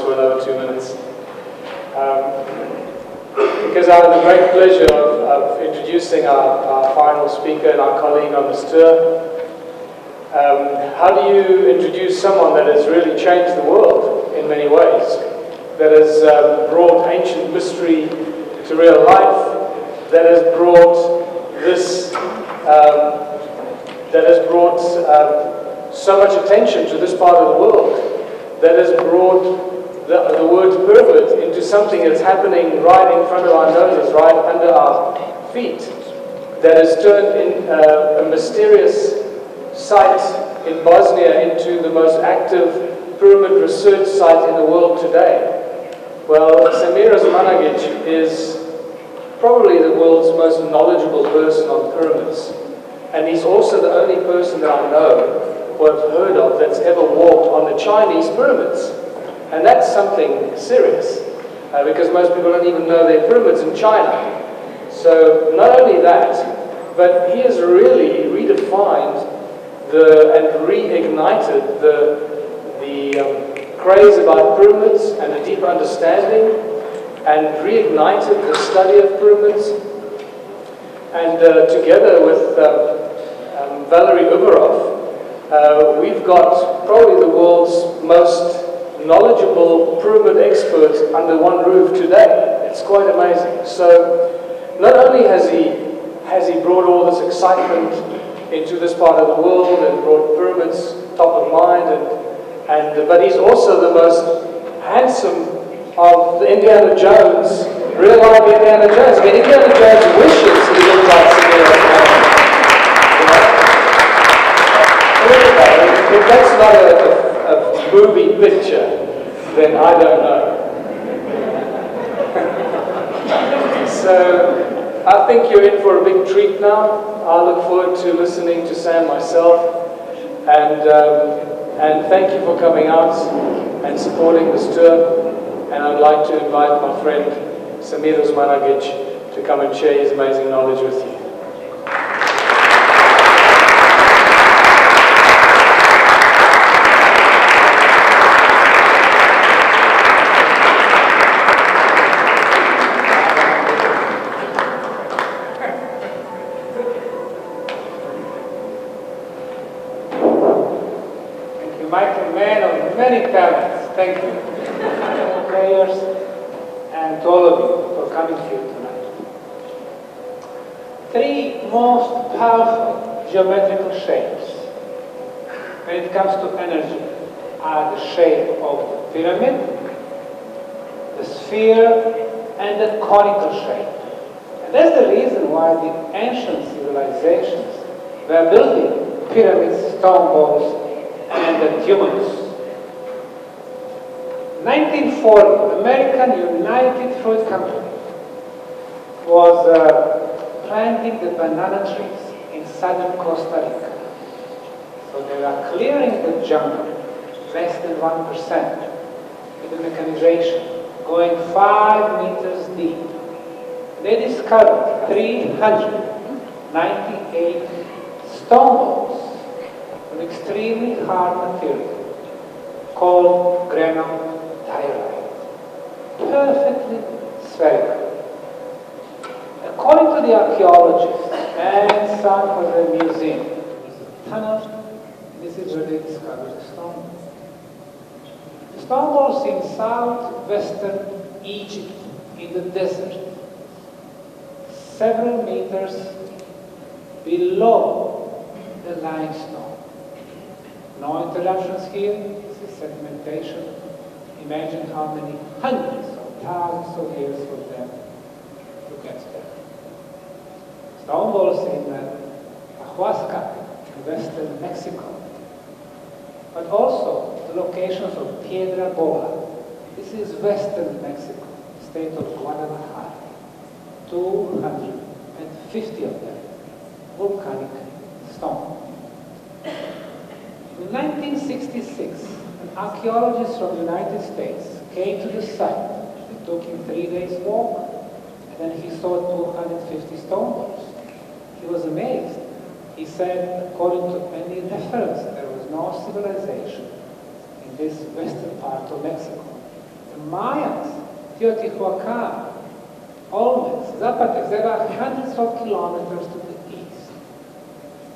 for another 2 minutes. Because I have the great pleasure of introducing our final speaker and our colleague on this tour. How do you introduce someone that has really changed the world in many ways? That has brought ancient mystery to real life, that has brought this, so much attention to this part of the world, that has brought the word pyramid into something that's happening right in front of our noses, right under our feet, that has turned in a mysterious site in Bosnia into the most active pyramid research site in the world today. Well, Semir Osmanagich is probably the world's most knowledgeable person on pyramids. And he's also the only person that I know or have heard of that's ever walked on the Chinese pyramids. And that's something serious, because most people don't even know there are pyramids in China. So not only that, but he has really redefined and reignited the craze about pyramids and a deeper understanding, and reignited the study of pyramids. And together with Valery Uberov, we've got probably the world's most knowledgeable pyramid experts under one roof today. It's quite amazing. So not only has he brought all this excitement into this part of the world and brought pyramids top of mind, but he's also the most handsome of the Indiana Jones, real life Indiana Jones. I mean, Indiana Jones wishes he looked like Semir Osmanagich. If that's not a movie picture, then I don't know. So I think you're in for a big treat now. I look forward to listening to Sam myself, and thank you for coming out and supporting this tour. And I'd like to invite my friend Semir Osmanagich to come and share his amazing knowledge with you. Michael, man of many talents. Thank you. Players, and to all of you for coming here tonight. Three most powerful geometrical shapes when it comes to energy are the shape of the pyramid, the sphere, and the conical shape. And that's the reason why the ancient civilizations were building pyramids, stone walls, and the tumulus. 1940, the American United Fruit Company was planting the banana trees in southern Costa Rica. So they were clearing the jungle, less than 1%, with the mechanization, going 5 meters deep. They discovered 398 stone balls, an extremely hard material called granite diorite, perfectly spherical. According to the archaeologists and some of the museum, tunnel, this is where they discovered the stone balls. The stone balls in southwestern Egypt, in the desert, several meters below the limestone. No interruptions here, this is sedimentation. Imagine how many hundreds of thousands of years for them to get there. Stone balls in Huasca, in western Mexico, but also the locations of Piedra Bola. This is western Mexico, state of Guadalajara. 250 of them, volcanic stone. In 1966, an archaeologist from the United States came to the site. It took him 3 days walk, and then he saw 250 stone balls. He was amazed. He said, according to any reference, there was no civilization in this western part of Mexico. Mayans, Teotihuacan, Olmecs, Zapotecs, they were hundreds of kilometers to the east.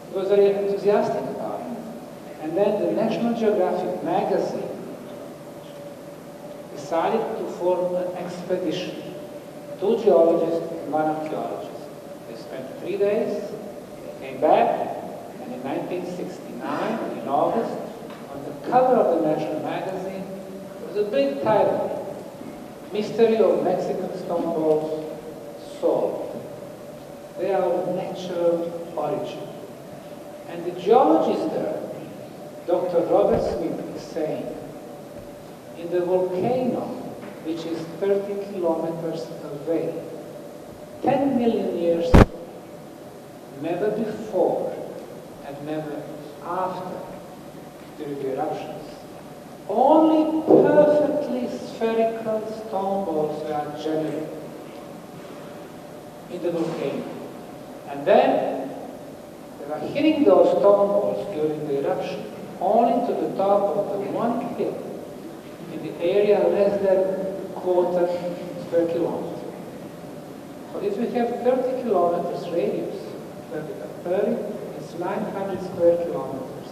He was very enthusiastic about it. And then the National Geographic magazine decided to form an expedition. 2 geologists and 1 archaeologist. They spent 3 days, they came back, and in 1969, in August, on the cover of the National magazine, there was a big title, Mystery of Mexican Stone Balls Solved. They are of natural origin. And the geologist there, Dr. Robert Smith, is saying, in the volcano, which is 30 kilometers away, 10 million years ago, never before and never after during the eruptions, only perfectly spherical stone balls were generated in the volcano. And then they were hitting those stone balls during the eruption only to the top of the one hill in the area less than quarter square kilometer. So if we have 30 kilometers radius, 30 is 900 square kilometers.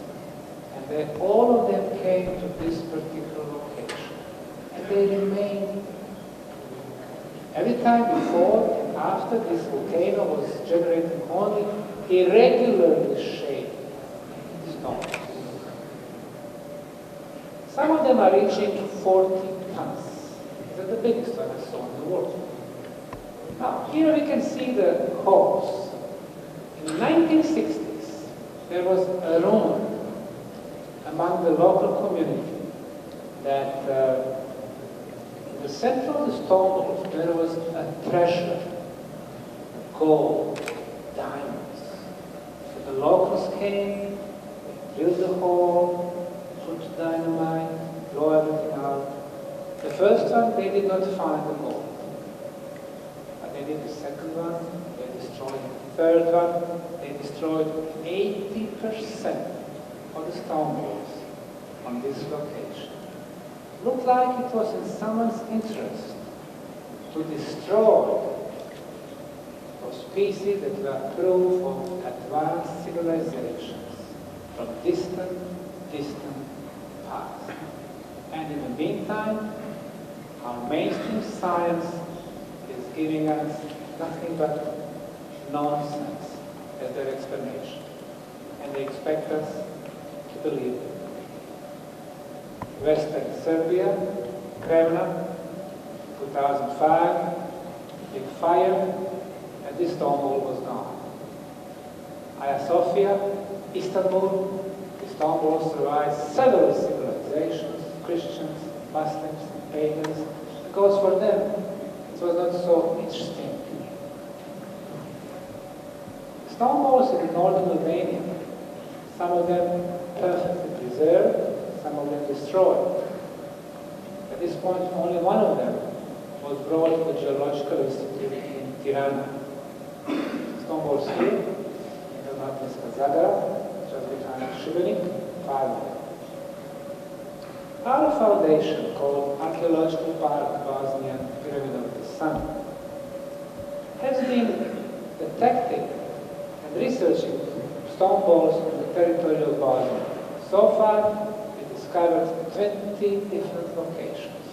And they, all of them came to this particular location. And they remained. Every time before and after, this volcano was generating only irregularly shaped stones. Some of them are reaching 40 tons. These are the biggest one I saw in the world. Now, here we can see the holes. In the 1960s, there was a rumor among the local community that in the center of the stone balls there was a treasure, gold, diamonds. So the locals came, they drilled the hole, put dynamite, blow everything out. The first one, they did not find the gold. But they did the second one, they destroyed it. The third one, they destroyed 80% of the stone balls on this location. Looked like it was in someone's interest to destroy those pieces that were proof of advanced civilizations from distant past. And in the meantime, our mainstream science is giving us nothing but nonsense as their explanation. And they expect us to believe it. Western Serbia, Kremlin, 2005, big fire, and this stone ball was gone. Hagia Sophia, Istanbul, the stone ball survived several civilizations, Christians, Muslims, pagans, because for them it was not so interesting. Stone balls in northern Albania, some of them perfectly preserved, some of them destroyed. At this point, only one of them was brought to the Geological Institute in Tirana. Stone balls here, in the mountains of Zadar, just behind Šibenik, 5 of them. Our foundation, called Archaeological Park Bosnian Pyramid of the Sun, has been detecting and researching stone balls in the territory of Bosnia. So far, we discovered 20 different locations.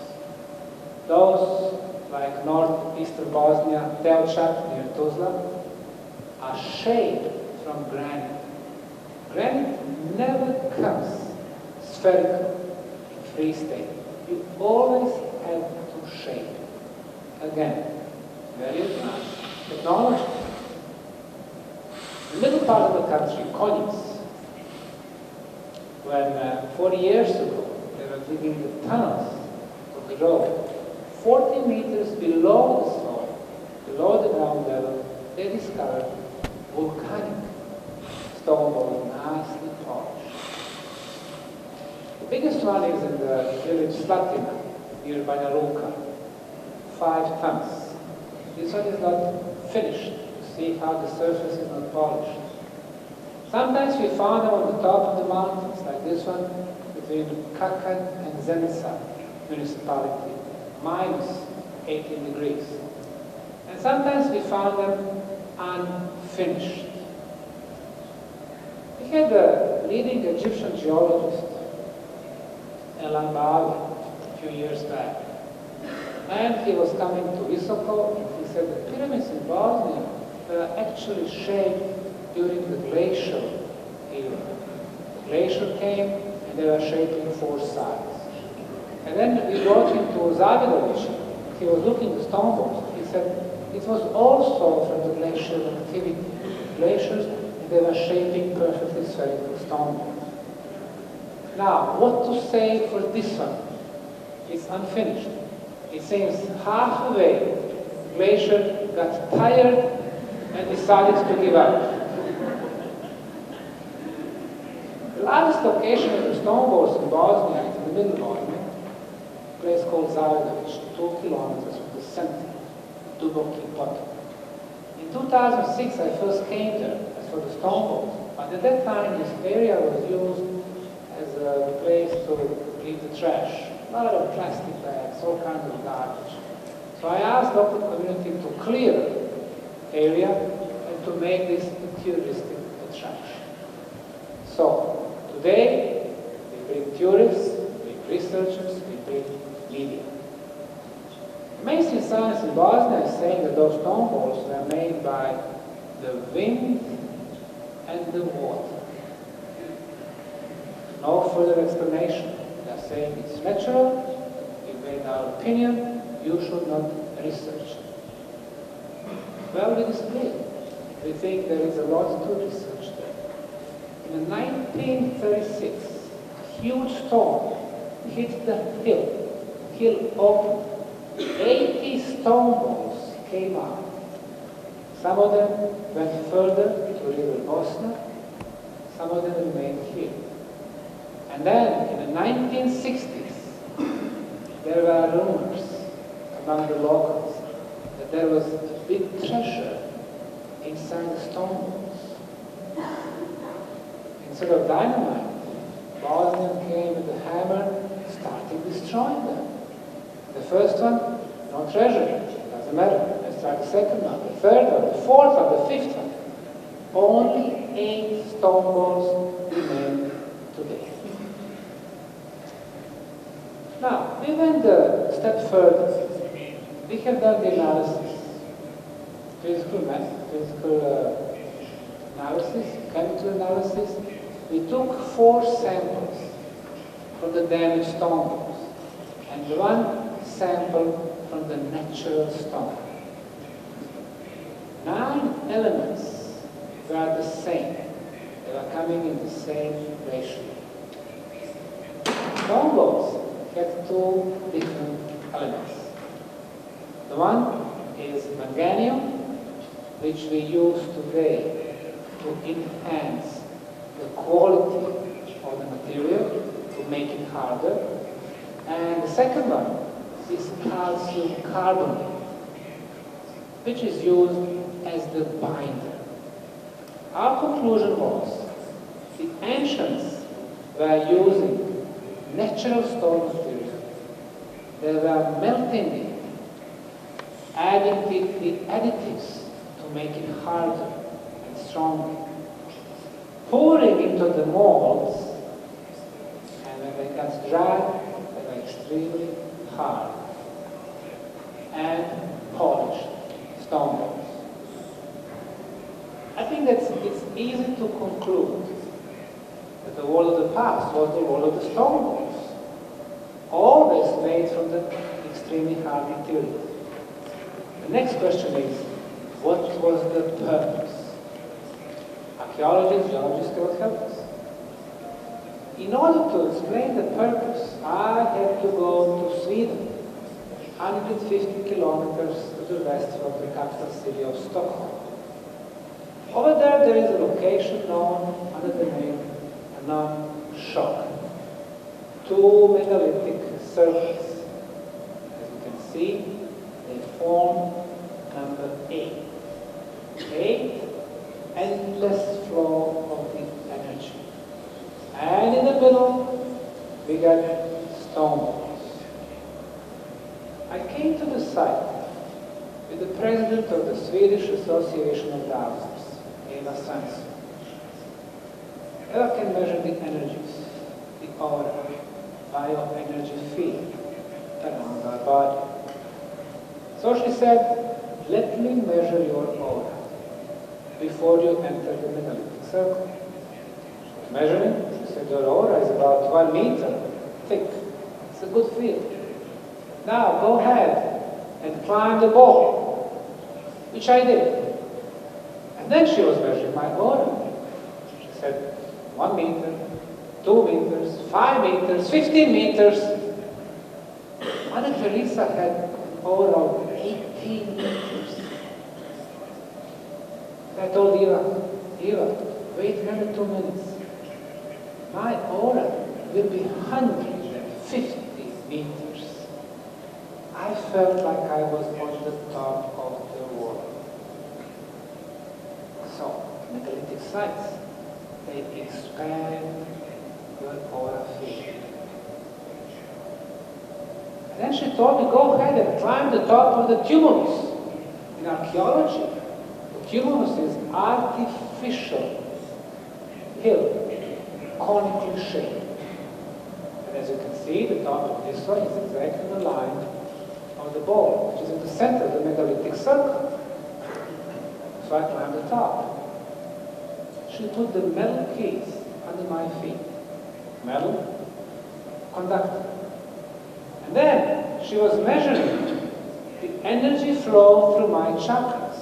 Those, like northeastern Bosnia, Telčak near Tuzla, are shaped from granite. Granite never comes spherical in free state. You always have to shape it. Again, very advanced technology. The middle part of the country, Konjic, when 40 years ago they were digging the tunnels of the road, 40 meters below the soil, below the ground level, they discovered volcanic stone balls, nicely polished. The biggest one is in the village Slatina, near Banja Luka, 5 tons. This one is not finished. You see how the surface is not polished. Sometimes we found them on the top of the mountains, like this one, between Kakan and Zenica municipality, minus 18 degrees. And sometimes we found them unfinished. We had a leading Egyptian geologist, a few years back. And he was coming to Visoko, and he said the pyramids in Bosnia were actually shaped during the glacial era. The glacier came, and they were shaped in 4 sides. And then we brought him to Zavidović. He was looking at stone balls. He said it was also from the glacial activity. Glaciers, and they were shaping perfectly spherical stone balls. Now, what to say for this one? It's unfinished. It seems halfway, glacier got tired and decided to give up. The largest location of the stone balls in Bosnia is in the middle of Bosnia, a place called Zavidović, 2 kilometers from the center, Duboki Potok. In 2006, I first came there as for the stone balls, but at that time this area was used as a place to leave the trash. A lot of plastic bags, all kinds of garbage. So I asked the local community to clear the area and to make this a touristic attraction. So today we bring tourists, we bring researchers, we bring media. Mainstream science in Bosnia is saying that those stone balls were made by the wind and the water. No further explanation. They are saying it's natural, we made our opinion, you should not research it. Well, we disagree. We think there is a lot to research there. In 1936, a huge storm hit the hill opened. 80 stone balls came out. Some of them went further to River Bosna, some of them remained here. And then, in the 1960s, there were rumors among the locals that there was a big treasure inside the stone balls. Instead of dynamite, Bosnian came with a hammer, started destroying them. The first one, no treasure, doesn't matter. Let's try the second one, the third one, the fourth one, the fifth one. Only 8 stone balls remain today. Now, we went a step further. We have done the analysis, physical analysis, chemical analysis. We took 4 samples from the damaged stone balls and 1 sample from the natural stone. 9 elements were the same. They were coming in the same ratio. Stone balls have 2 different elements. The one is manganium, which we use today to enhance the quality of the material, to make it harder. And the second one is calcium carbonate, which is used as the binder. Our conclusion was the ancients were using natural stone material. They were melting it, adding the additives to make it harder and stronger, pouring into the molds, and when they got dry, they were extremely hard and polished stone balls. I think that it's easy to conclude that the world of the past was the world of the stone balls, always made from the extremely hard material. The next question is, what was the purpose? Archaeologists, geologists cannot help us. In order to explain the purpose, I had to go to Sweden, 150 kilometers to the west from the capital city of Stockholm. Over there is a location known under the name non-shock. 2 megalithic circles. As you can see, they form number 8. 8, endless flow of the energy. And in the middle, we got stone balls. I came to the site with the president of the Swedish Association of Dowsers, Eva Svensson. Eva can measure the energies, the aura, bioenergy field around our body. So she said, let me measure your aura before you enter the megalithic circle. She was measuring. She said, your aura is about 1 meter thick. It's a good field. Now go ahead and climb the ball, which I did. And then she was measuring my aura. She said, 1 meter, 2 meters, 5 meters, 15 meters. Mother Teresa had an aura of 18 meters. I told Eva, wait another 2 minutes. My aura will be 150 meters. I felt like I was on the top of the world. So, megalithic sites, they expand your aura field. And then she told me, go ahead and climb the top of the tumulus. In archaeology, the tumulus is artificial hill, conically shaped. And as you can see, the top of this one is exactly the line of the ball, which is in the center of the megalithic circle. So I climbed the top. She put the metal keys under my feet. Metal, conductor. And then she was measuring the energy flow through my chakras.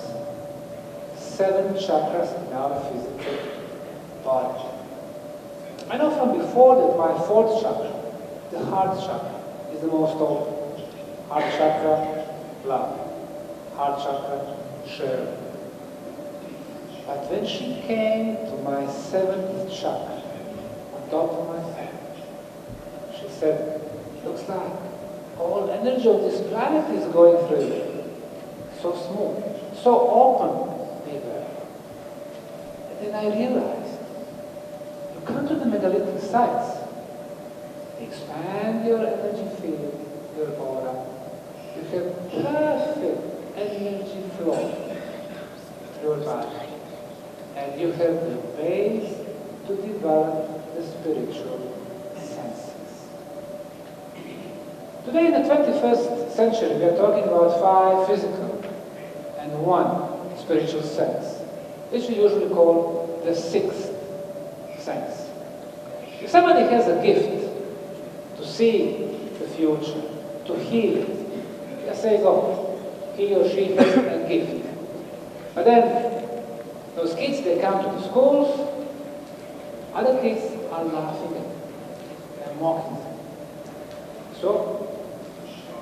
7 chakras in our physical body. I know from before that my 4th chakra, the heart chakra, is the most open. Heart chakra, love. Heart chakra, sharing. But when she came to my 7th chakra, on top of my head, she said, looks like all energy of this planet is going through you. So smooth, so open, Eva. And then I realized, you come to the megalithic sites, expand your energy field, your aura. You have perfect energy flow through your body. And you have the base to develop the spiritual senses. Today in the 21st century, we are talking about 5 physical and 1 spiritual sense, which we usually call the 6th sense. If somebody has a gift to see the future, to heal, just say go. He or she has a gift. But then, those kids, they come to the schools, other kids are laughing at them, they're mocking them. So,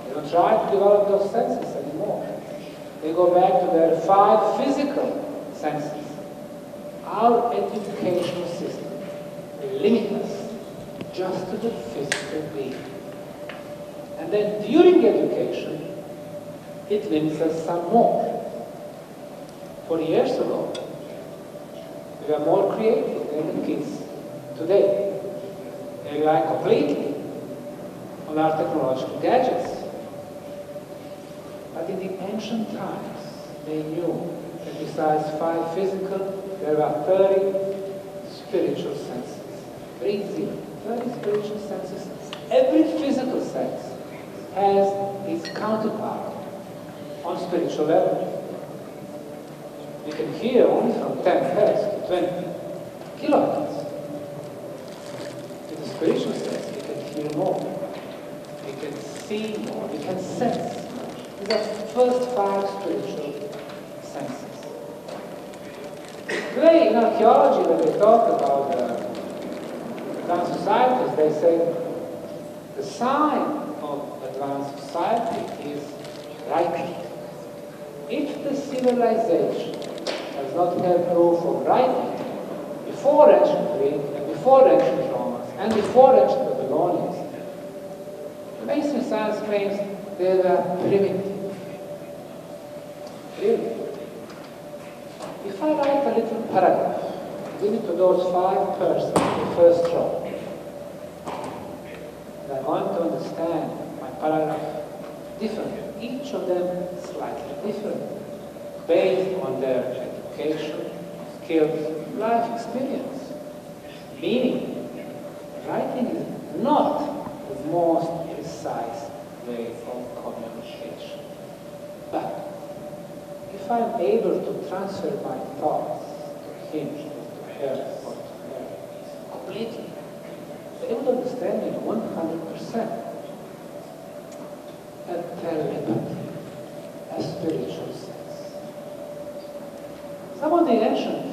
they don't try to develop those senses anymore. They go back to their 5 physical senses. Our educational system limits us just to the physical being. And then during education, it limits us some more. 40 years ago, we were more creative than the kids today. They rely completely on our technological gadgets. But in the ancient times, they knew that besides 5 physical, there were 30 spiritual senses. 30 spiritual senses. Every physical sense has its counterpart on spiritual level. We can hear only from 10 hertz to 20 kilohertz. With the spiritual sense, we can hear more. We can see more. We can sense more. These are the first 5 spiritual senses. Today, in archaeology, when they talk about advanced societies, they say the sign of advanced society is writing. If the civilization does not have proof of writing, before ancient Greek and before ancient Romans and before ancient Babylonians, the mainstream science claims they were primitive. Really? If I write a little paragraph, give it to those 5 persons in the first row, and I want to understand my paragraph, different. Each of them slightly different, based on their education, skills, life experience. Meaning, writing is not the most precise way of communication. But if I'm able to transfer my thoughts to him, or to her, or to her, completely, they will understand me 100%. A telepathy, a spiritual sense. Some of the ancient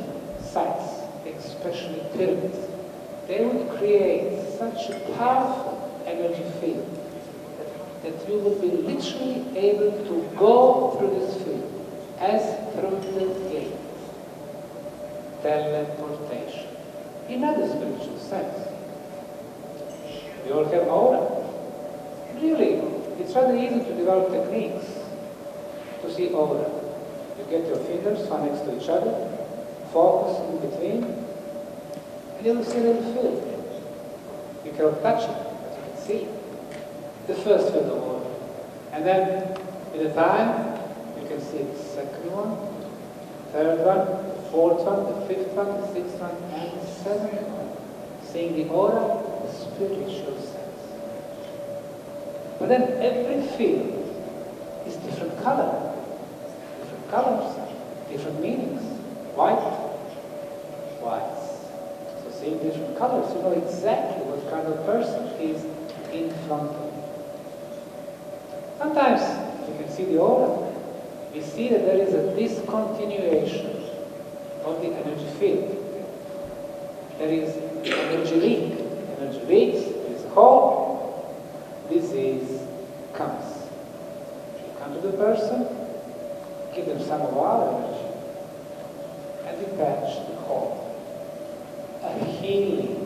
sites, especially pyramids, they would create such a powerful energy field that you would be literally able to go through this field as through the gate. Teleportation. In other spiritual sense. We all have aura. Really, it's rather easy to develop techniques to see aura. You get your fingers one next to each other, focus in between, and you'll see a little field. You cannot touch it, but you can see the first field of aura. And then, with the time, you can see the second one, third one, the fourth one, the fifth one, the sixth one, and the seventh one. Seeing the aura, the spiritual sense. But then every field is different color, different colors, different meanings. White, whites. So seeing different colors, you know exactly what kind of person is in front of you. Sometimes you can see the aura. We see that there is a discontinuation of the energy field. There is energy leak. Energy leaks, there is a hole, disease comes. You come to the person, give them some of our energy, and detach the hole. A healing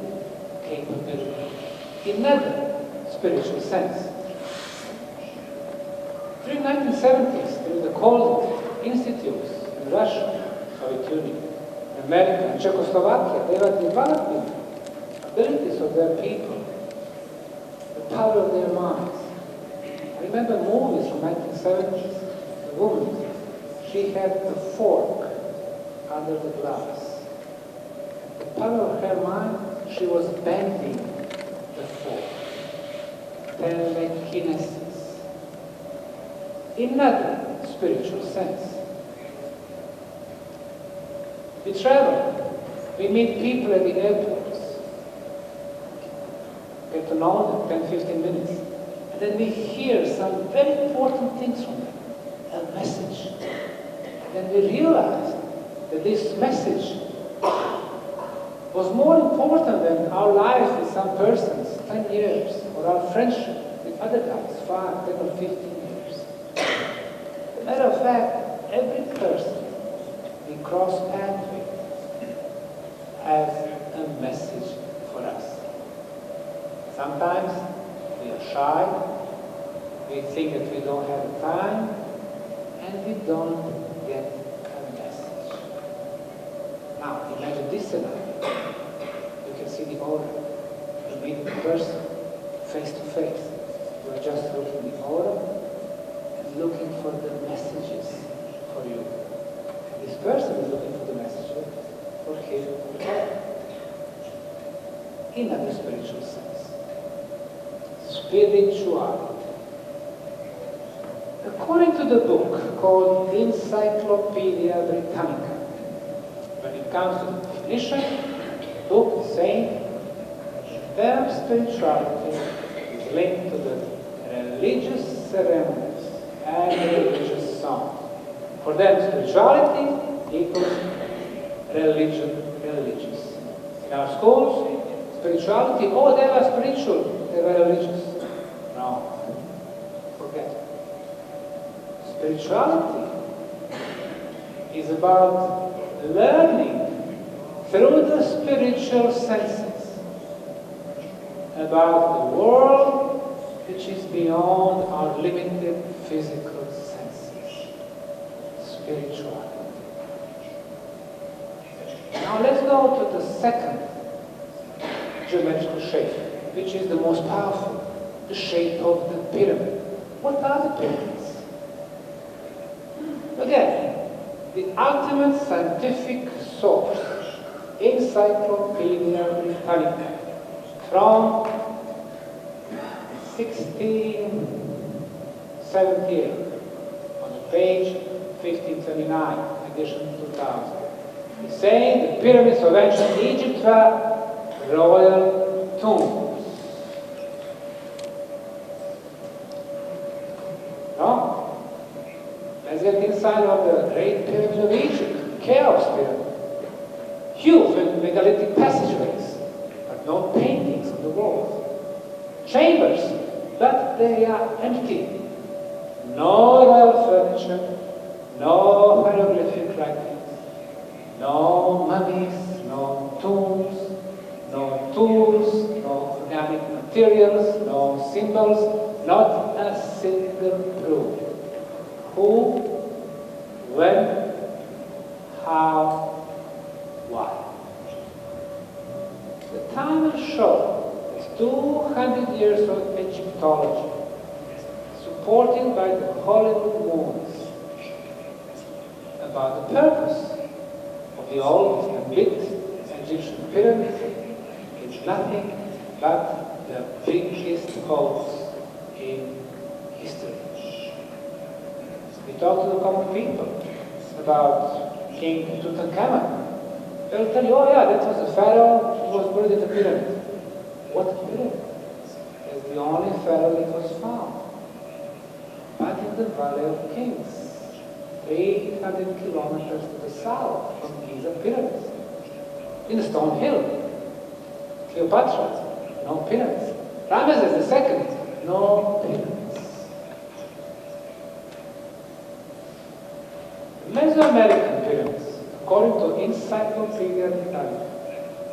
capability in another spiritual sense. During the 1970s, there was the Cold Institutes in Russia, Soviet Union, America, and Czechoslovakia. They were developing abilities of their people, the power of their minds. I remember movies from 1970s. The woman, she had a fork under the glass. The power of her mind, she was bending the fork. Telekinesis. In another spiritual sense. We travel, we meet people at the airports, get to know them 10-15 minutes, and then we hear some very important things from them, a message. And then we realize that this message was more important than our life with some persons, 10 years, or our friendship with other guys, 5, 10, or 15 years. As a matter of fact, every person we cross paths with has a message for us. Sometimes we are shy, we think that we don't have time, and we don't get a message. Now, imagine this scenario. You can see the aura. You meet the person face to face. You are just looking at the aura and looking for the messages for you. And this person is looking for the messages for him or her. In a spiritual sense. Spirituality. According to the book called Encyclopedia Britannica, when it comes to the definition, the book is saying the term spirituality is linked to the religious ceremonies and religious songs. For them, spirituality equals religion, religious. In our schools, spirituality, oh, they were spiritual, they were religious. No, forget it. Spirituality is about learning through the spiritual senses about the world which is beyond our limited physical senses. Spirituality. Now let's go to the second geometrical shape, which is the most powerful, the shape of the pyramid. What are the pyramids? Again, the ultimate scientific source, Encyclopedia Britannica, from 1678, on page 1529, edition 2000. He's saying the pyramids of ancient Egypt were royal tombs. No? Let's get inside of the Great Pyramid of Egypt, Cheops Pyramid. Huge and megalithic passageways, but no paintings on the walls. Chambers, but they are empty. No royal furniture, no hieroglyphic writings, no mummies, no tombs, no tools, no organic materials, no symbols, not a single proof. Who, when, how, why? The time will show that 200 years of Egyptology, supported by the Hollywood movies, about the purpose of the oldest and biggest Egyptian pyramid is nothing but the biggest hoax in history. We talk to the common people about King Tutankhamun. They'll tell you, oh yeah, that was a pharaoh who was buried in the pyramid. What pyramid? It's the only pharaoh that was found. But in the Valley of Kings, 300 kilometers to the south from Giza pyramids. In the Stone Hill, Cleopatra, no pyramids. Ramesses II, no pyramids. The Mesoamerican pyramids, according to Encyclopedia Britannica,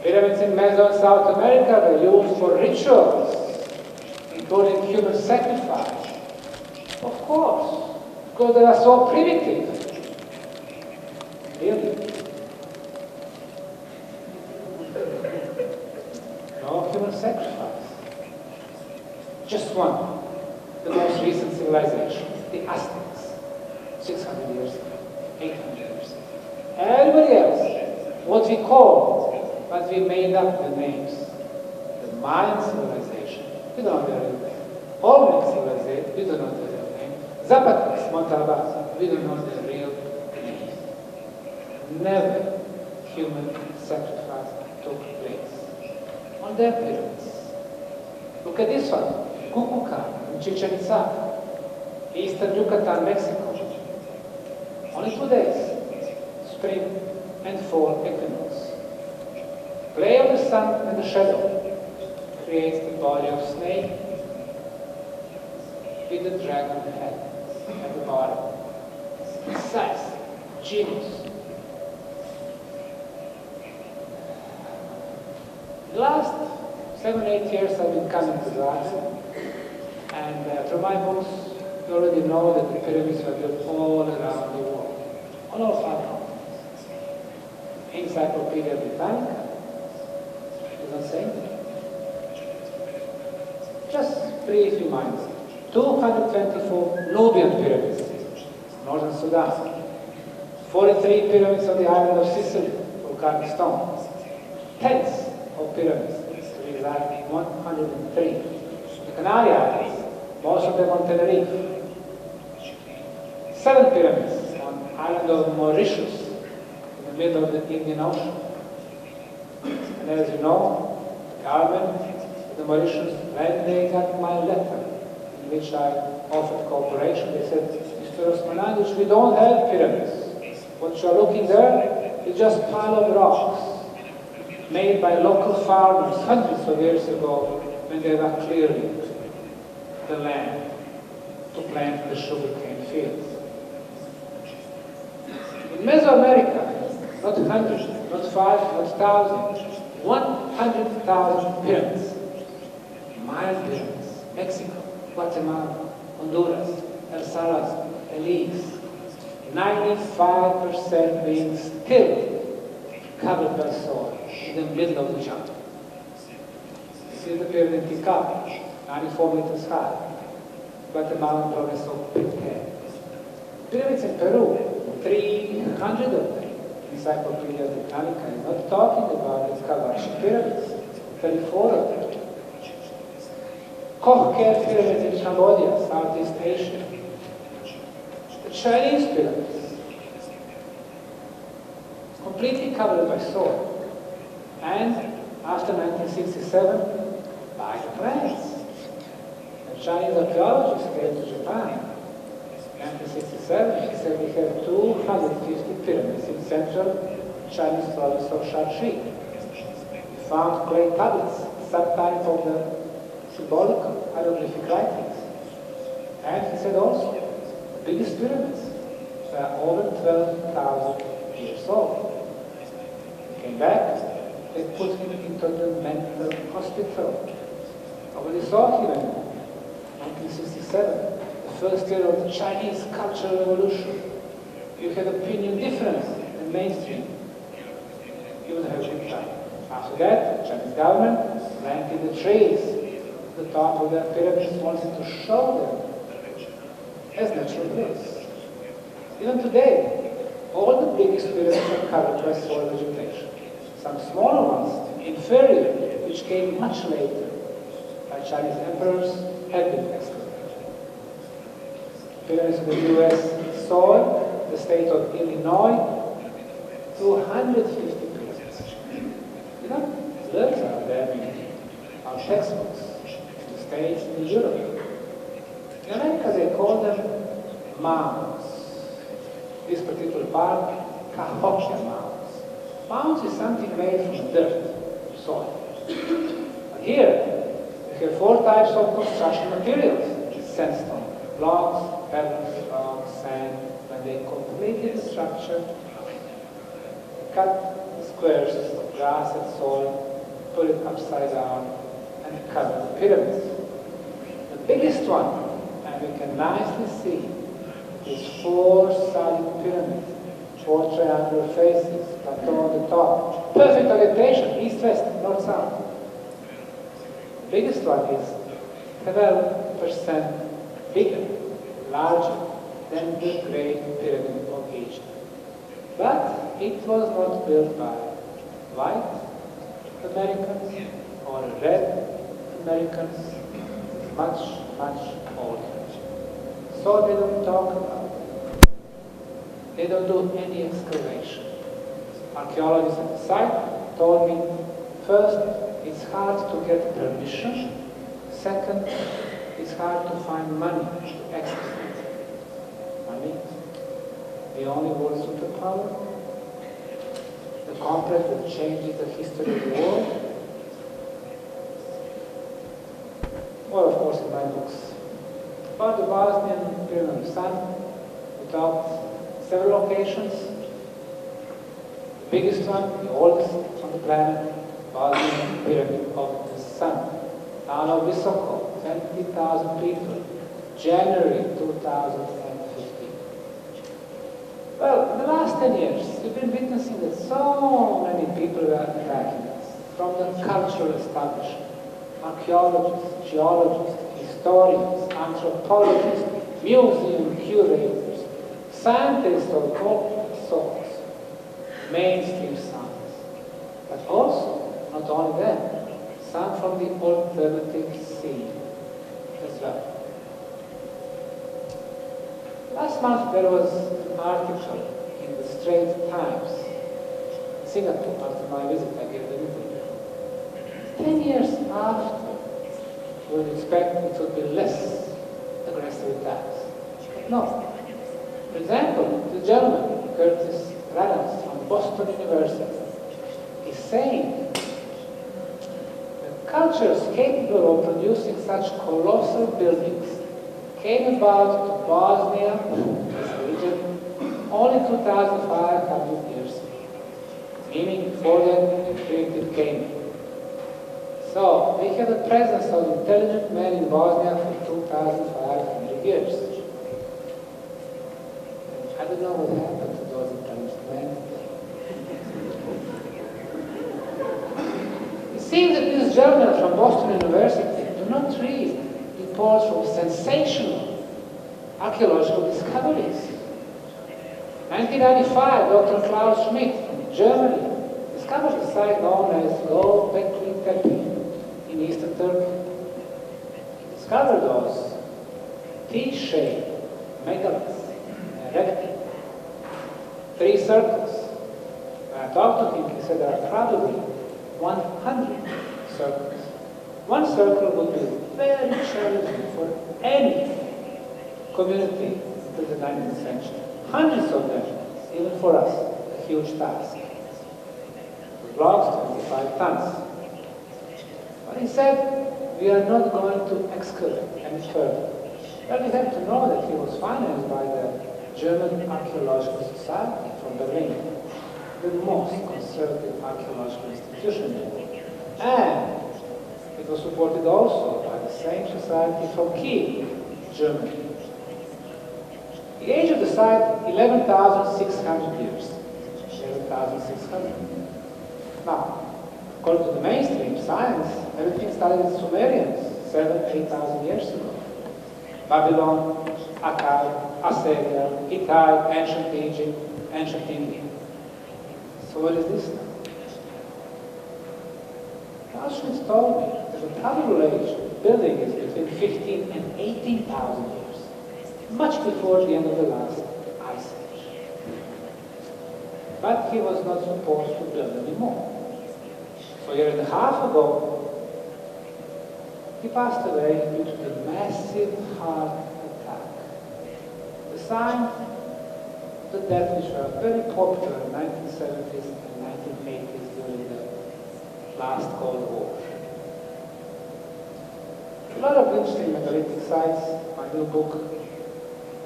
pyramids in Meso and South America were used for rituals, including human sacrifice. Of course, because they are so primitive. Really? No human sacrifice. Just one. The most recent civilization, the Aztecs, 600 years ago, 800 years ago. Everybody else, what we call, but we made up the names. The Mayan civilization, we don't know their real name. Olmec civilization, we don't know their real name. Zapatecs, Montalbans, we don't know their real names. Never human sacrifice took place on their pyramids. Look at this one, Kukulkan in Chichen Itza, Eastern Yucatan, Mexico. Only 2 days, spring and fall equinox. Play of the sun and the shadow creates the body of snake with the dragon head at the bottom. Precise, genius. The last 7-8 years I've been coming to Russia, and through my books, you already know that the pyramids were built all around the world, on all 5 continents. Encyclopedia Britannica doesn't say anything. Just brief reminders. 224 Nubian pyramids, northern Sudan. 43 pyramids on the island of Sicily, volcanic stone. Tens of pyramids, to be exact, 103. The Canary Islands, most of them on Tenerife. 7 pyramids on the island of Mauritius, in the middle of the Indian Ocean. And as you know, the government of the Mauritius, when they got my letter, in which I offered cooperation, they said, Mr. Osmanagich, we don't have pyramids. What you're looking there is just a pile of rocks made by local farmers hundreds of years ago when they were clearing the land to plant the sugarcane fields. In Mesoamerica, not hundreds, not 5, not 1,000, 100,000 pyramids. Mayan pyramids, Mexico, Guatemala, Honduras, El Salvador, Belize. 95% being still covered by soil in the middle of the jungle. This is the pyramid in Tikal, 94 meters high. but the Mount Progress of Pitcairn. Pyramids in Peru, 300 of them. Encyclopedia Britannica is not talking about the Kawashi pyramids, 34 of them. Kochker pyramids in Cambodia, Southeast Asia. The Chinese pyramids, completely covered by soil. And after 1967, by the plants. The Chinese archaeologists came to Japan. 1967, he said we have 250 pyramids in central Chinese province of Shaanxi. We found clay tablets, some type of the symbolic hieroglyphic writings. And he said also, the biggest pyramids were over 12,000 years old. He came back, they put him into the mental hospital. Nobody saw him anymore. 1967. First year of the Chinese Cultural Revolution. You had opinion difference in mainstream. You would have been time. After that, the Chinese government planted the trees at the top of their pyramids, wanted to show them as natural place. Even today, all the biggest pyramids are covered by soil vegetation. Some smaller ones, inferior, which came much later by Chinese emperors, have been excavated. Pyramids in the US soil, the state of Illinois, 250 pyramids. You know, those are there in our textbooks, in the States, in Europe. In America they call them mounds. This particular park, Cahokia Mounds. Mounds is something made from dirt, soil. But here, we have 4 types of construction materials. Sandstone, blocks, pebbles, rocks, sand. When they completed the structure, they cut the squares of grass and soil, put it upside down, and cover the pyramids. The biggest one, and we can nicely see, is 4 solid pyramids, 4 triangular faces, plateau on the top. Perfect orientation, east-west, north-south. The biggest one is 12% bigger, larger than the Great Pyramid of Egypt. But it was not built by white Americans or red Americans, much, much older. So they don't talk about it. They don't do any excavation. Archaeologists at the site told me, first, it's hard to get permission. Second, it's hard to find money to excavate. Money, the only world superpower. The complex that changes the history of the world. Well, of course, in my books. About the Bosnian Pyramid of the Sun, we talked several occasions. The biggest one, the oldest on the planet, Bosnian Pyramid of the Sun. Town of Visoko, 20,000 people, January 2015. Well, in the last 10 years, we've been witnessing that so many people were attacking us, from the cultural establishment, archaeologists, geologists, historians, anthropologists, museum curators, scientists of all sorts, mainstream science, but also, not only them, some from the alternative scene as well. Last month there was an article in the Straits Times, in Singapore, after my visit. I gave the interview. 10 years after, you would expect it would be less aggressive attacks. But no. For example, the German, Curtis Radans from Boston University, is saying cultures capable of producing such colossal buildings came about to Bosnia, this region, only 2,500 years ago, meaning before that they created Canaan. So we have the presence of intelligent men in Bosnia for 2,500 years. I don't know what happened to those intelligent men. It seems that these journals from Boston University do not read reports from sensational archaeological discoveries. 1995, Dr. Klaus Schmidt from Germany discovered a site known as Göbekli Tepe in eastern Turkey. He discovered those T-shaped megaliths erected, 3 circles. When I talked to him, he said there are probably 100 circles. One circle would be very challenging for any community in the 19th century. Hundreds of them, even for us, a huge task. The blocks, 25 tons. But he said, we are not going to excavate any further. Well, we have to know that he was financed by the German Archaeological Society from Berlin, the most conservative archaeological institution in the world. And it was supported also by the same society from Kiev, Germany. The age of the site, 11,600 years. 11,600. Now, according to the mainstream science, everything started with Sumerians 7,000 to 8,000 years ago. Babylon, Akkad, Assyria, Hittite, ancient Egypt, ancient India. So what is this now? Klaus Schmidt told me that the probable age of building is between 15 and 18,000 years, much before the end of the last ice age. But he was not supposed to build anymore. So a year and a half ago, he passed away due to the massive heart attack. The signs of the death which were very popular in the 1970s and 1980s during the last Cold War. A lot of interesting megalithic sites. My new book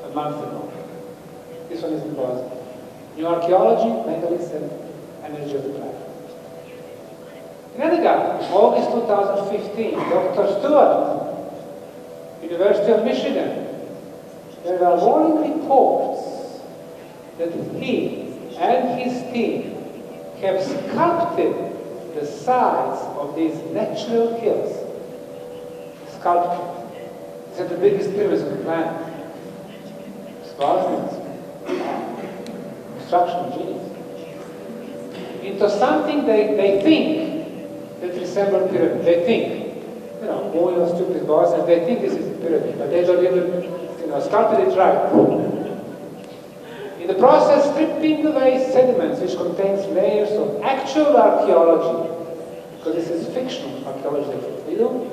a month ago. This one is in Bosnia. New Archaeology, Megaliths and Energy of the Planet. Another guy, August 2015, Dr. Stewart, University of Michigan. There are warning reports that he and his team have sculpted the sides of these natural hills. Sculpted. These are the biggest pyramids on the planet. Bosnians. Construction genius. Into something they think that resemble pyramid. They think, all your stupid Bosnians, they think this is a pyramid, but they don't even, sculpted it right. In the process, stripping away sediments which contains layers of actual archaeology, because this is fictional archaeology that we do,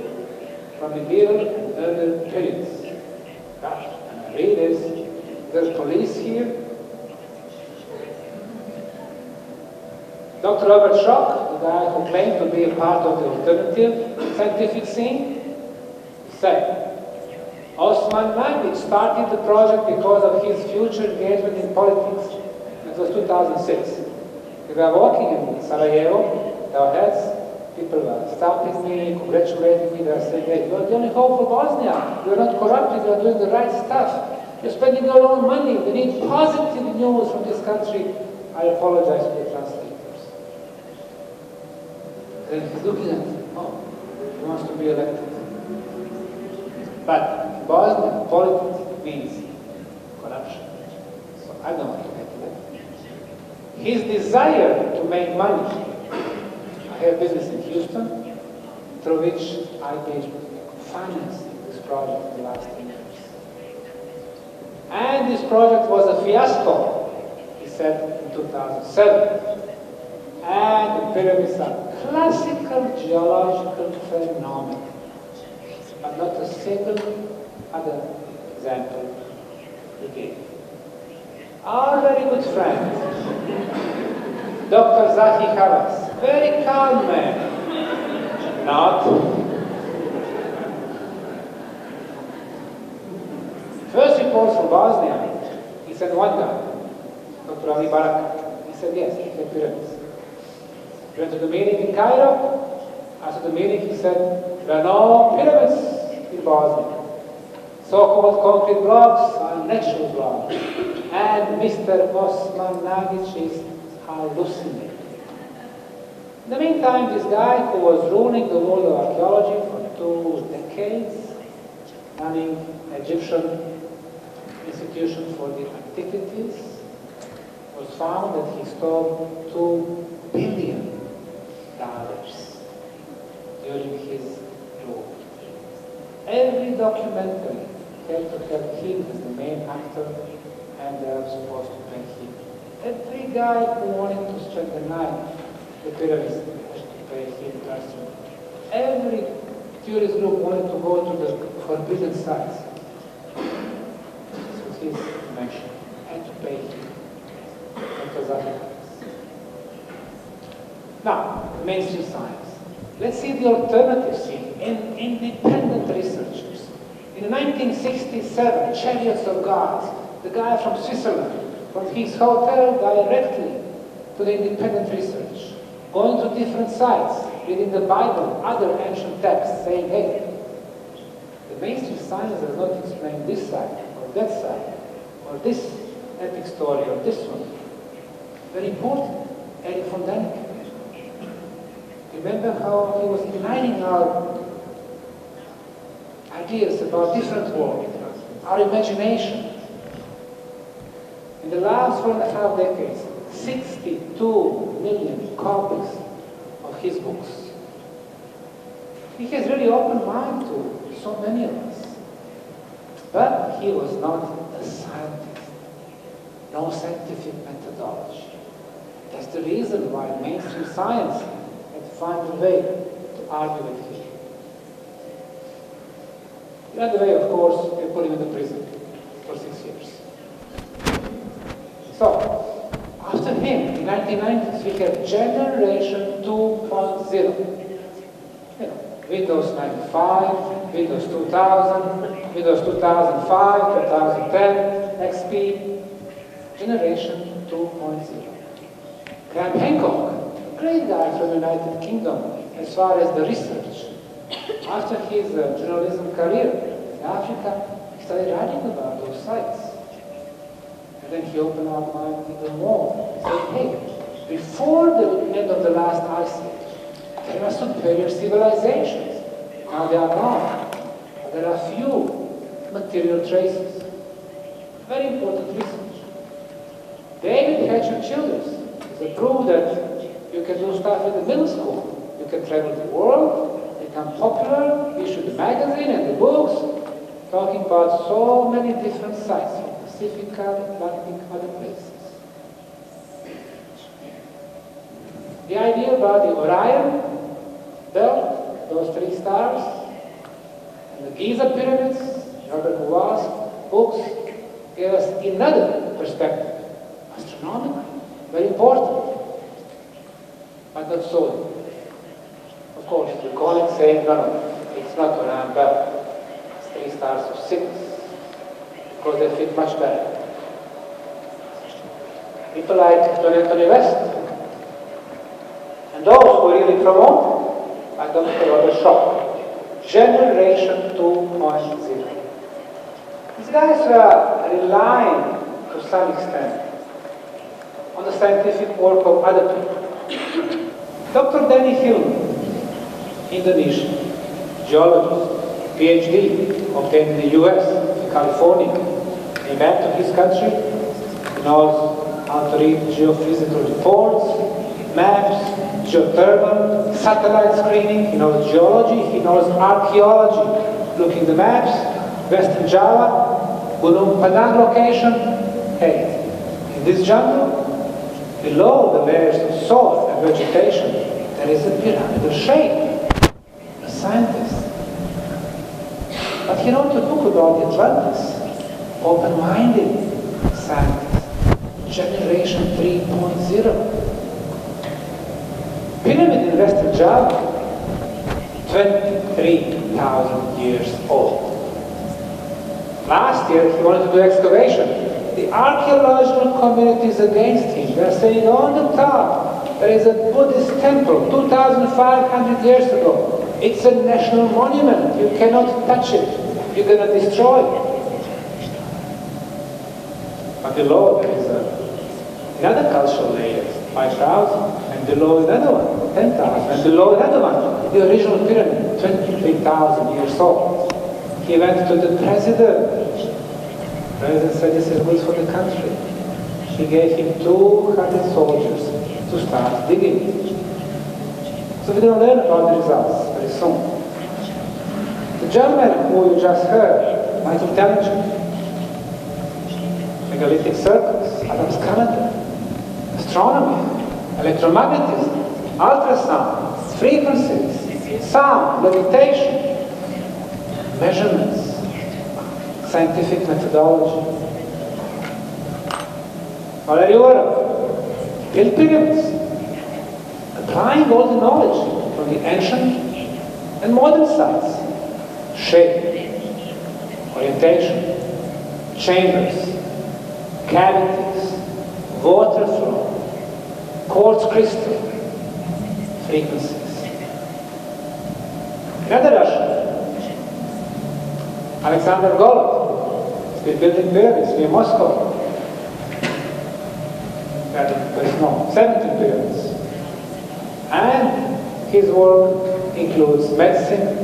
from medieval and earlier periods. Gosh, and I read this, there's police here. Dr. Robert Schock, the guy who claimed to be a part of the alternative scientific scene, said, Osmanagich started the project because of his future engagement in politics. It was 2006. We were walking in Sarajevo, our heads, people were stopping me, congratulating me, they were saying, hey, you're the only hope for Bosnia. You're not corrupted, you're doing the right stuff. You're spending your own money. We need positive news from this country. I apologize to the translators. Then he's looking at me, he wants to be elected. But in Bosnia, politics means corruption. So I don't want to get elected. His desire to make money. I have business in Houston, through which I engaged with financing this project in the last 10 years. And this project was a fiasco, he said in 2007. And the pyramids are classical geological phenomenon, but not a single other example to give. Our very good friend, Dr. Zahi Havas, very calm man, not. First reports from Bosnia, he said one guy, Dr. Ali Barak, he said yes, he had pyramids. He went to the meeting in Cairo. After the meeting he said, there are no pyramids in Bosnia. So-called concrete blocks are natural blocks. And Mr. Osmanagich is hallucinating. In the meantime, this guy who was ruling the world of archaeology for 2 decades, running Egyptian Institution for the Antiquities, was found that he stole $2 billion during his rule. Every documentary had to have him as the main actor, and they were supposed to pay him. Every guy who wanted to spend the night, the pyramids, had to pay him personally. Every tourist group wanted to go to the forbidden sites. This was his mention. Had to pay him. That was otherwise. Now, mainstream science. Let's see the alternative scene in independent researchers. In 1967, Chariots of God, the guy from Switzerland, from his hotel directly to the independent research, going to different sites, reading the Bible, other ancient texts, saying, hey, the mainstream science does not explain this side, or that side, or this epic story, or this one. Very important. Eric von Däniken. Remember how he was uniting our ideas about different worlds, our imagination. In the last 4.5 decades, 62 million copies of his books. He has really opened mind to so many of us. But he was not a scientist. No scientific methodology. That's the reason why mainstream science had to find a way to argue with him. The other way, of course, they put him in the prison for 6 years. So, after him, in the 1990s, we have Generation 2.0. You know, Windows 95, Windows 2000, Windows 2005, 2010, XP, Generation 2.0. Graham Hancock, a great guy from the United Kingdom, as far as the research. After his journalism career in Africa, he started writing about those sites. And then he opened our mind even more. He said, hey, before the end of the last ice age, there were superior civilizations. Now they are gone. But there are few material traces. Very important research. David Hatcher Childers is a proof that you can do stuff in the middle school. You can travel the world, become popular, issue the magazine and the books, talking about so many different sites. Pacific, Atlantic, other places. The idea about the Orion belt, those 3 stars, and the Giza pyramids, Robert Houart's books, gave us another perspective. Astronomical, very important, but not so. Of course, the colleagues say, no, it's not Orion belt. It's 3 stars of 6. Because they fit much better. People like John Anthony West, and those who really promote, I don't care what a shock. Generation 2.0. These guys were relying, to some extent, on the scientific work of other people. Dr. Danny Hill, Indonesian, geologist, PhD, obtained in the US, in California. He back to his country, he knows how to read geophysical reports, maps, geothermal, satellite screening, he knows geology, he knows archaeology, looking the maps, Western Java, Gunung Padang location. Hey, in this jungle, below the layers of soil and vegetation, there is a pyramidal shape. A scientist. But he wrote a book about the Atlantis. Open-minded scientist, Generation 3.0. Pyramid in Western Java, 23,000 years old. Last year he wanted to do excavation. The archaeological community is against him. They are saying on the top there is a Buddhist temple 2,500 years ago. It's a national monument. You cannot touch it. You're going to destroy it. But below there is another cultural layer, 5,000, and below another one, 10,000, and below another one. The original pyramid, 23,000 years old. He went to the president President said this is good for the country. He gave him 200 soldiers to start digging. So we're going to learn about the results very soon. The gentleman who you just heard, quite intelligent. Megalithic circles, Adam's calendar, astronomy, electromagnetism, ultrasound, frequencies, sound, levitation, measurements, scientific methodology. Valery Orov built pyramids, applying all the knowledge from the ancient and modern sites. Shape, orientation, chambers, cavities, water flow, quartz crystal, frequencies. Another Russian, Alexander Golod, has been building pyramids near Moscow. There is no 17 pyramids. And his work includes medicine,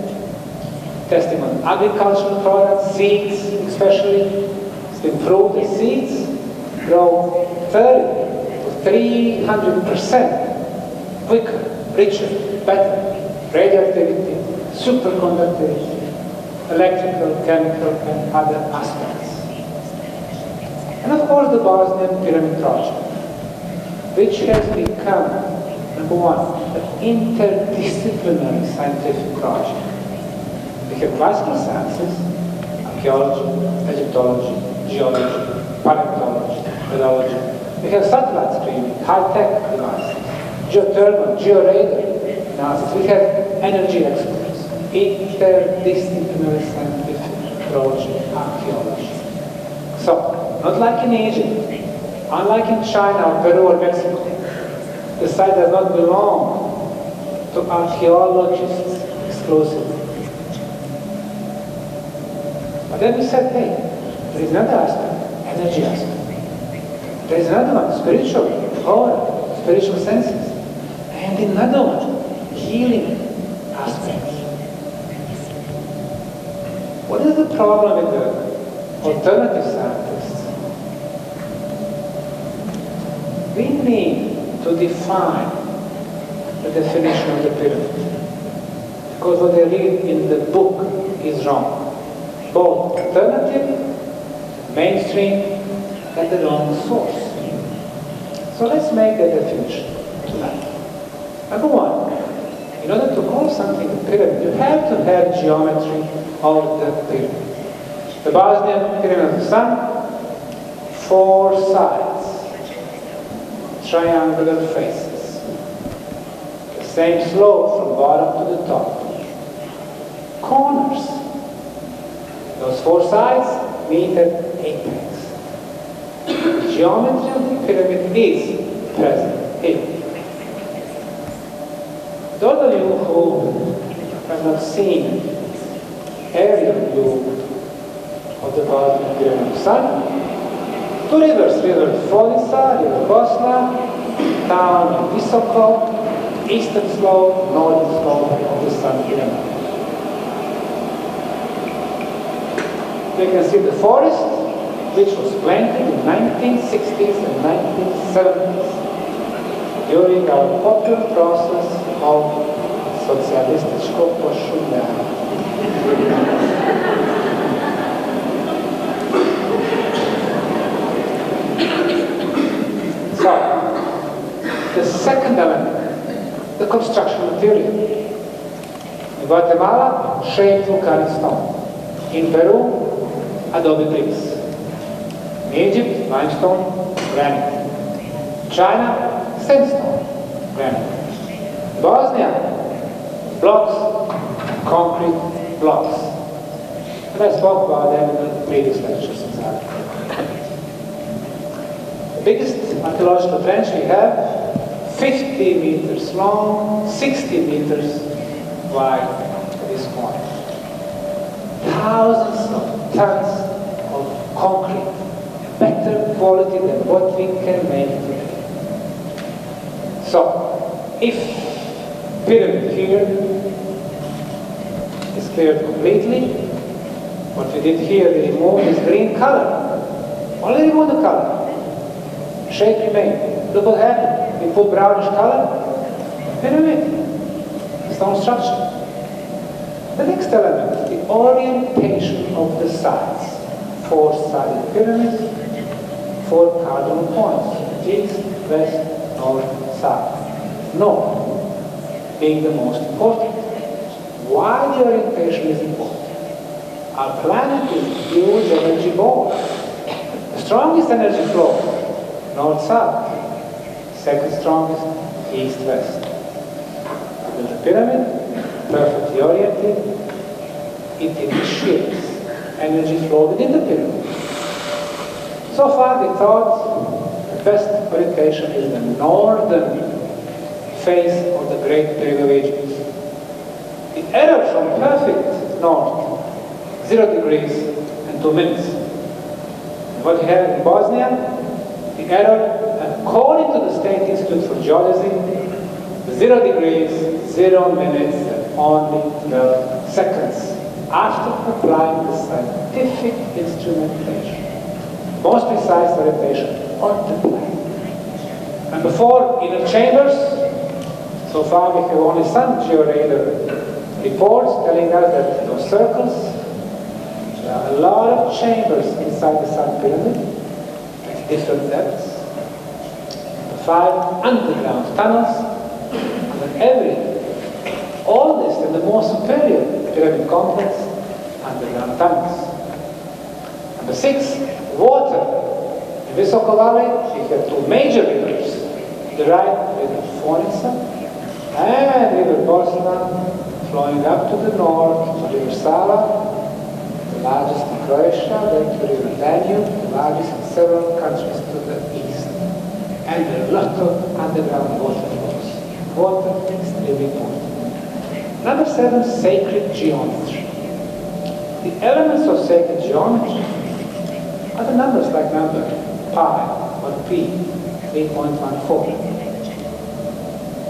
testing on agricultural products, seeds especially. It's been proved that seeds grow 30 to 300% quicker, richer, better, radioactivity, superconductivity, electrical, chemical, and other aspects. And of course the Bosnian Pyramid Project, which has become, number one, an interdisciplinary scientific project. We have classical sciences, archaeology, Egyptology, geology, paleontology, pedology. We have satellite streaming, high-tech devices, geothermal, georadar analysis. We have energy experts, interdisciplinary scientific project, archaeology. So, not like in Egypt, unlike in China or Peru or Mexico, the site does not belong to archaeologists exclusively. But then we said, hey, there is another aspect, energy aspect. There is another one, spiritual, aura, spiritual senses. And another one, healing aspects. What is the problem with the alternative scientists? We need to define the definition of the pyramid. Because what they read in the book is wrong. Both alternative, mainstream, and the wrong source. So let's make a definition tonight. Number one, in order to call something a pyramid, you have to have geometry of the pyramid. The Bosnian Pyramid of the Sun, 4 sides, triangular faces, the same slope from bottom to the top, corners. Those 4 sides meet at apex. The geometry of the pyramid is present here. Those of you who have not seen aerial view of the Bosnian Pyramid of the Sun, 2 rivers, River Folica, River Bosna, down Visoko, eastern slope, northern slope of the Sun Pyramid. You can see the forest, which was planted in 1960s and 1970s during our popular process of socijalističko pošumljavanje. So, the second element, the construction material. In Guatemala, shaped volcanic stone. In Peru, adobe bricks. In Egypt, limestone, granite. China, sandstone, granite. Bosnia, blocks, concrete blocks. And I spoke about them in the previous lectures. The biggest archaeological trench we have, 50 meters long, 60 meters wide at this point. Thousands of tons of concrete, better quality than what we can make today. So, if pyramid here is cleared completely, what we did here, we removed this green color Only remove the color. Shape remains. Look what happened. We put brownish color. Pyramid. Stone structure. The next element, the orientation of the sides. 4-sided pyramids, 4 cardinal points. East, west, north, south. North being the most important. Why the orientation is important? Our planet is a huge energy ball. The strongest energy flow, north-south. Second strongest, east-west. With the pyramid, perfectly oriented, it initiates energy flow within the pyramid. So far we thought the best orientation is the northern face of the Great Pyramid of Egypt. The error from perfect north, 0 degrees and 2 minutes. And what we have in Bosnia, the error, according to the State Institute for Geology, 0 degrees, 0 minutes, and only 12 seconds after applying the scientific instrumentation. Most precise orientation on the planet. And before inner chambers, so far we have only some georadar reports telling us that those circles, there are a lot of chambers inside the Sun Pyramid at different depths. 5 underground tunnels, and every oldest and the most superior pyramid complex, underground tunnels. Number 6, water. In Visoko Valley, we have 2 major rivers. The right river Fonica and river Bosna, flowing up to the north to river Sava, the largest in Croatia, then to river Danube, the largest in several countries to the east. And there are a lot of underground waterfalls. Water is extremely important. Number 7, sacred geometry. The elements of sacred geometry are the numbers like number pi or p, 3.14.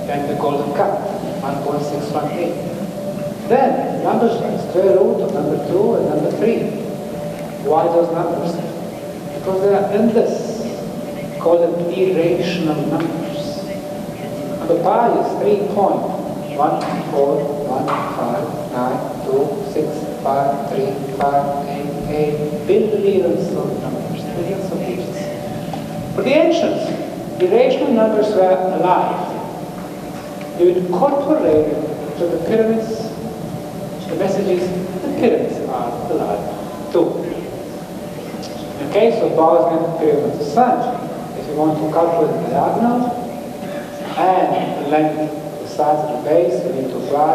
Then the golden cup, 1.618. Then numbers like square root of number 2 and number 3. Why those numbers? Because they are endless. Call them irrational numbers. Number pi is 3.14159265358 billions of numbers, billions of digits. For the ancients, irrational numbers were alive. They would incorporate to the pyramids the messages the pyramids are alive too. In the case of Bosnian Pyramid of the Sun, if you want to calculate the diagonal and the length, the size of the base, you need to apply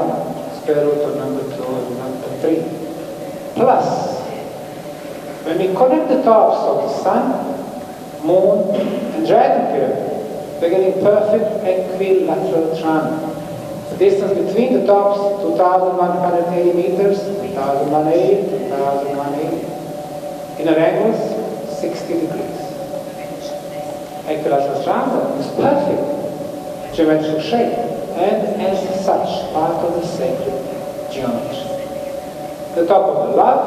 square root of number 2 and number 3. Plus, when we connect the tops of the Sun, Moon, and Dragon Pyramid, we're getting perfect equilateral triangle. The distance between the tops, 2,180 meters, 2,180, 2,180. Inner angles, 60 degrees. Equilateral triangle is perfect geometrical shape and as such part of the sacred geometry. The top of the love,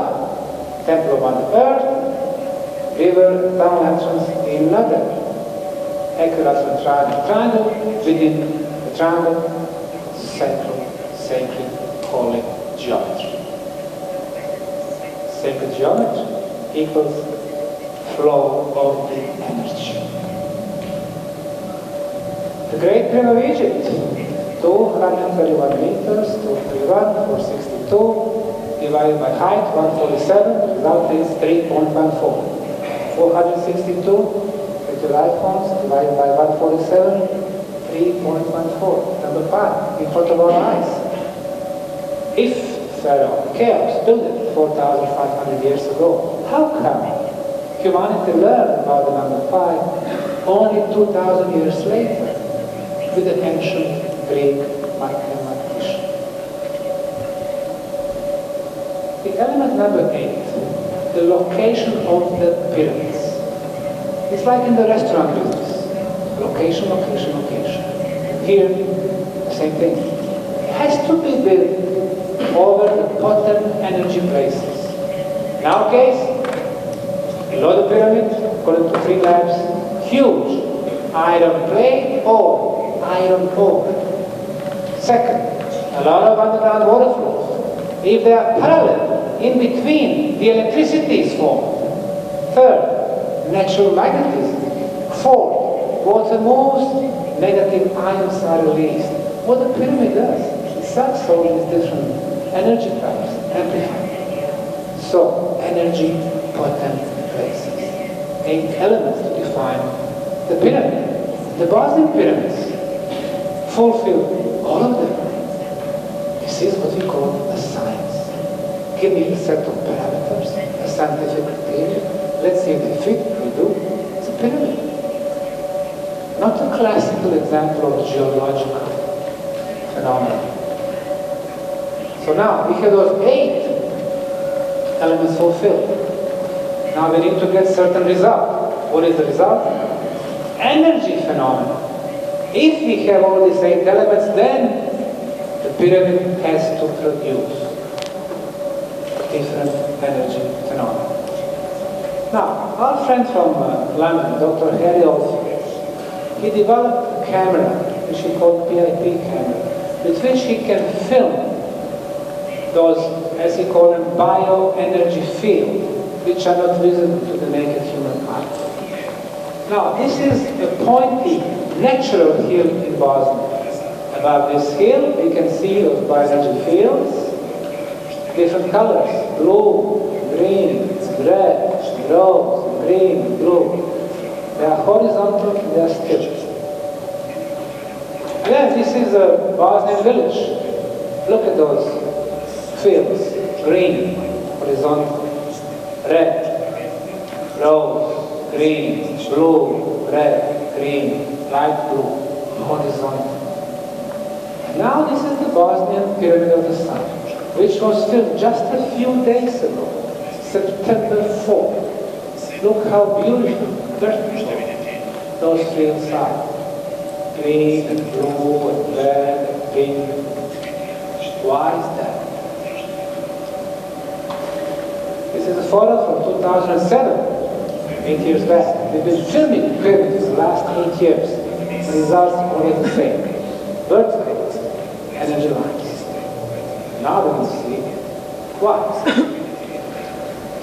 temple of Mother Earth, river, tunnel entrance in Ladakh. Equilateral triangle within the triangle, sacred holy geometry. Sacred geometry equals flow of the energy. The Great Pyramid of Egypt, 231 meters, 231, 462, divided by height, 147, result is 3.14. 462, with your iPhones, divided by 147, 3.14. Number 5, in front of our eyes. If Pharaoh Chaos built it 4,500 years ago, how come humanity learned about the number 5 only 2,000 years later with the ancient Greek mathematician? The element number 8, the location of the pyramids. It's like in the restaurant business. Location, location, location. Here, the same thing. It has to be built over the potent energy places. In our case, below the pyramid, according to 3 labs, huge. Iron plate or iron ore. Second, a lot of underground water flows. If they are parallel, in between, the electricity is formed. Third, natural magnetism. Fourth, water moves, negative ions are released. What the pyramid does, it sucks all these different energy types, amplified. So, energy potent places. 8 elements to define the pyramid. The Bosnian pyramids fulfill all of them. This is what we call a science. Give me a set of parameters, a scientific criteria. Let's see if they fit. We do. It's a pyramid. Not a classical example of geological phenomenon. So now we have those 8 elements fulfilled. Now we need to get certain result. What is the result? Energy phenomenon. If we have all these 8 elements, then the pyramid has to produce different energy phenomena. Now, our friend from London, Dr. Harry Olsen, he developed a camera, which he called PIP camera, with which he can film those, as he called them, bioenergy fields, which are not visible to the naked human eye. Now, this is a pointy, natural hill in Bosnia. Above this hill, we can see those bioenergy fields, different colors, blue, green, red, rose, green, blue. They are horizontal, they are still. Again, this is a Bosnian village. Look at those fields, green, horizontal, red, rose, green, blue, red, green, light blue, horizontal. Now this is the Bosnian Pyramid of the Sun, which was filmed just a few days ago, September 4th. Look how beautiful, vertical those fields are. Green and blue and red and pink. Why is that? This is a photo from 2007, 8 years back. We've been filming pyramids for the last 8 years. The results are only the same. Vertical energy lines. Now we can see why.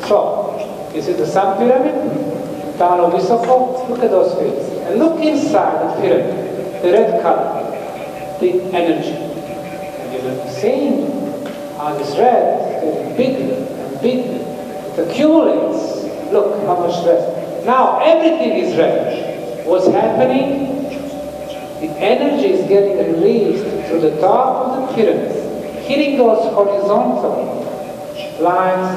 So, this is the Sun Pyramid, town of Visoko. Look at those fields. And look inside the pyramid, the red color, the energy. And you're seeing how this red is getting bigger and bigger. It accumulates. Look how much red. Now everything is red. What's happening? The energy is getting released through the top of the pyramid, hitting those horizontal lines.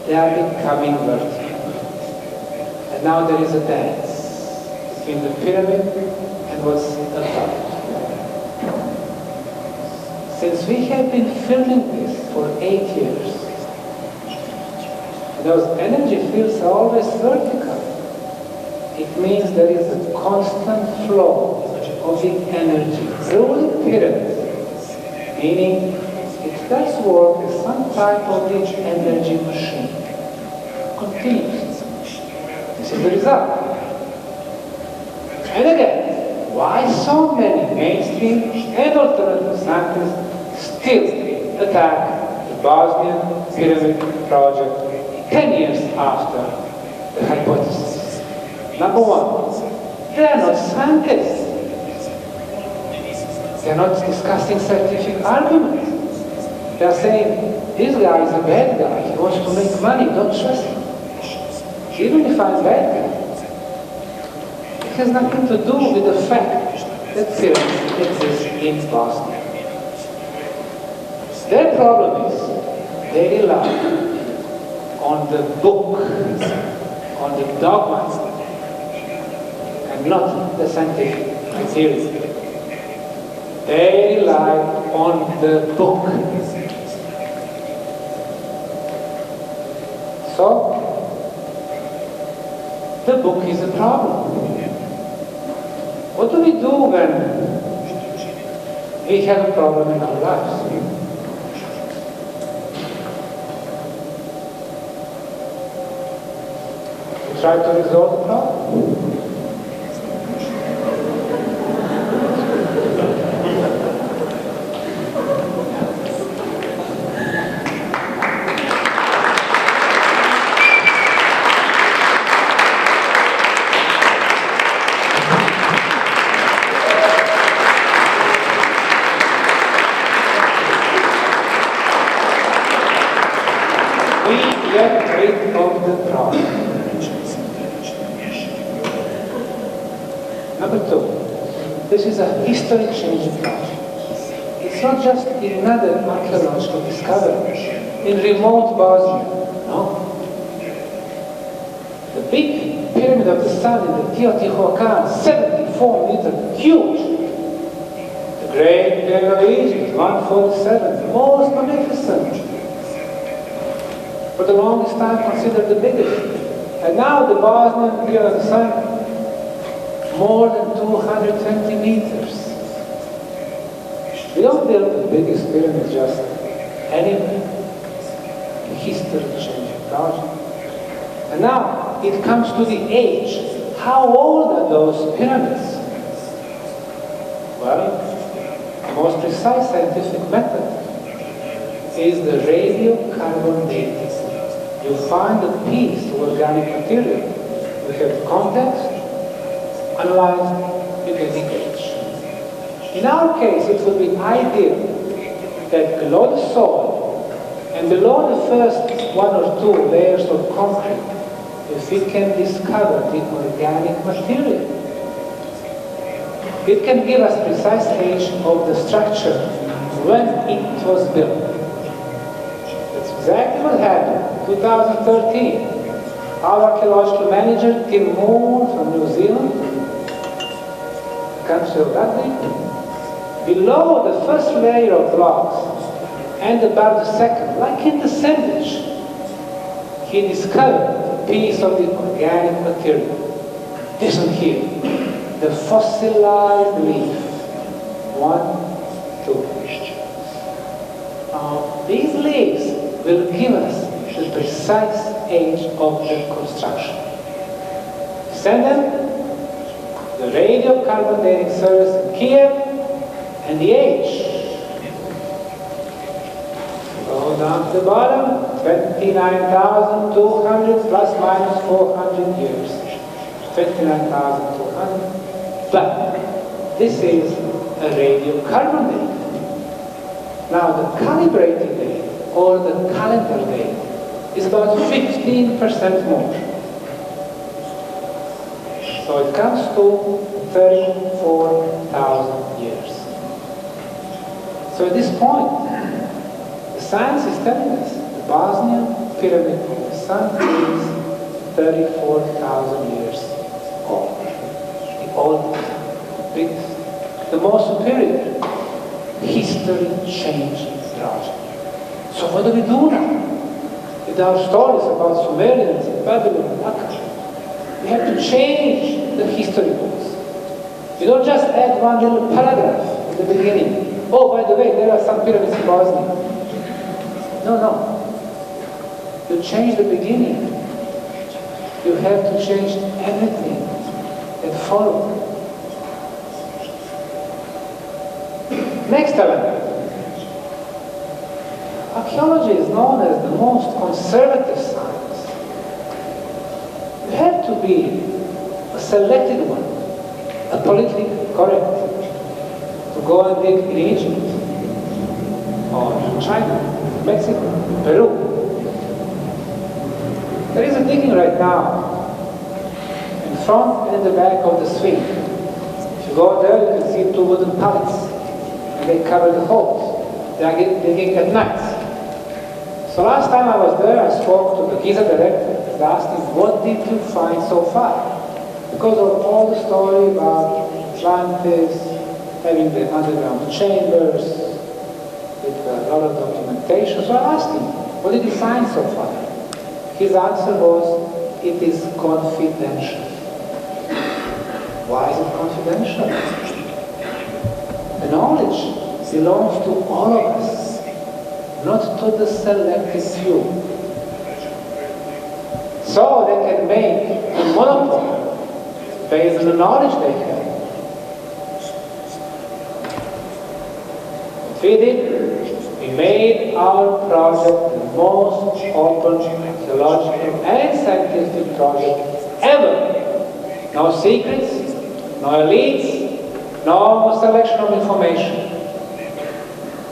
They are becoming vertical. And now there is a dance between the pyramid and what's above. Since we have been filming this for 8 years, those energy fields are always vertical. It means there is a constant flow of the energy through the pyramid, meaning it does work as some type of the energy machine. Continues. This is the result. And again, why so many mainstream and alternative scientists still attack the Bosnian Pyramid project 10 years after the hypothesis? Number one, they are not scientists. They are not discussing scientific arguments. They are saying, this guy is a bad guy, he wants to make money, don't trust him. Even if I'm a bad guy, it has nothing to do with the fact that pyramids exist in Bosnia. Their problem is, they rely on the book, on the dogma, and not the scientific criteria. They rely on the book. So, the book is a problem. What do we do when we have a problem in our lives? we try to resolve the problem. Get rid of the problem. Number two, this is a history-changing project. It's not just another archaeological discovery in remote Bosnia, no. The big pyramid of the sun in the Teotihuacan, 74 meters, huge. The Great Pyramid of Egypt, 147, most magnificent. For the longest time considered the biggest. And now the Bosnian Pyramid of the Sun, more than 220 meters. We don't build the biggest pyramid just anywhere. A history-changing project. And now it comes to the age. How old are those pyramids? Well, the most precise scientific method is the radiocarbon dating. You find a piece of organic material, you have the context, analyze, you get the age. In our case, it would be ideal that below the soil and below the first one or two layers of concrete, if we can discover the organic material, it can give us precise age of the structure when it was built. That's exactly what happened. 2013, our archaeological manager, Tim Moore from New Zealand, country of Rugby, below the first layer of blocks and above the second, like in the sandwich, he discovered a piece of the organic material. This one here, the fossilized leaf. 1, 2. Now, these leaves will give us the precise age of the construction. Send them the radiocarbon dating service in Kiev and the age. Go down to the bottom, 29,200 plus minus 400 years. 29,200. But this is a radiocarbon date. Now the calibrated date or the calendar date is about 15% more. So it comes to 34,000 years. So at this point, the science is telling us the Bosnian Pyramid of the Sun is 34,000 years old. The oldest, biggest, the most superior, history-changing project. So what do we do now? With our stories about Sumerians and Babylon and Akkad, we have to change the history books. You don't just add one little paragraph in the beginning. Oh, by the way, there are some pyramids in Bosnia. No. You change the beginning. You have to change everything that follows. Next element. Archaeology is known as the most conservative science. You have to be a selected one, a politically correct, to go and dig in Egypt, or China, Mexico, Peru. There is a digging right now, in front and in the back of the Sphinx. If you go there, you can see two wooden pallets, and they cover the holes. They are digging at night. So last time I was there, I spoke to the Giza director and asked him, what did you find so far? Because of all the story about Atlantis, having the underground chambers, with a lot of documentation. So I asked him, what did you find so far? His answer was, it is confidential. Why is it confidential? The knowledge belongs to all of us, not to the selected few. So they can make a monopoly based on the knowledge they have. What we did, we made our project the most open theological and scientific project ever. No secrets, no elites, no selection of information.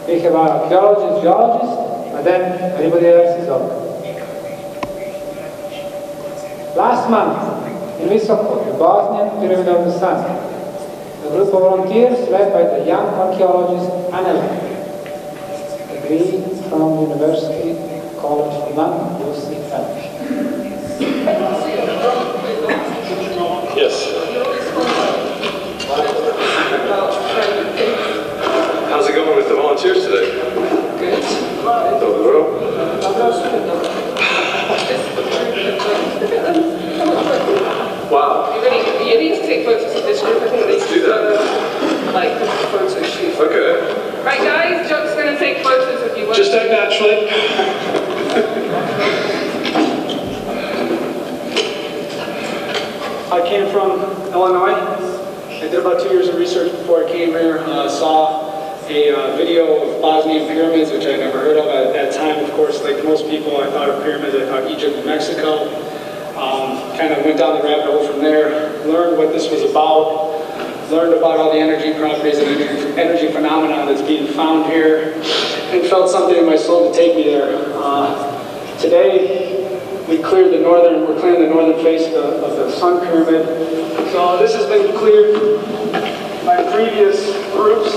We have our archaeologists, geologists, but then everybody else is open. Last month, in Visoko, the Bosnian Pyramid of the Sun, a group of volunteers led by the young archaeologist Anneli, degree from University College of London, UCL. Yes. How's it going with the volunteers today? Good. Top of the row? Wow. You need to take photos of this group. I think Let's do that. like a photo shoot. Okay. Right, guys, Jock's going to take photos of you. Just act naturally. I came from Illinois. I did about 2 years of research before I came here. Saw a video of Bosnian pyramids, which I'd never heard of at that time. Of course, like most people, I thought of pyramids, I thought Egypt and Mexico. Kind of went down the rabbit hole from there, learned what this was about, learned about all the energy properties and energy phenomena that's being found here, and felt something in my soul to take me there. Today, we're clearing the northern face of the Sun Pyramid. So this has been cleared by previous groups.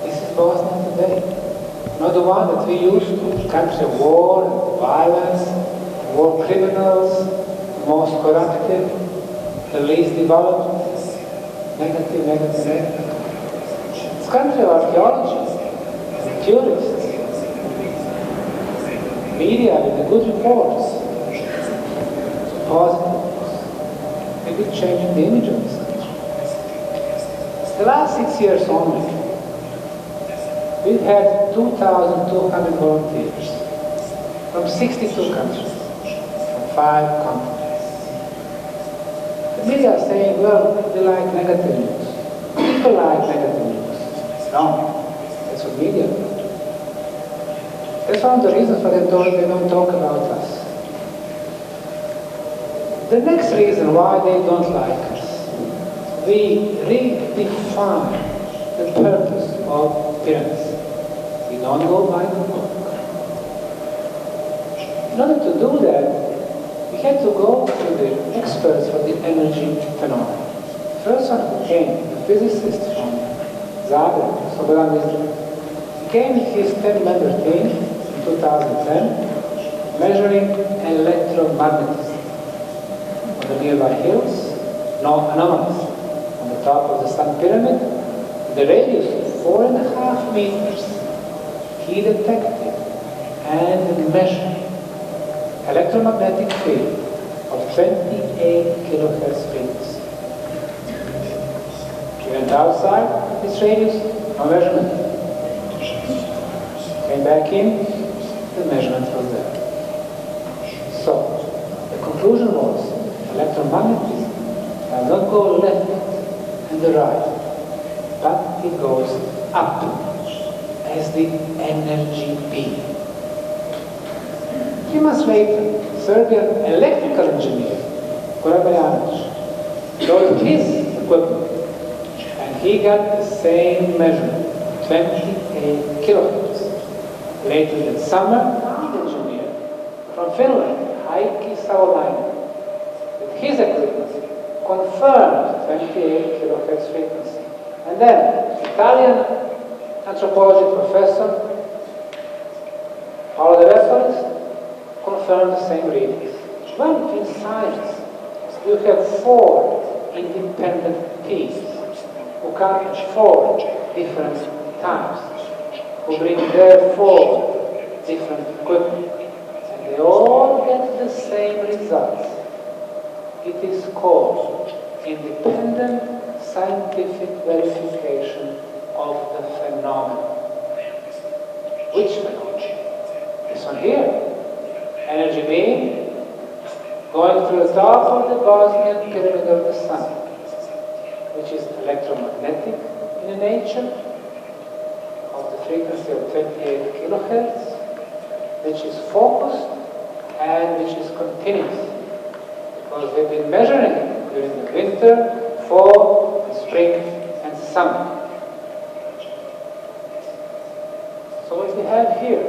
This is Bosnia today. Not the one that we used to capture war, and violence, war criminals, the most corrupted, the least developed, negative. It's a country of archaeologists, and tourists, media with the good reports, positive. Maybe changing the image of this country. The last 6 years only, we've had 2,200 volunteers from 62 countries, from 5 continents. The media are saying, well, we like negative news. People like negative news. No, that's what media do. That's one of the reasons why they don't talk about us. The next reason why they don't like us, we redefine the purpose of pyramids. We don't go by the book. In order to do that, we had to go to the experts for the energy phenomena. First one who came, the physicist from Zagreb, Slobodan Mizdrak, he came with his 10-member team in 2010, measuring electromagnetism on the nearby hills, no anomalies. On the top of the Sun Pyramid, the radius of 4.5 meters, he detected and measured electromagnetic field of 28 kilohertz frequency. He went outside this radius, no measurement. Came back in, the measurement was there. So, the conclusion was electromagnetism does not go left and the right, but it goes up as the energy beam. 3 months later, Serbian electrical engineer, Korabaljanović, showed his equipment, and he got the same measurement, 28 kilohertz. Later that summer, an engineer from Finland, Heikki Savolainen, with his equipment, confirmed 28 kilohertz frequency. And then, Italian anthropology professor, Paolo De Vespalis, confirmed the same readings. Well, in science, you have 4 independent teams who come at 4 different times, who bring their 4 different equipment. And they all get the same results. It is called independent scientific verification of the phenomenon. Which phenomenon? This one here. Energy beam going through the top of the Bosnian pyramid of the sun, which is electromagnetic in nature, of the frequency of 28 kilohertz, which is focused and which is continuous. Because we've been measuring it during the winter, fall, and spring, and summer. So what we have here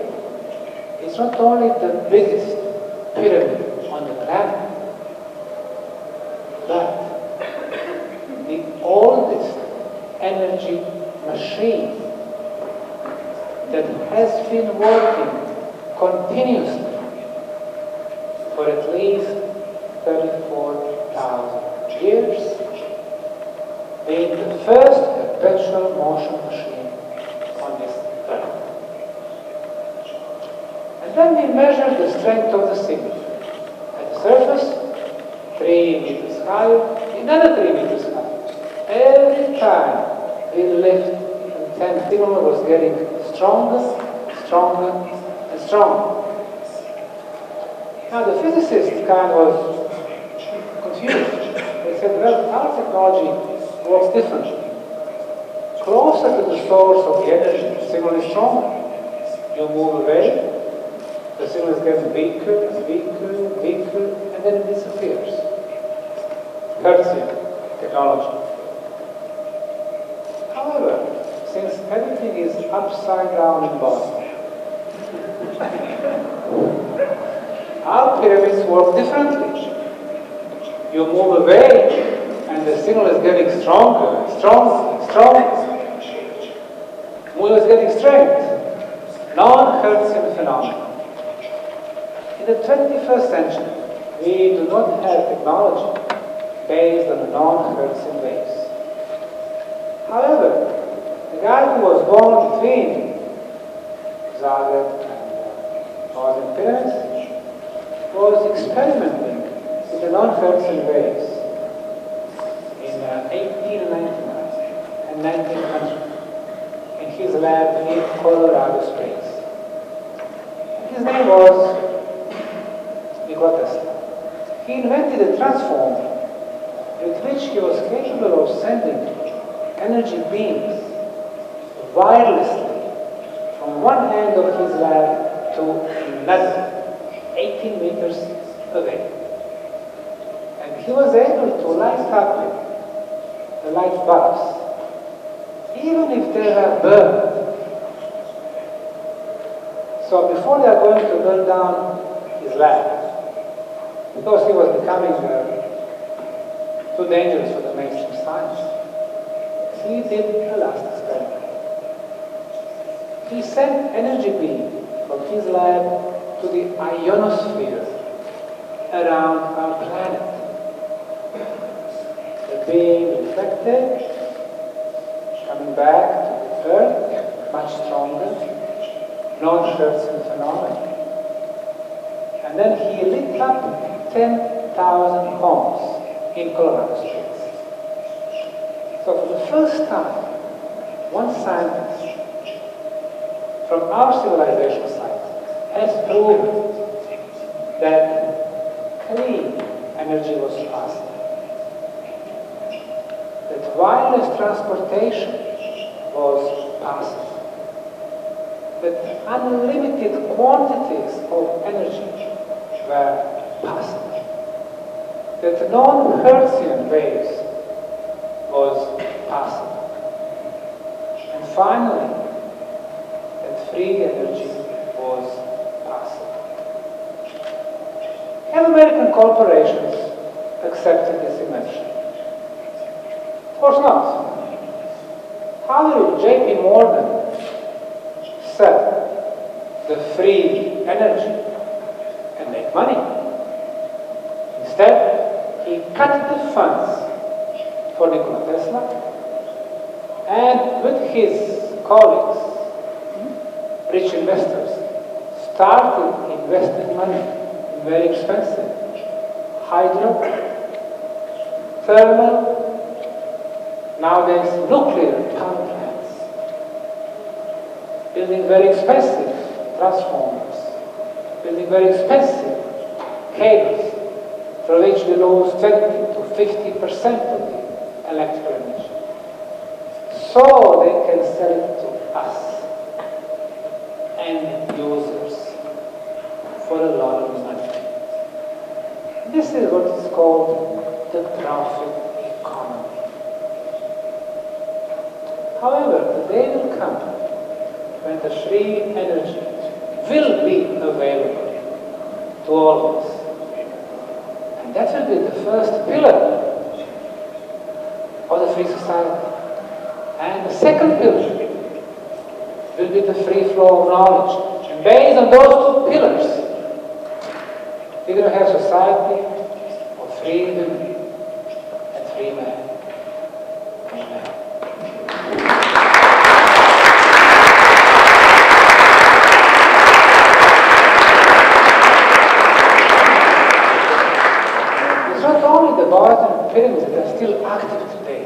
is not only the biggest pyramid on the planet, but the oldest energy machine that has been working continuously for at least 34,000 years, being the first perpetual motion machine on this earth. And then we measure the strength of the signal. At the surface, 3 meters high, another 3 meters high. Every time we lift and 10 signal was getting stronger, stronger, and stronger. Now the physicists kind of was confused. They said, well, our technology works differently. Closer to the source of the energy, the signal is stronger. You move away, the signal is getting weaker, weaker, weaker, and then it disappears. Hertzian technology. However, since everything is upside down in Boston, our pyramids work differently. You move away, and the signal is getting stronger, stronger, stronger. Move is getting strength. Non-Hertzian phenomenon. In the 21st century, we do not have technology based on non-Hertzian waves. However, the guy who was born between Zagreb and Bosnian pyramids was experimenting with the non-Hertzian waves in 1899 and 1900 in his lab in Colorado Springs. His name was Dr. He invented a transformer with which he was capable of sending energy beams wirelessly from one end of his lab to another, 18 meters away. And he was able to light up the light bulbs, even if they were burned. So before they are going to burn down his lab, because he was becoming too dangerous for the mainstream science, he did a last experiment. He sent energy beam from his lab to the ionosphere around our planet. The beam reflected, coming back to the Earth, much stronger, non-Hertzian phenomenon. And then he lit up 10,000 homes in Colorado Springs. So for the first time, one scientist from our civilization site has proven that clean energy was possible. That wireless transportation was possible. That unlimited quantities of energy were possible. That non-Hertzian waves was possible. And finally, that free energy was possible. Have American corporations accepted this invention? Of course not. How will J.P. Morgan sell the free energy and make money? Instead, he cut the funds for Nikola Tesla, and with his colleagues, rich investors, started investing money in very expensive hydro, thermal, nowadays nuclear power plants, building very expensive transformers, building very expensive cables for which we lose 20 to 50% of the electrical energy. So they can sell it to us and users for a lot of money. This is what is called the profit economy. However, the day will come when the free energy will be available to all of us. And that will be the first pillar of the free society. And the second pillar will be the free flow of knowledge. And based on those two pillars, we're going to have a society of free women and free men. Amen. It's not only the Boston pyramids that are still active today.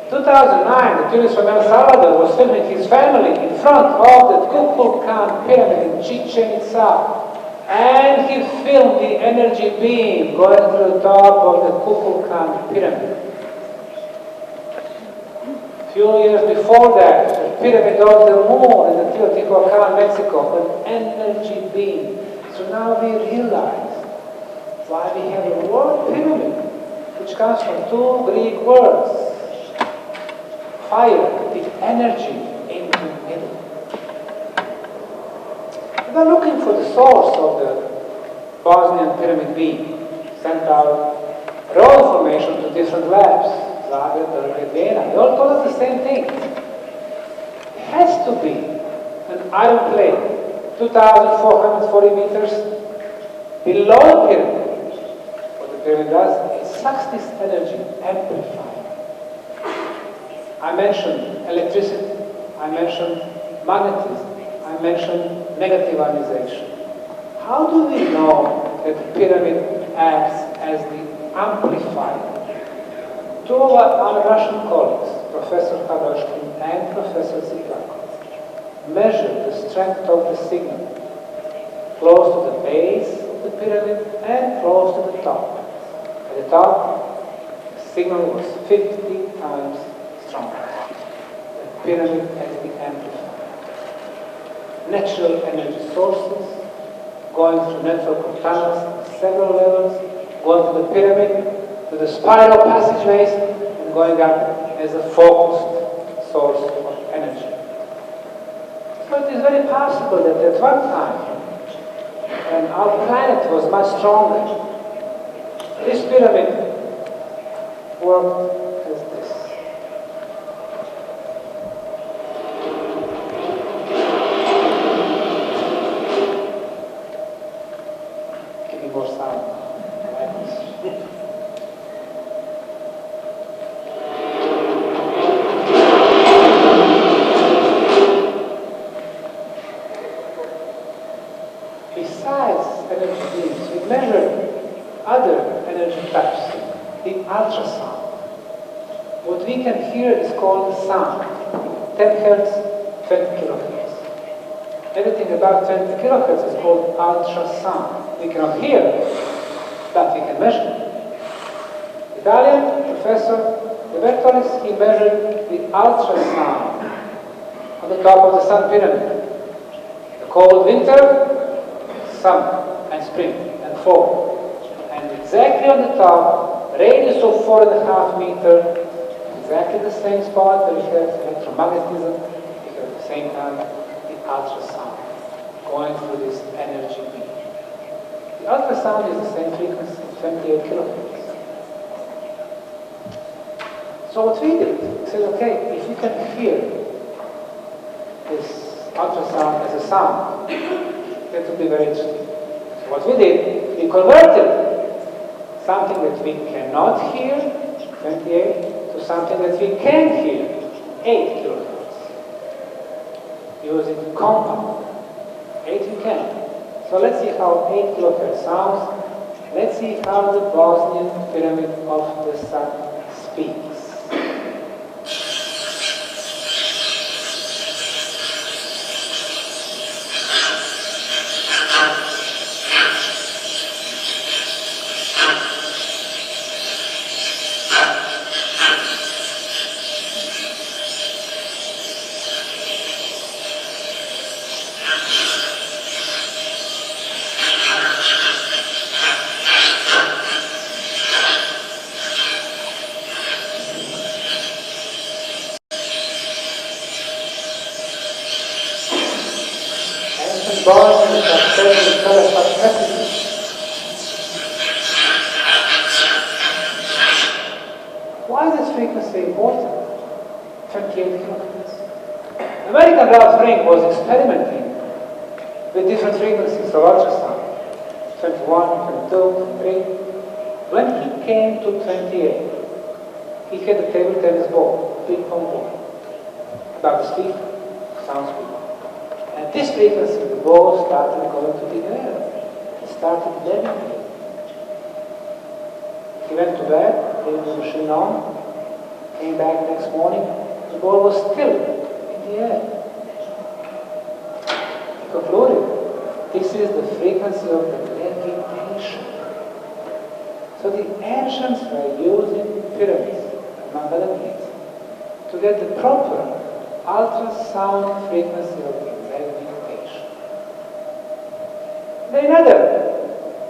2009, the tourist from El Salvador was filming his family in front of the Kukulkan pyramid in Chichen Itza. And he filmed the energy beam going to the top of the Kukulkan pyramid. A few years before that, the pyramid of the moon in the Teotihuacan, Mexico, an energy beam. So now we realize why we have a word pyramid, which comes from two Greek words. Fire, the energy in the middle. We are looking for the source of the Bosnian pyramid beam. Sent out raw information to different labs. Zagreb, Belgrade, Vienna. They all told us the same thing. It has to be an iron plate, 2,440 meters below the pyramid. What the pyramid does, it sucks this energy, amplifies. I mentioned electricity, I mentioned magnetism, I mentioned negative ionization. How do we know that the pyramid acts as the amplifier? Two of our Russian colleagues, Professor Hadoshkin and Professor Ziklakov, measured the strength of the signal close to the base of the pyramid and close to the top. At the top, the signal was 50 times stronger. The pyramid as the amplifier. Natural energy sources going through network of tunnels, several levels, going to the pyramid, to the spiral passageways, and going up as a focused source of energy. So it is very possible that at one time, when our planet was much stronger, this pyramid worked as this. Give me more sound. Like this. Besides energy beams, we measured other energy types, the ultrasound. What we can hear is called sound, 10 Hz, 20 kHz. Everything above 20 kHz is called ultrasound. We cannot hear, but we can measure. Italian professor De Bertolis, he measured the ultrasound on the top of the sun pyramid. The cold winter, summer and spring and fall. And exactly on the top, radius of 4.5 meters, exactly the same spot where we have electromagnetism, we have at the same time the ultrasound going through this energy beam. The ultrasound is the same frequency, 28 kHz. So what we did, we said, okay, if you can hear this ultrasound as a sound, that would be very interesting. So what we did, we converted something that we cannot hear, 28, to something that we can hear, 8 kHz, using compound can. So let's see how 8 kilohertz sounds. Let's see how the Bosnian pyramid of the sun speaks. Bosnian is a Why is this frequency important? 28 kilohertz. American Ralph Ring was experimenting with different frequencies of ultrasound. 21, 22, 23. When he came to 28, he had a table tennis ball, big pong ball, about this big, sounds big. At this frequency, the ball started going to the air. It started levitating. He went to bed, leaving the machine on, came back next morning, the ball was still in the air. He concluded, this is the frequency of the levitation. So the ancients were using pyramids, among other things, to get the proper ultrasound frequency of the levitation. Then another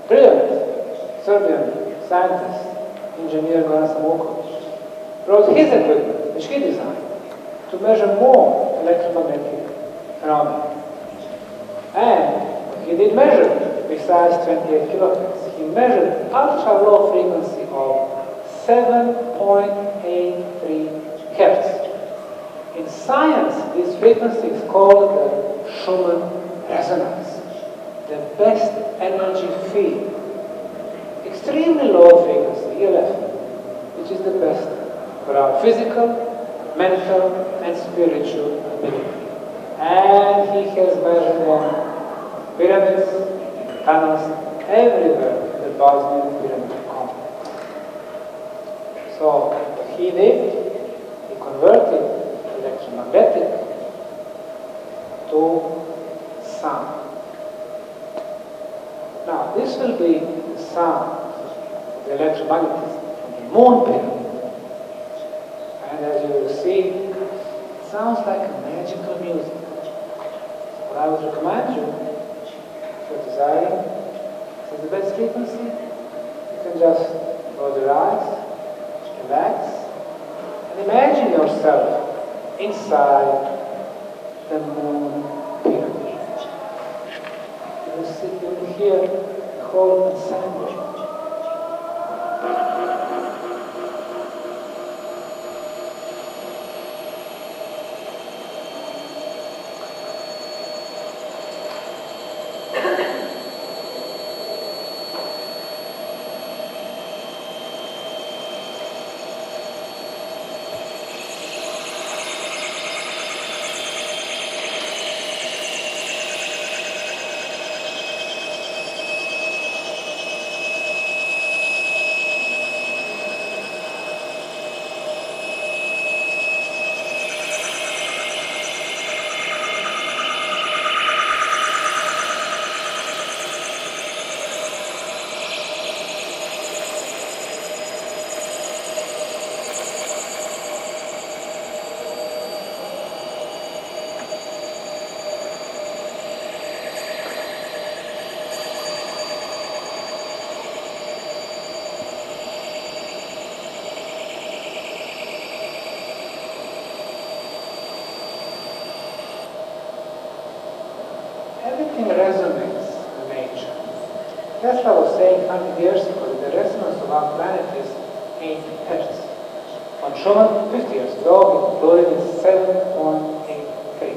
brilliant Serbian scientist, engineer Dr.SamSemirOsmanagich, brought his equipment, which he designed, to measure more electromagnetic phenomena. And he did measure, besides 28 kilohertz, he measured ultra-low frequency of 7.83 hertz. In science, this frequency is called the Schumann resonance, the best energy field. Extremely low frequency, ELF, which is the best for our physical, mental, and spiritual ability. And he has measured them, pyramids, tunnels, everywhere in the Bosnian pyramid complex. So what he did, he converted electromagnetic to sound. Now this will be the sound of the electromagnetism from the moon pyramid. And as you will see, it sounds like a magical music. What I would recommend you, if you're desiring, is the best frequency. You can just close your eyes, relax, and imagine yourself inside the moon pyramid. You will hear the whole ensemble. Everything resonates in nature. Tesla was saying 100 years ago that the resonance of our planet is 8 hertz. On Schumann, 50 years ago, he concluded it's 7.83.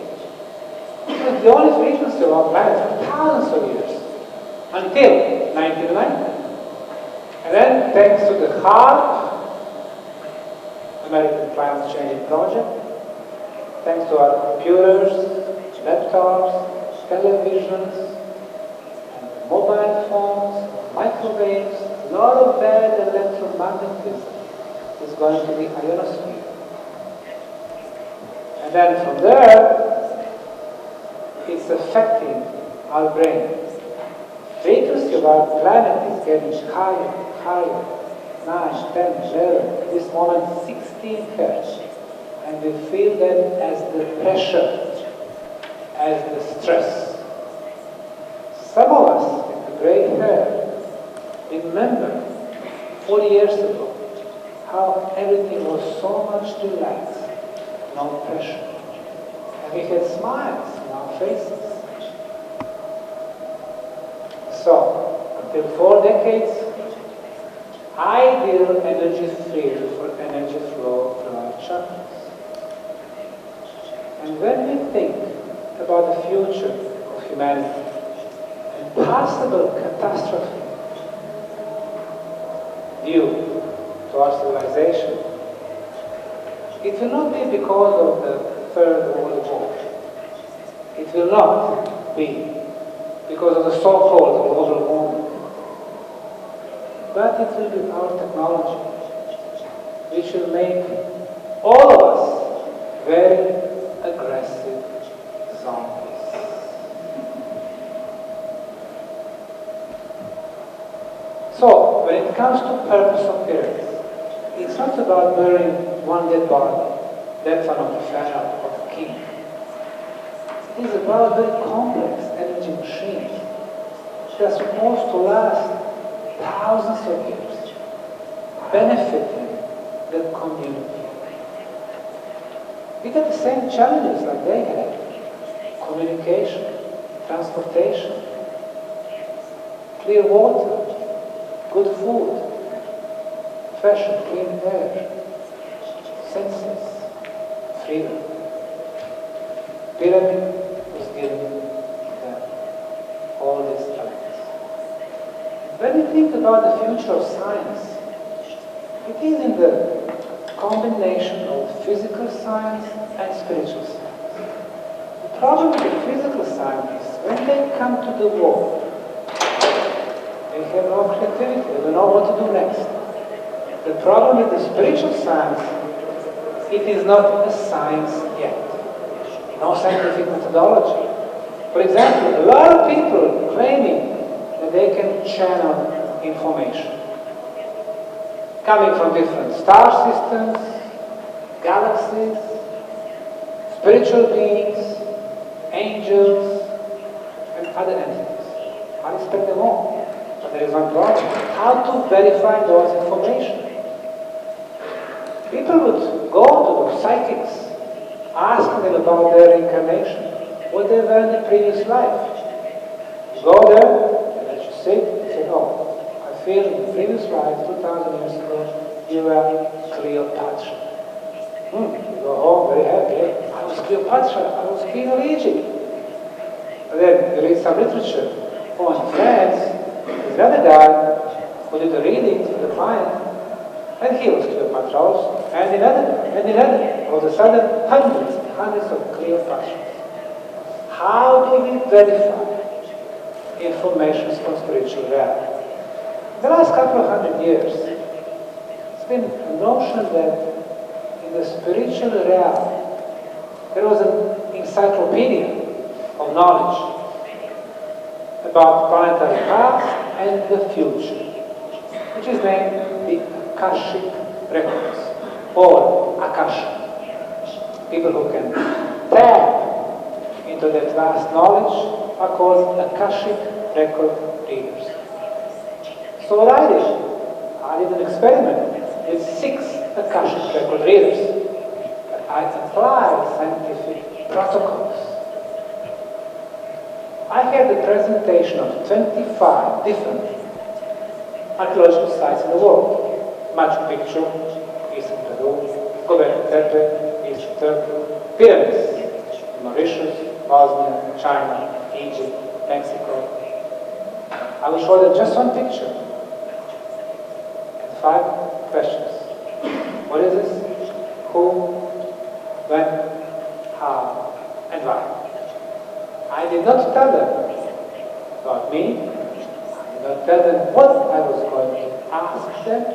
It was the only frequency of our planet for thousands of years, until 1990. And then, thanks to the HARP, American Climate Change Project, thanks to our computers, laptops, televisions, mobile phones, microwaves, a lot of bad electromagnetism is going to the ionosphere. And then from there, it's affecting our brain. Frequency of our planet is getting higher, higher, 9, 10, 11, at this moment 16 hertz. And we feel that as the pressure, as the stress. Some of us with the gray hair remember 40 years ago how everything was so much relaxed, no pressure. And we had smiles in our faces. So, until 4 decades, ideal energy field for energy flow through our chakras. And when we think about the future of humanity and possible catastrophe due to our civilization, it will not be because of the Third World War. It will not be because of the so-called global warming. But it will be our technology which will make all of us very aggressive zombies. So, when it comes to purpose of Earth, it's not about burying one dead body. That's not the pharaoh of the king. It is about a very complex energy machine that's supposed to last thousands of years, benefiting the community. We got the same challenges like they had. Communication, transportation, clear water, good food, fresh and clean air, senses, freedom. Pyramid was giving them all these elements. When we think about the future of science, it is in the combination of physical science and spiritual science. The problem with the physical scientists, when they come to the war, they have no creativity, they don't know what to do next. The problem with the spiritual science, it is not a science yet. No scientific methodology. For example, a lot of people claiming that they can channel information coming from different star systems, galaxies, spiritual beings, angels, and other entities. I respect them all. But there is one problem. How to verify those information? People would go to the psychics, asking them about their incarnation, what they were in the previous life. You go there, they let you sit, and say, oh, I feel in the previous life, 2,000 years ago, you were Cleopatra. You go home very happy. I was Cleopatra, I was Queen of Egypt. But then you read some literature. Oh, in France, there's another guy who did a reading for the client, and he was Cleopatra also, and another. All of a sudden, hundreds of Cleopatras. How do we verify information from spiritual reality? In the last couple of 100 years, it's been a notion that in the spiritual realm, there was an encyclopedia of knowledge about planetary past and the future, which is named the Akashic Records, or Akasha. People who can tap into that vast knowledge are called Akashic Record readers. So what I did an experiment with 6 Akashic Record readers. I applied scientific protocols. I had the presentation of 25 different archaeological sites in the world. Machu Picchu, eastern Peru, Göbekli Tepe, eastern Turkey, pyramids in Mauritius, Bosnia, China, Egypt, Mexico. I will show them just one picture and 5 questions. What is this? Who, when, how, and why? I did not tell them about me, tell them what I was going to ask them.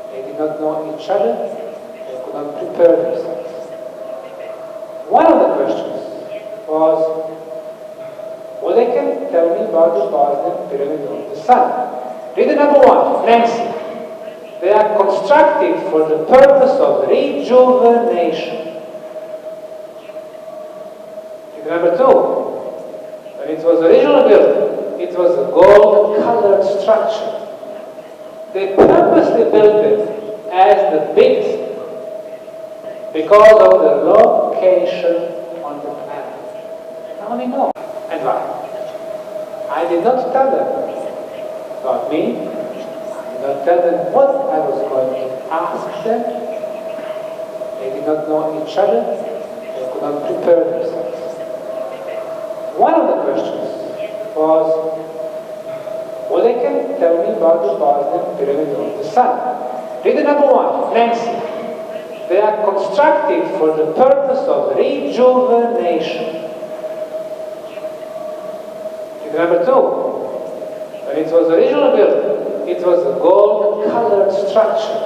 They did not know each other. They could not prepare themselves. One of the questions was, what they can tell me about the Bosnian Pyramid of the Sun. Reader number one, Nancy. They are constructed for the purpose of rejuvenation. Reader number two, when it was originally built, it was a gold-colored structure. They purposely built it as the biggest because of the location on the planet. Now we know. And why? I did not tell them about me. I did not tell them what I was going to ask them. They did not know each other. They could not prepare themselves. One of the questions was, what they can tell me about the Bosnian Pyramid of the Sun. Reader number one, Nancy. They are constructed for the purpose of rejuvenation. Reader number two, when it was originally built, it was a gold-colored structure.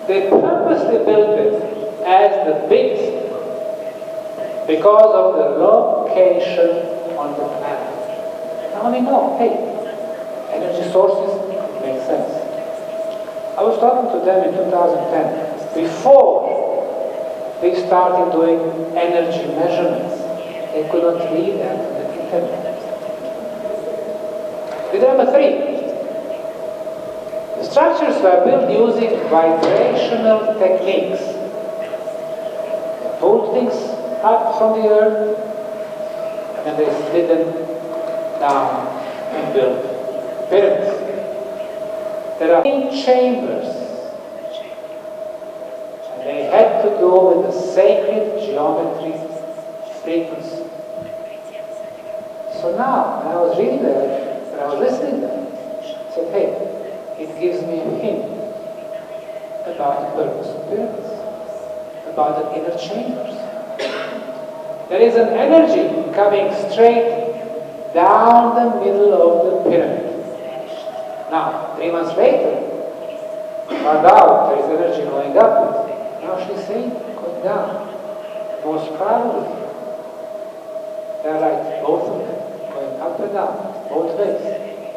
They purposely built it as the biggest because of the location on the planet. Now we know, hey, energy sources make sense. I was talking to them in 2010, before they started doing energy measurements. They could not read that on the internet. Reader number three, the structures were built using vibrational techniques. They pulled things up from the earth, and then they slid them down and built pyramids. There are 8 chambers, and they had to do with the sacred geometry frequency. So now, when I was reading that, when I was listening to them, I said, hey, it gives me a hint about the purpose of pyramids, about the inner chambers. There is an energy coming straight down the middle of the pyramid. Now, 3 months later, found out there is energy going up. Now she's saying, going down. Most probably, they're right, both of them, going up and down, both ways.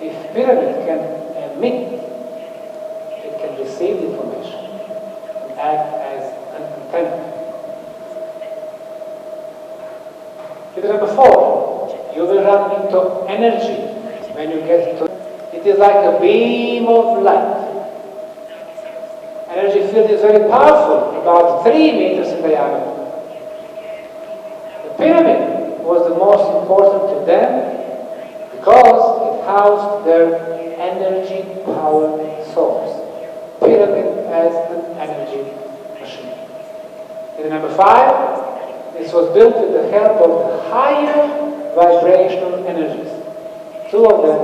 If pyramid can emit, it can receive information and act as an antenna. Figure number 4, you will run into energy when you get to it. It is like a beam of light. Energy field is very powerful, about 3 meters in diameter. The pyramid was the most important to them because it housed their energy power source. Pyramid as an energy machine. And number 5, this was built with the help of the higher vibrational energies. 2 of them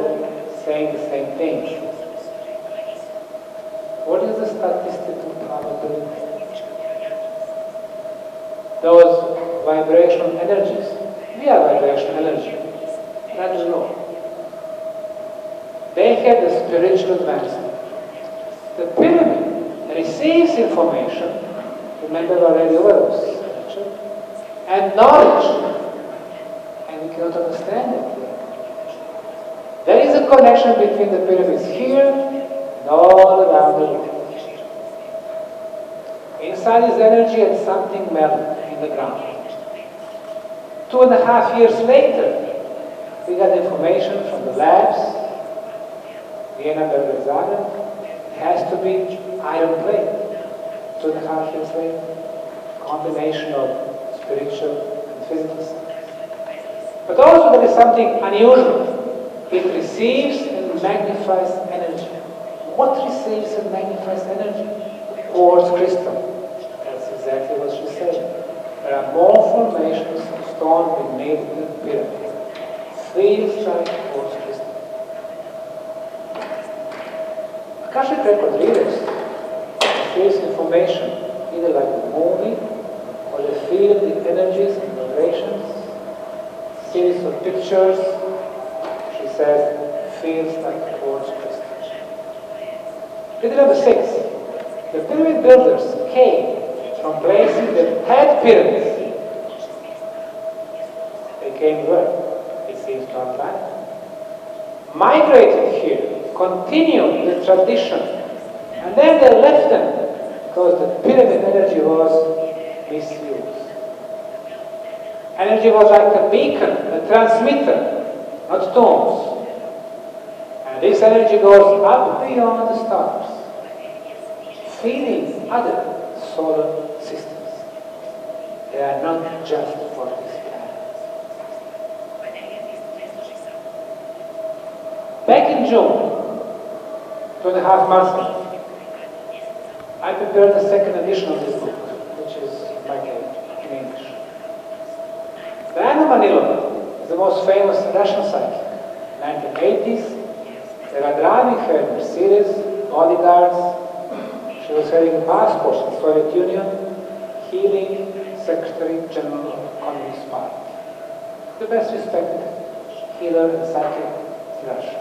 saying the same thing. What is the statistical probability? Those vibrational energies, we are vibrational energy, that is low. They have the spiritual advancement. The pyramid receives information, remember already over and knowledge, and we cannot understand it. There is a connection between the pyramids here and all around the world. Inside is energy and something melted in the ground. 2.5 years later, we got information from the labs, Vienna, Belgrade. It has to be iron plate. 2.5 years later, combination of spiritual and physical science. But also there is something unusual. It receives and magnifies energy. What receives and magnifies energy? Quartz crystal. That's exactly what she said. There are more formations of stone being made in the pyramid. Feels like quartz crystal. Akashic record readers receives information either like a movie or they feel the energies and vibrations, series of pictures. Says, feels like a quartz crystal. Riddle number 6. The pyramid builders came from places that had pyramids. They came where? It seems not right. Migrated here, continued the tradition, and then they left them because the pyramid energy was misused. Energy was like a beacon, a transmitter, not tombs. And this energy goes up beyond the stars, feeding other solar systems. They are not just for this planet. Back in June, 2.5 months ago, I prepared the second edition of this book, which is in English. Diana Manilova is the most famous Russian psychic. In the 1980s, they were driving her in Mercedes, bodyguards. She was having a passport in the Soviet Union, healing Secretary General of the Communist Party. The best respected healer and psychic in Russia.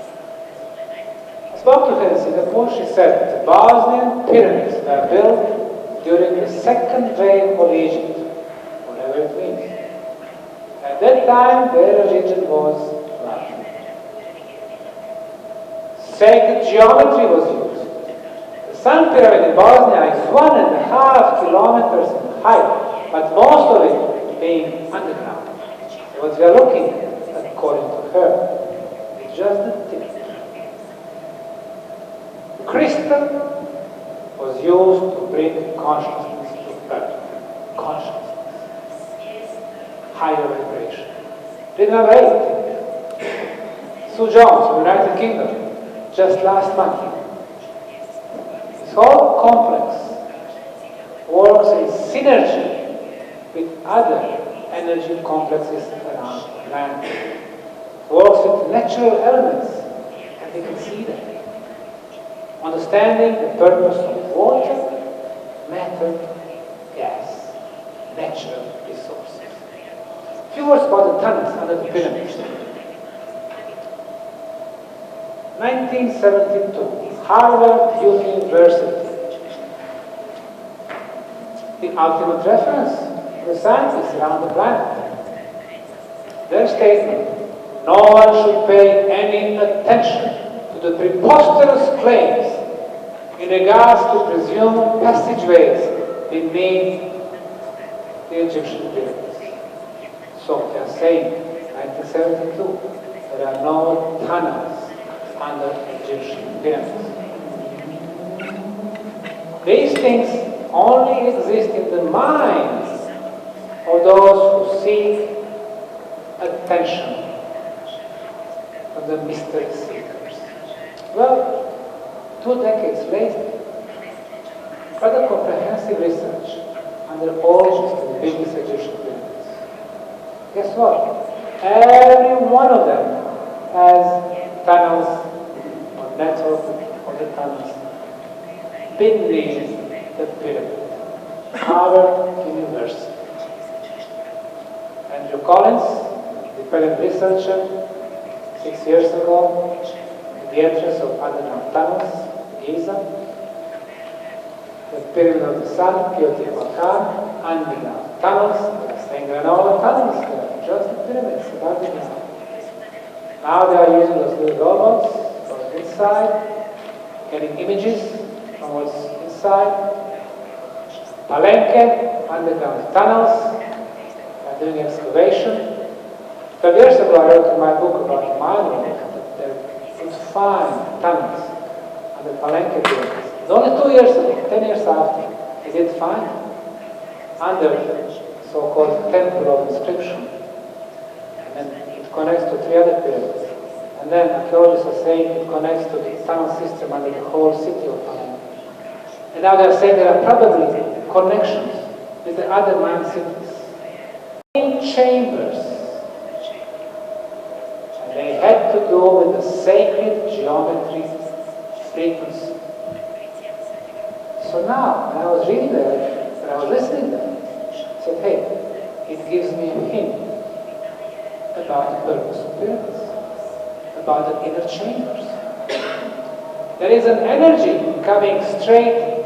I spoke to her in Singapore. She said the Bosnian pyramids were built during the second wave of Egypt, whatever it means. At that time, their religion was Latin. Sacred geometry was used. The Sun Pyramid in Bosnia is 1.5 kilometers in height, but most of it being underground. What we are looking at, according to her, is just the tip. Crystal was used to bring consciousness to earth. Consciousness. Higher vibration. Riddle number 8. Sue Jones from the United Kingdom, just last month. This whole complex works in synergy with other energy complexes around the planet. Works with natural elements, and we can see them. Understanding the purpose of water, matter, gas, natural resources. A few words about the tunnels under the pyramids. 1972, Harvard University. The ultimate reference to the scientists around the planet. Their statement, no one should pay any attention to the preposterous claims in regards to presumed passageways beneath the Egyptian pyramids. So they are saying, 1972, there are no tunnels under Egyptian pyramids. These things only exist in the minds of those who seek attention from the mystery seekers. Well, 2 decades later, rather comprehensive research under all the biggest Egyptian pyramids. Guess what? Every one of them has tunnels or network of the tunnels beneath the pyramid. Harvard University. Andrew Collins, the pyramid researcher, 6 years ago, at the entrance of underground tunnels, Giza, the Pyramid of the Sun, Teotihuacan, underground tunnels, they are saying there are no tunnels there, just the pyramids above the ground. Now they are using those little robots from inside, getting images from what's inside. Palenque, underground tunnels, they are doing excavation. 12 years ago I wrote in my book about mine work that they could find tunnels under Palenque pyramids. It's only 2 years ago, 10 years after, they did find under so-called temple of inscription. And it connects to 3 other pyramids. And then archaeologists are saying it connects to the tunnel system under the whole city of Palenque. And now they are saying there are probably connections with the other 9 cities. In chambers. And they had to do with the sacred geometry frequency. So now, when I was reading that, when I was listening to that, I said, hey, it gives me a hint about the purpose of pyramids. The about the inner chambers. There is an energy coming straight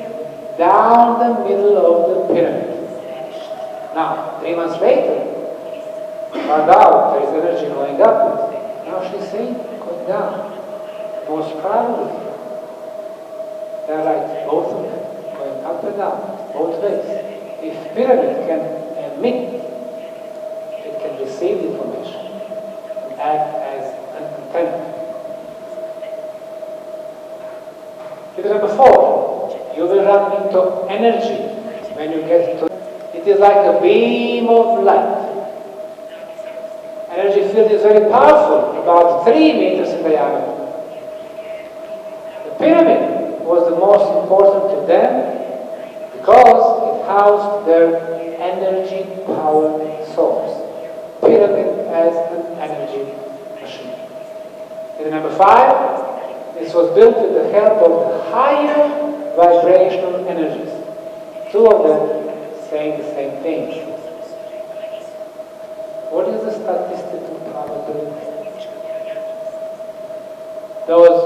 down the middle of the pyramid. Now, 3 months later, found out there is energy going up. Now she's saying, going down. Most probably, they're right, both of them, going up and down, both ways. If pyramid can emit, it can receive information and act as an antenna. Figure number 4, you will run into energy when you get to it. It is like a beam of light. Energy field is very powerful, about 3 meters in diameter. The pyramid was the most important to them because it housed their energy power source. Pyramid as an energy machine. And number 5, this was built with the help of the higher vibrational energies. 2 of them saying the same thing. What is the statistical probability? Those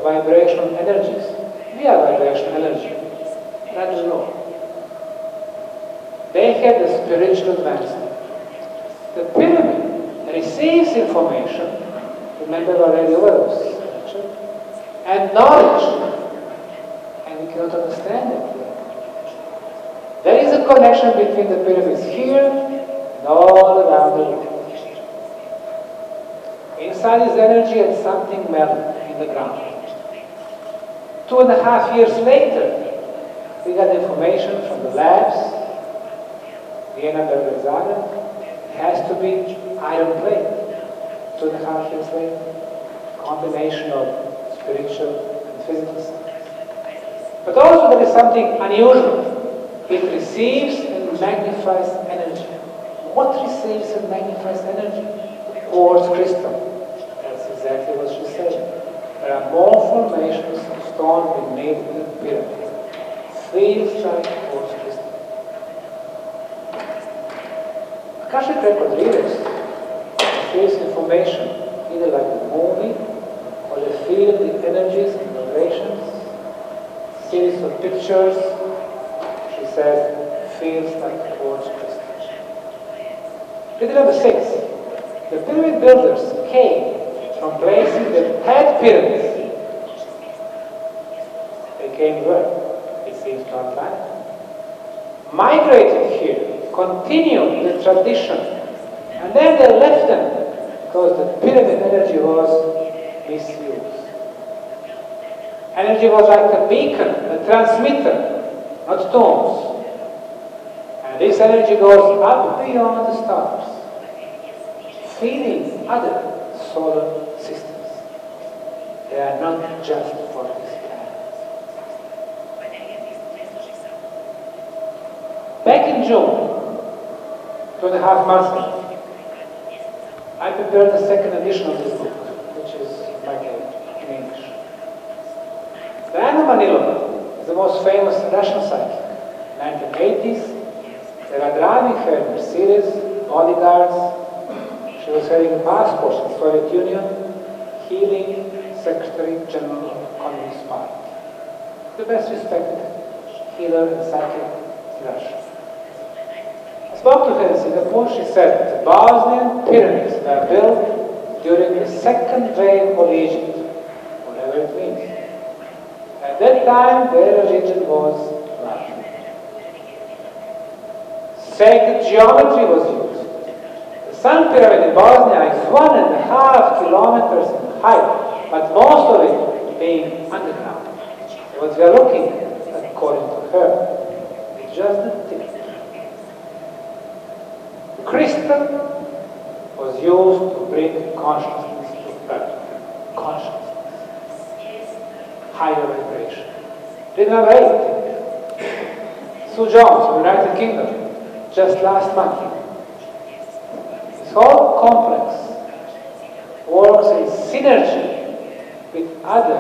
vibrational energies. We are vibrational energy. That is no. They have the spiritual advancement. The pyramid receives information, remember already words, and knowledge, and we cannot understand it. There is a connection between the pyramids here and all around the world. Inside is energy and something melted in the ground. 2.5 years later, we got information from the labs, Vienna, Belgrade. It has to be iron plate. 2.5 years later, combination of spiritual and physical science. But also there is something unusual. It receives and magnifies energy. What receives and magnifies energy? Quartz crystal. That's exactly what she said. There are more formations of stone being made in the pyramid. Feels like quartz crystal. Akashic record readers receives information either like the movie or they feel the energies and vibrations, series of pictures. She says, feels like quartz crystal. Read number 6. The pyramid builders came from places that had pyramids. They came where? It seems to our planet. Migrated here, continued the tradition, and then they left them because the pyramid energy was misused. Energy was like a beacon, a transmitter, not tombs. And this energy goes up beyond the stars, feeding other solar systems. They are not just for this planet. Back in June, 2.5 months ago, I prepared the second edition of this book, which is back in English. Diana Manilova is the most famous Russian psychic. In the 1980s, they were driving her Mercedes, bodyguards. She was having a passport in the Soviet Union, healing Secretary General of the Communist Party. The best respected healer and psychic in Russia. I spoke to her in Singapore. She said the Bosnian pyramids were built during the second wave of Egypt, whatever it means. At that time, their religion was Russian. Sacred geometry was used. The Sun Pyramid in Bosnia is 1.5 kilometers in height, but most of it being underground. What we are looking at, according to her, is just the tip. Crystal was used to bring consciousness to earth. Consciousness. Higher vibration. Read number 8. Sue Jones, United Kingdom, just last month. This whole complex works in synergy with other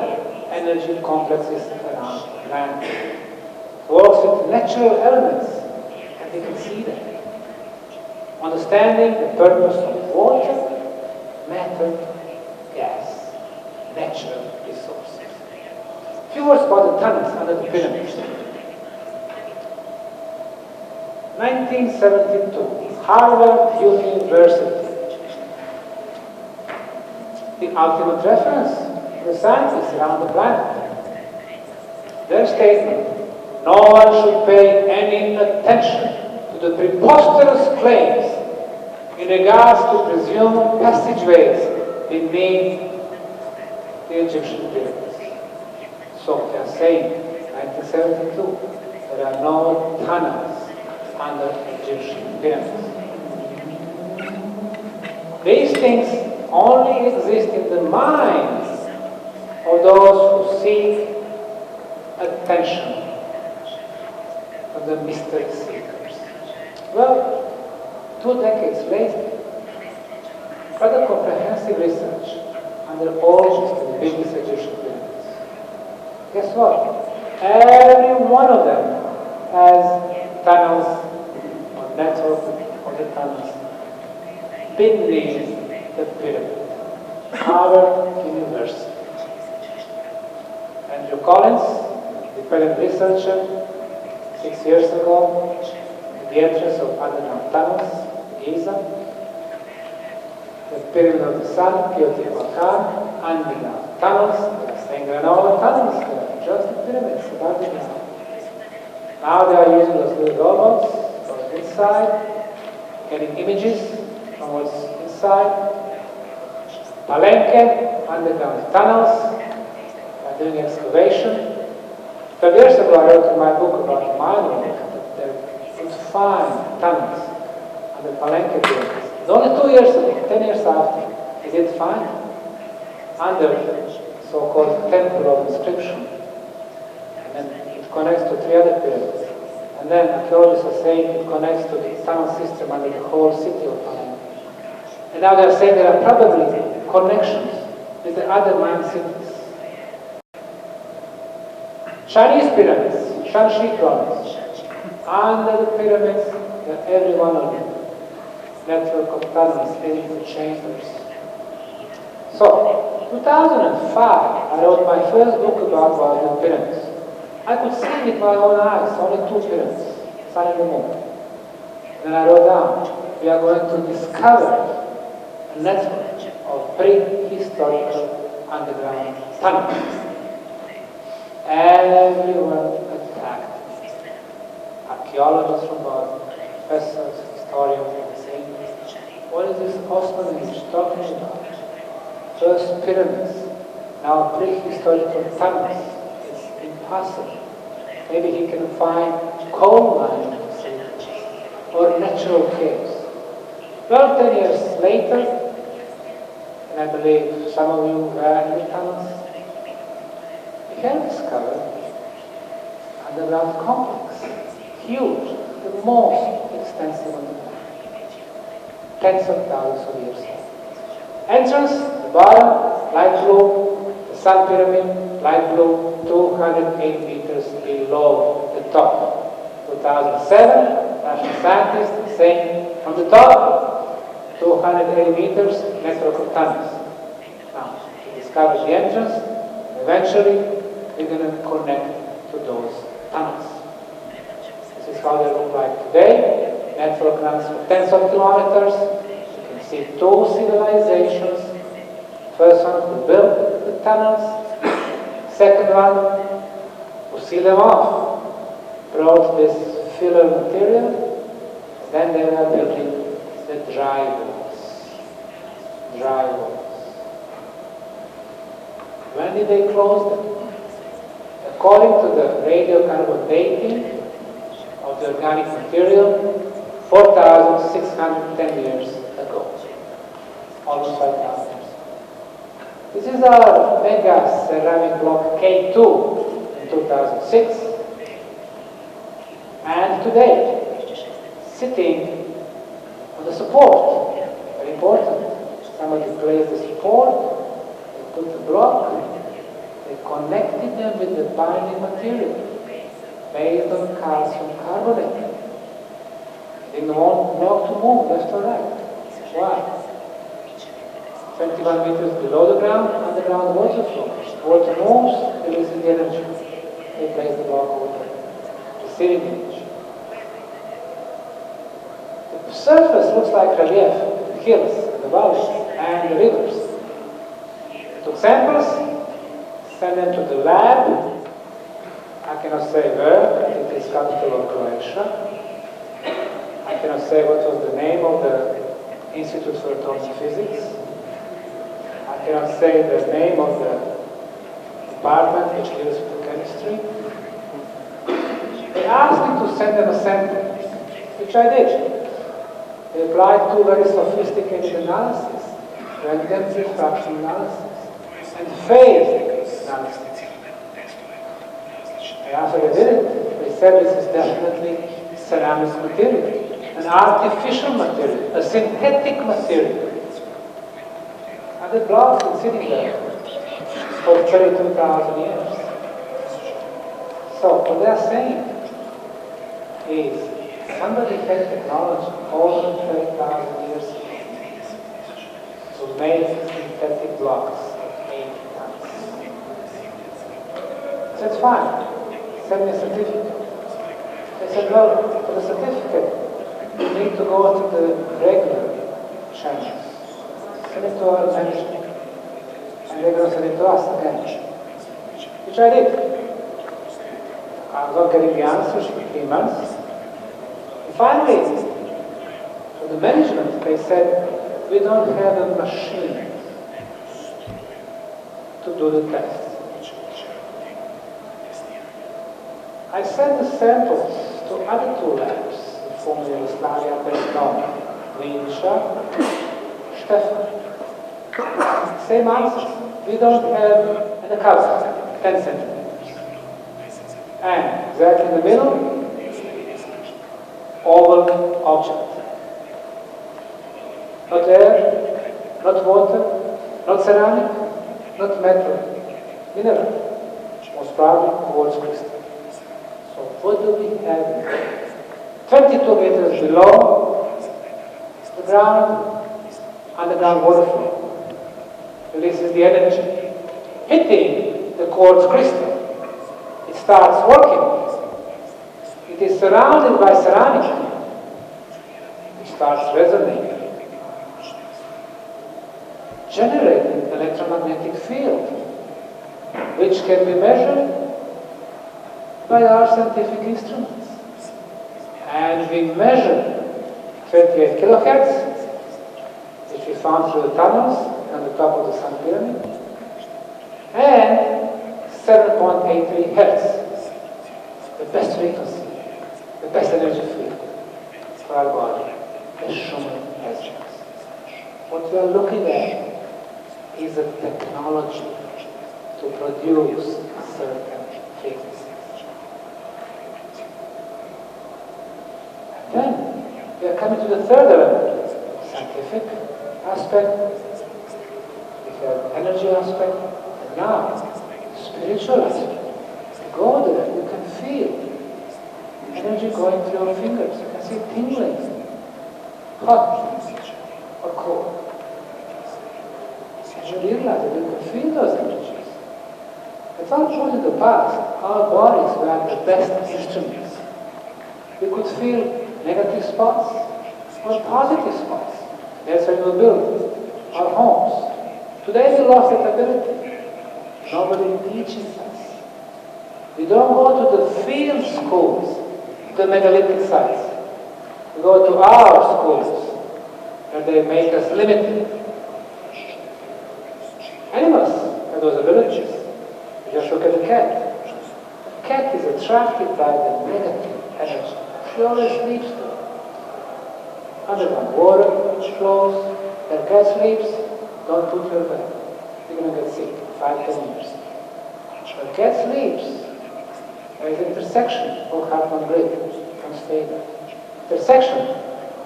energy complexes around the planet. Works with natural elements, and we can see that. Understanding the purpose of water, matter, gas, natural resources. A few words about the tunnels under the pyramids. 1972, Harvard University. The ultimate reference for the scientists around the planet. Their statement, no one should pay any attention to the preposterous claims in regards to presumed passageways beneath the Egyptian pyramids. So they are saying, 1972, there are no tunnels under Egyptian pyramids. These things only exist in the minds of those who seek attention from the mystery seekers. Well, 2 decades later, rather comprehensive research under all the biggest Egyptian pyramids. Guess what? Every one of them has tunnels or network of the tunnels beneath the pyramid. Harvard University. Andrew Collins, the pyramid researcher, 6 years ago, at the entrance of underground tunnels, Giza, the Pyramid of the Sun, Teotihuacan, underground tunnels, they are saying there are no tunnels there, just the pyramids above the ground. Now they are using those little robots from inside, getting images from what's inside. Palenque, underground tunnels, they are doing excavation. 12 years ago I wrote in my book about mine work that they could find tunnels under Palenque pyramids. It's only 2 years ago, 10 years after, they did find under the so-called temple of inscription. And then it connects to 3 other pyramids. And then archaeologists are saying it connects to the tunnel system under the whole city of Palenque. And now they're saying there are probably connections with the other 9 cities. Chinese pyramids, Shanxi province. Under the pyramids, every one of them. Network of tunnels leading to chambers. So, 2005, I wrote my first book about the pyramids. I could see with my own eyes only 2 pyramids, Sun and the Moon. Then I wrote down, we are going to discover a network of prehistorical underground tunnels. Everyone attacked. Archaeologists from Bosnia, professors, historians, were saying, what is this Osmanagich talking about? First pyramids, now prehistorical tunnels. It's impossible. Maybe he can find coal mining facilities or natural caves. Well, 10 years later, and I believe some of you were in the tunnels, we have discovered underground complex, huge, the most extensive on the planet, tens of thousands of years old. Entrance, the bottom, light blue, the Sun Pyramid, light blue, 208 meters below the top. 2007, Russian scientists saying from the top, 280 meters, network of tunnels. Now, we discovered the entrance, and eventually we're going to connect to those tunnels. This is how they look like today. Network runs for tens of kilometers. You can see 2 civilizations. First one who built the tunnels. Second one who sealed them off. Brought this filler material. And then they were building the dry walls. Dry walls. When did they close them? According to the radiocarbon dating of the organic material, 4,610 years ago. Almost 5,000 years. This is our mega ceramic block K2 in 2006. And today, sitting on the support, very important. Somebody placed the support, they put the block, they connected them with the binding material based on calcium carbonate. They didn't want the block to move left or right. Why? 21 meters below the ground, underground water flows. Water moves, releases the energy. They place the block over there, receiving the energy. The surface looks like relief, the hills, the valleys, and the rivers. Took samples, sent them to the lab. I cannot say where, but it is capital of Croatia. I cannot say what was the name of the Institute for Atomic Physics. I cannot say the name of the department which deals with chemistry. They asked me to send them a sample, which I did. They applied two very sophisticated analyses, random diffraction analysis, and phase analysis. And after they did it, they said this is definitely ceramic material, an artificial material, a synthetic material. And the block's been sitting there for 32,000 years. So what they are saying is somebody had technology over 30,000 years ago to make synthetic blocks 8 tons. So it's fine. Send me a certificate. They said, well, for the certificate, you need to go to the regular channels. Send it to our management. And they're going to send it to us again. Which I did. I was not getting the answers for 3 months. And finally, for the management, they said, we don't have a machine to do the tests. I sent the samples to other 2 labs, the former Yugoslavia, best known, Vincha, Stefan. Same answer. We don't have an Kazakhstan, 10 centimeters. And exactly in the middle, oval object. Not air, not water, not ceramic, not metal, mineral. Most probably quartz crystal. So what do we have here? 22 meters below the ground, underground water flow. Releases the energy, hitting the quartz crystal. It starts working. It is surrounded by ceramic. It starts resonating, generating an electromagnetic field, which can be measured by our scientific instruments. And we measure 28 kilohertz, which we found through the tunnels on the top of the Sun Pyramid, and 7.83 hertz, the best frequency, the best energy field for our body, as Schumann has just. What we are looking at is a technology to produce certain frequencies. And then we are coming to the third element, scientific aspect. We have energy aspect, and now spiritual aspect. Go there, you can feel energy going through your fingers. You can see it tingling, hot or cold. And you realize that you can feel those energies. It's all true in the past. Our bodies were the best instruments. We could feel negative spots or positive spots. That's why we build our homes. Today we lost that ability. Nobody teaches us. We don't go to the field schools, the megalithic sites. We go to our schools, and they make us limited. Animals have those abilities. Just look at the cat. The cat is attracted by the negative energy. She always sleeps there. Underground water flows. When cat sleeps, don't put her back. You're going to get sick. 5-10 years. When cat sleeps, there is an intersection of Hartmann grid. Don't stay there. Intersection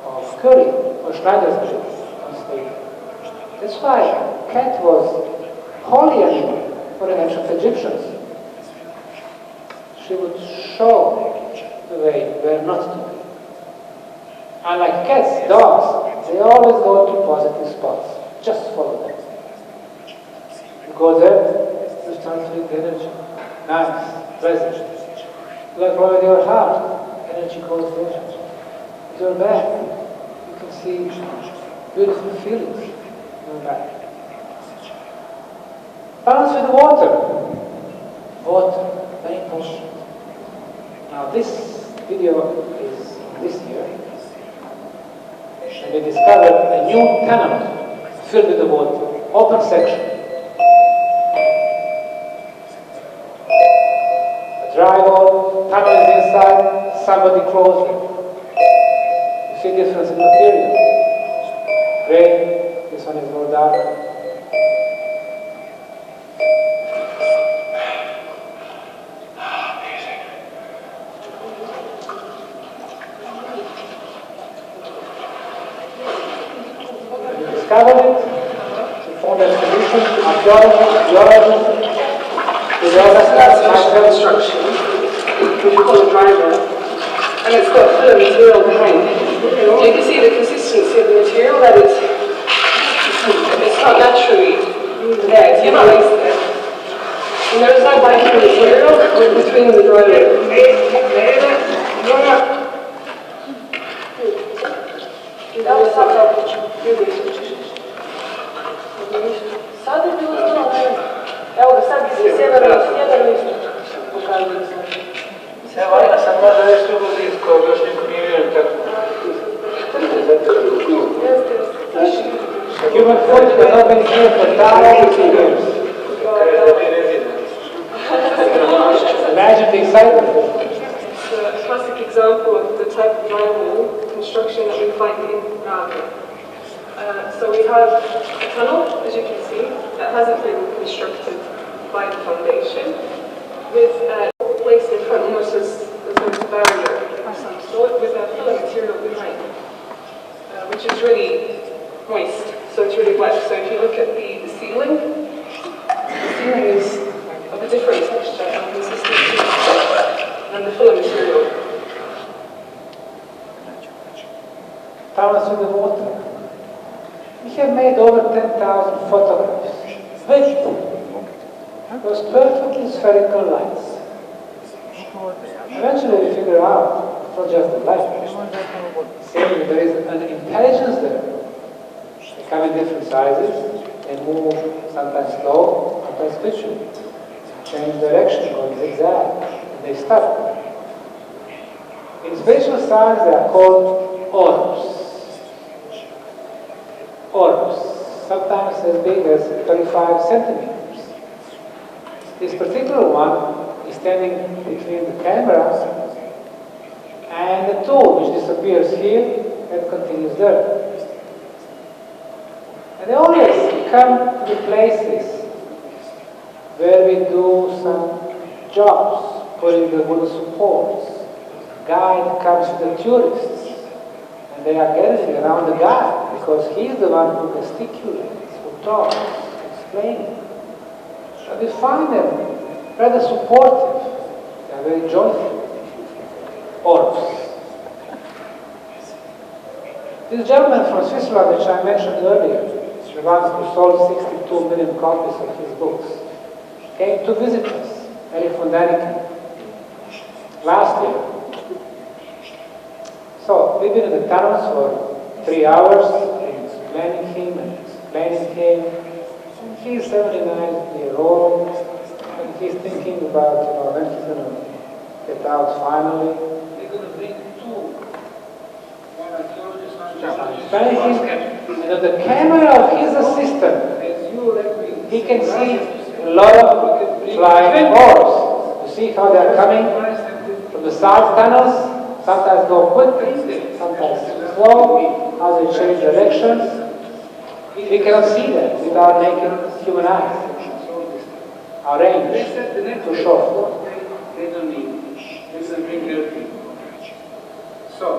of Curie or Schneider's grid. Don't stay there. That's why cat was holy animal for the ancient Egyptians. She would show the way where not to be. Unlike cats, dogs, they always go to positive spots. Just follow them. go there, you start feeling the energy. Nice, pleasant. Like with your heart, energy goes there. With your back, you can see beautiful feelings in your back. Balance with water. Water, very important. Now this video is this year. And we discovered a new tunnel filled with the water, open section. A drywall, tunnel is inside, somebody closed it. You see difference in material. Gray, this one is more dark. Discovered it, we found a solution, archaeologists, myself, Construction, which we call a driver, and it's got film material behind. You can see the consistency of the material, that it's not naturally there, it's interlaced there. And there is no binding material between the driver. Sad je bilo to, evo ga sad iz sjeverno isto pokazuje se. Evo, ja sam možda nešto blisko, još niko nije vjerujem tako. Human foot has not been here for thousands of years. Imagine the excitement. It's a classic example of the type of drywall construction that we find in Raga. So we have a tunnel, as you can see, that hasn't been constructed by the foundation, with placed in front almost as though it's a barrier of some sort, with a filler material behind, which is really moist, so it's really wet. So if you look at the ceiling is of a different texture and consistency than the filler material. Balance with the water. We have made over 10,000 photographs with those perfectly spherical lights. Eventually we figure out it's not just the light. Saying there is an intelligence there. They come in different sizes, they move sometimes slow, sometimes quickly. Change direction, going zigzag, and they stop. In spatial science they are called orbs. Orbs, sometimes as big as 35 centimeters. This particular one is standing between the camera and the tool, which disappears here and continues there. And they always come to the places where we do some jobs, putting the wooden supports. Guide comes to the tourists, and they are gathering around the guide because he is the one who gesticulates, who talks, explains. And we find them rather supportive. They are very joyful. Orbs. This gentleman from Switzerland, which I mentioned earlier, the one who sold 62 million copies of his books, came to visit us, Eric von Däniken, last year. So we've been in the tunnels for 3 hours, explaining him and explaining him. And he's 79-year-old, and he's thinking about when he's going to get out finally. They're going to bring two archaeologists explaining him, and on the camera of his assistant, he can see a lot of flying orbs. You see how they're coming from the side tunnels? Sometimes go quickly, sometimes slow, how they change directions. We cannot see that with our naked human eyes. Our range too short. They don't need it. They don't bring their people. So,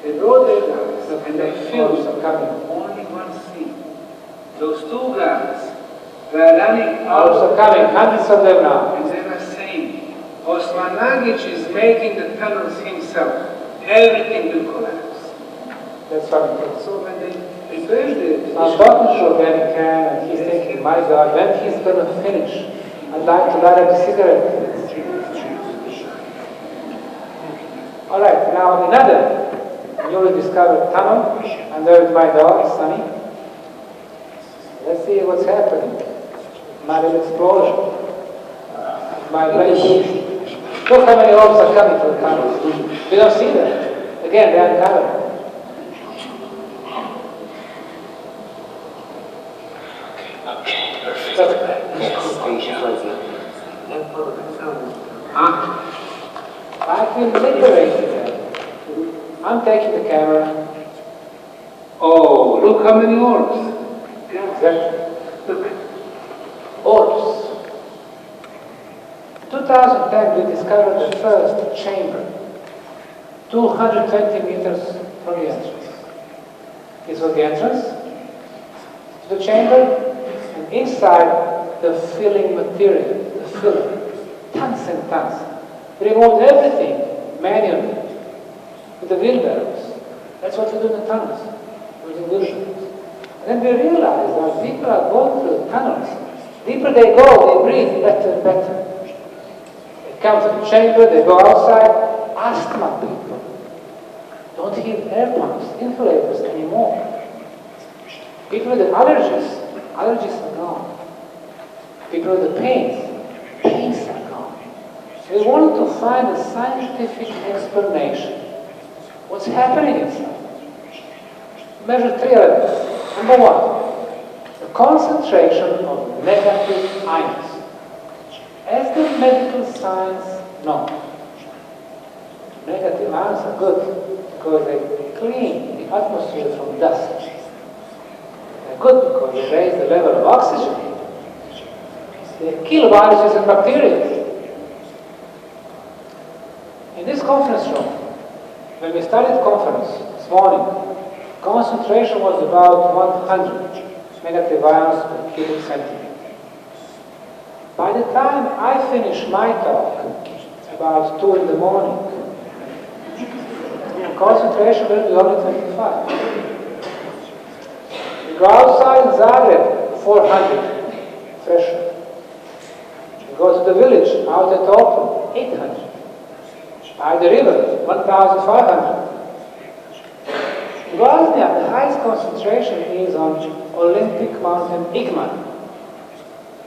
they brought their guys and they filmed only one scene. Those two guys were running out. Also coming, hundreds of them now. And they were saying, Osmanagich is making the tunnels himself. Everything will collapse. That's what it is. So when they I'm talking to organic can, and he's thinking, my God, when he's going to finish, I'd like to light up a cigarette. All right, now another newly discovered tunnel. I'm there with my dog, Sunny. Let's see what's happening. My little explosion. My lady. Look how many orbs are coming from the tunnels. We don't see them. Again, they are uncovered. I feel liberated. I'm taking the camera. Oh, look how many orbs. Exactly. Look. Orbs. 2010 we discovered the first chamber. 220 meters from the entrance. This was the entrance to the chamber, and inside the filling material, the filler, tons and tons. We removed everything manually with the wheelbarrows. That's what we do in the tunnels, using wheelbarrows. And then we realized that people are going through the tunnels. Deeper they go, they breathe better and better. They come to the chamber, they go outside. Asthma people don't need air pumps, inhalators anymore. People with the allergies are gone. People with the pains are gone. We wanted to find a scientific explanation. What's happening inside? Measure 3 elements. Number 1, the concentration of negative ions. As the medical science knows, negative ions are good because they clean the atmosphere from dust. They're good because they raise the level of oxygen. They kill viruses and bacteria. In this conference room, when we started conference this morning, concentration was about 100 negative ions per cubic centimeter. By the time I finished my talk, about 2 in the morning, the concentration will be only 25. We go outside in Zagreb, 400 threshold. We go to the village, out at open, 800. By the river, 1,500. In Bosnia, the highest concentration is on Olympic Mountain Igman,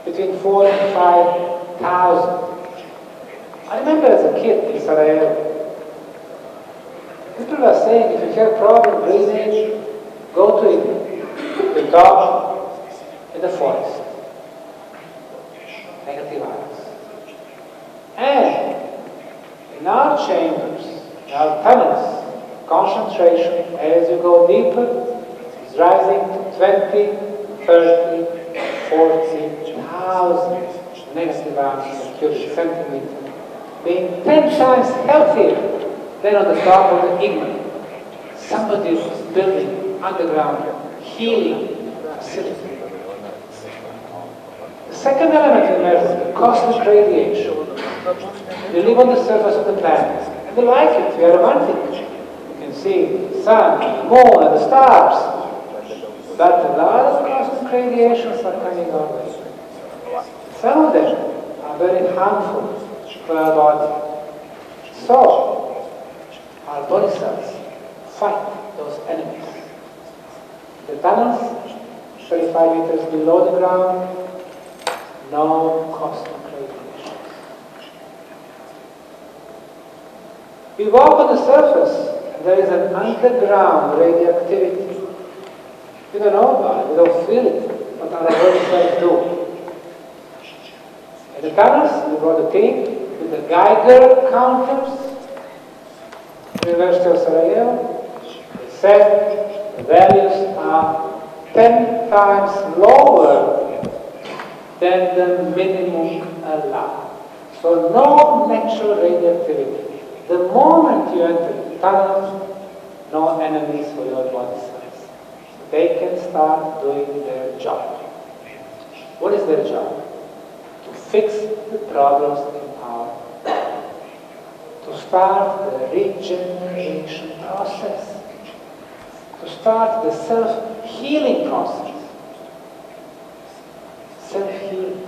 between 4,000 and 5,000. I remember as a kid in Sarajevo, people were saying if you have problem breathing, go to Igman, the top in the forest. Negative ions. And in our chambers, in our tunnels, concentration as you go deeper is rising to 20, 30, 40,000 negative ions per cubic centimeter, being 10 times healthier than on the top of the Igman. Somebody is building underground healing facility. The second element we measure, the cosmic radiation. We live on the surface of the planet, and we like it, we are romantic. You can see the sun, the moon, and the stars. But a lot of cosmic radiations are coming our way. Some of them are very harmful for our body. So, our body cells fight those enemies. The tunnels, 35 meters below the ground, no cosmic radiations. We walk on the surface, and there is an underground radioactivity. We don't know about it, we don't feel it, but our body cells do. In the tunnels, we brought a team with the Geiger counters, University of Sarajevo. They said the values are 10 times lower than the minimum allowed. So no natural radioactivity. The moment you enter the tunnels, no enemies for your body cells. They can start doing their job. What is their job? To fix the problems in our body. To start the regeneration process. To start the self healing process. Self-healing.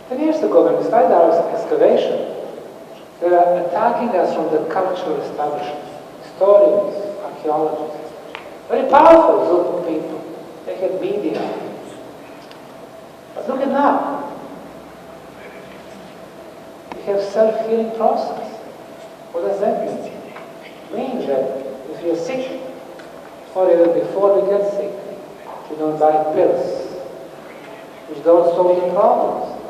10 years ago, when we started our excavation, they were attacking us from the cultural establishment, historians, archaeologists, very powerful group of people. They had media. But look at now. We have self-healing process. What does that mean? It means that if you're sick, or even before we get sick, we don't buy pills, which don't solve the problems,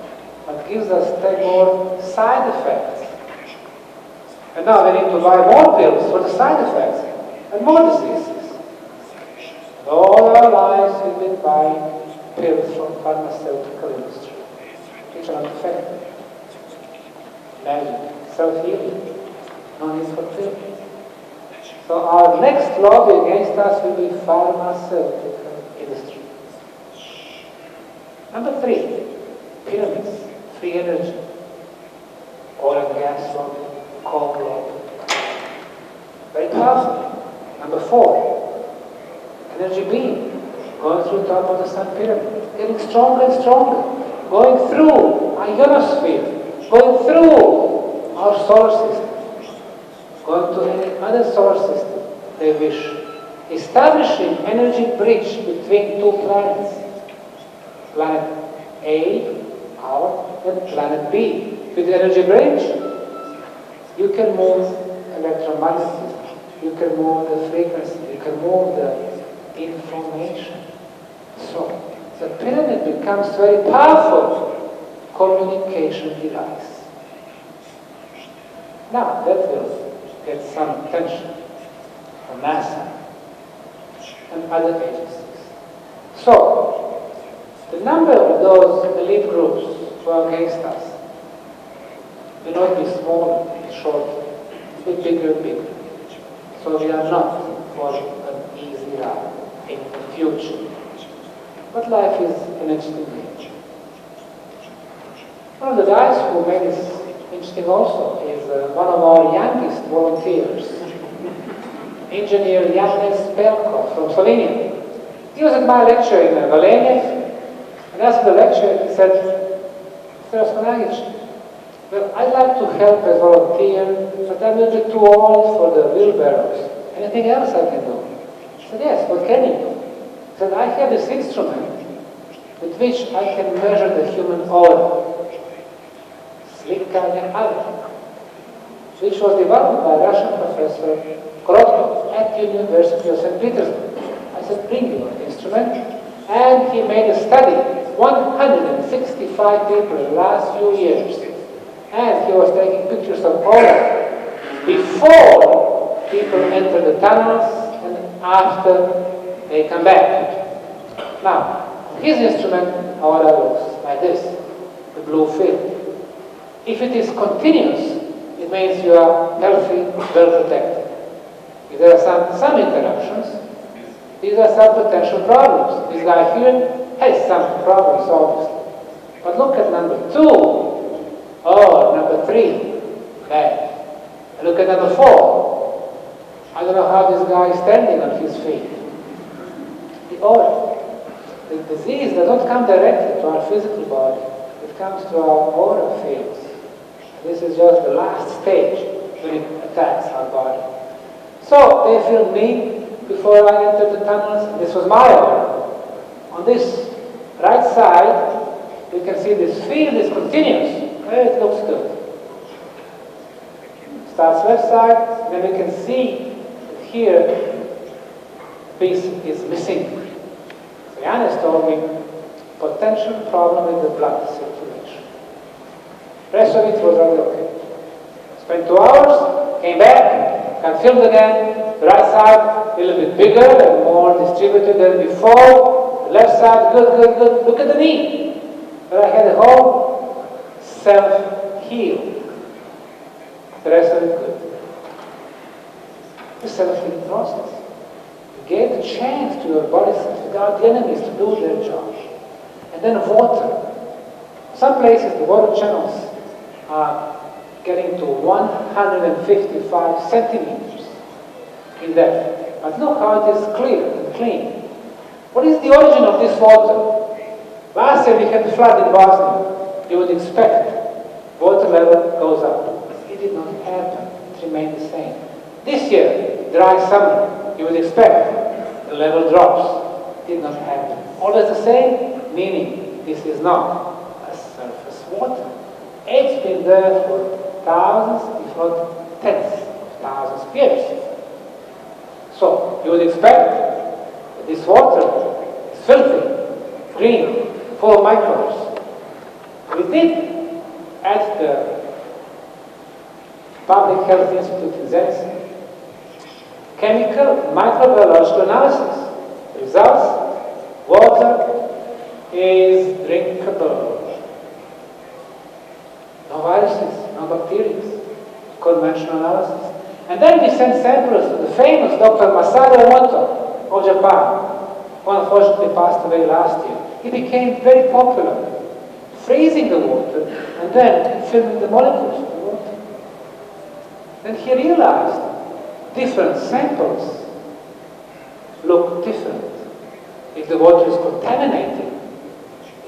but gives us 10 more side effects. And now we need to buy more pills for the side effects and more diseases. And all our lives we've been buying pills from pharmaceutical industry, which are not effective. Imagine, self-healing, no need for pills. So our next lobby against us will be pharmaceutical industry. Number 3, pyramids, free energy, oil and gas lobby, coal lobby. Very powerful. Number 4, energy beam, going through top of the sun pyramid, getting stronger and stronger, going through our ionosphere, going through our solar system, going to any other solar system they wish, establishing energy bridge between 2 planets, planet A, our, and planet B. With the energy bridge, you can move electromagnetism, you can move the frequency, you can move the information. So, the pyramid becomes a very powerful communication device. Now, that will get some attention from NASA and other agencies. So, the number of those elite groups who are against us will not be small, short, be bigger and bigger. So we are not for an easy ride in the future. But life is an interesting game. One of the guys who made this interesting also is one of our youngest volunteers, engineer Janez Pelko from Slovenia. He was at my lecture in Velenje, and after the lecture he said, Semir Osmanagich, well, I'd like to help as volunteer, but I'm a little bit too old for the wheelbarrows. Anything else I can do? I said, yes, what can you do? He said, I have this instrument with which I can measure the human aura, which was developed by Russian professor Krotkov at the University of St. Petersburg. I said, bring your instrument. And he made a study, 165 people in the last few years. And he was taking pictures of aura before people enter the tunnels and after they come back. Now, his instrument, aura looks like this, the blue film. If it is continuous, it means you are healthy, well protected. If there are some interruptions, these are some potential problems. This guy here has some problems, obviously. But look at number 2. Oh, number 3, bad. And look at number 4. I don't know how this guy is standing on his feet. The aura. The disease does not come directly to our physical body. It comes to our aura fields. This is just the last stage when it attacks our body. So they filmed me before I entered the tunnels. This was my aura. On this right side, you can see this field is continuous. It looks good. Starts left side, then we can see that here a piece is missing. So Janez told me potential problem with the blood circulation. Rest of it was really okay. Spent 2 hours, came back, got filmed again. The right side a little bit bigger and more distributed than before. The left side, good, good, good. Look at the knee. But I had a whole self-heal. The rest of it good. The self-healing process. You gave the chance to your body cells without the enemies to do their job. And then water. Some places the water channels are getting to 155 centimeters in depth. But look how it is clear and clean. What is the origin of this water? Last year we had a flood in Bosnia. You would expect water level goes up. It did not happen. It remained the same. This year, dry summer, you would expect the level drops. It did not happen. Always the same, meaning this is not a surface water. It's been there for thousands, if not tens of thousands of years. So, you would expect that this water is filthy, green, full of microbes. We did, at the Public Health Institute in Zenit, chemical microbiological analysis. Results, water is drinkable. No viruses, no bacteria. Conventional analysis. And then we sent samples to the famous Dr. Masaru Emoto of Japan, who unfortunately passed away last year. He became very popular, freezing the water and then filling the molecules of the water. Then he realized different samples look different. If the water is contaminated,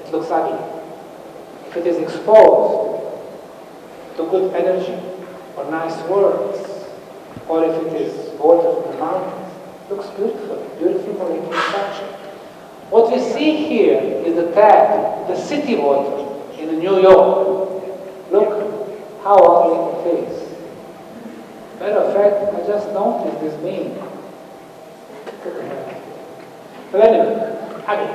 it looks ugly. If it is exposed to good energy or nice words, or if it is water from the mountains, it looks beautiful, beautiful molecular structure. What we see here is the tap, the city water in New York. Look how ugly it is. Matter of fact, I just noticed this meme. But anyway, ugly.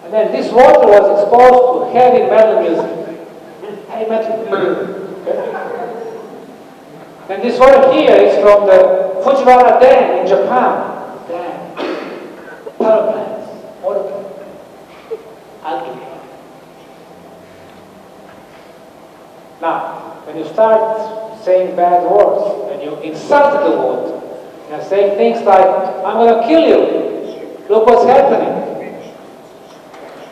And then this water was exposed to heavy metal music. Heavy metal music. And this water here is from the Fujiwara Dam in Japan. Dam. Power plants. Water plants. Ugly. Now, when you start saying bad words, when you insult the water, you're saying things like, I'm going to kill you. Look what's happening.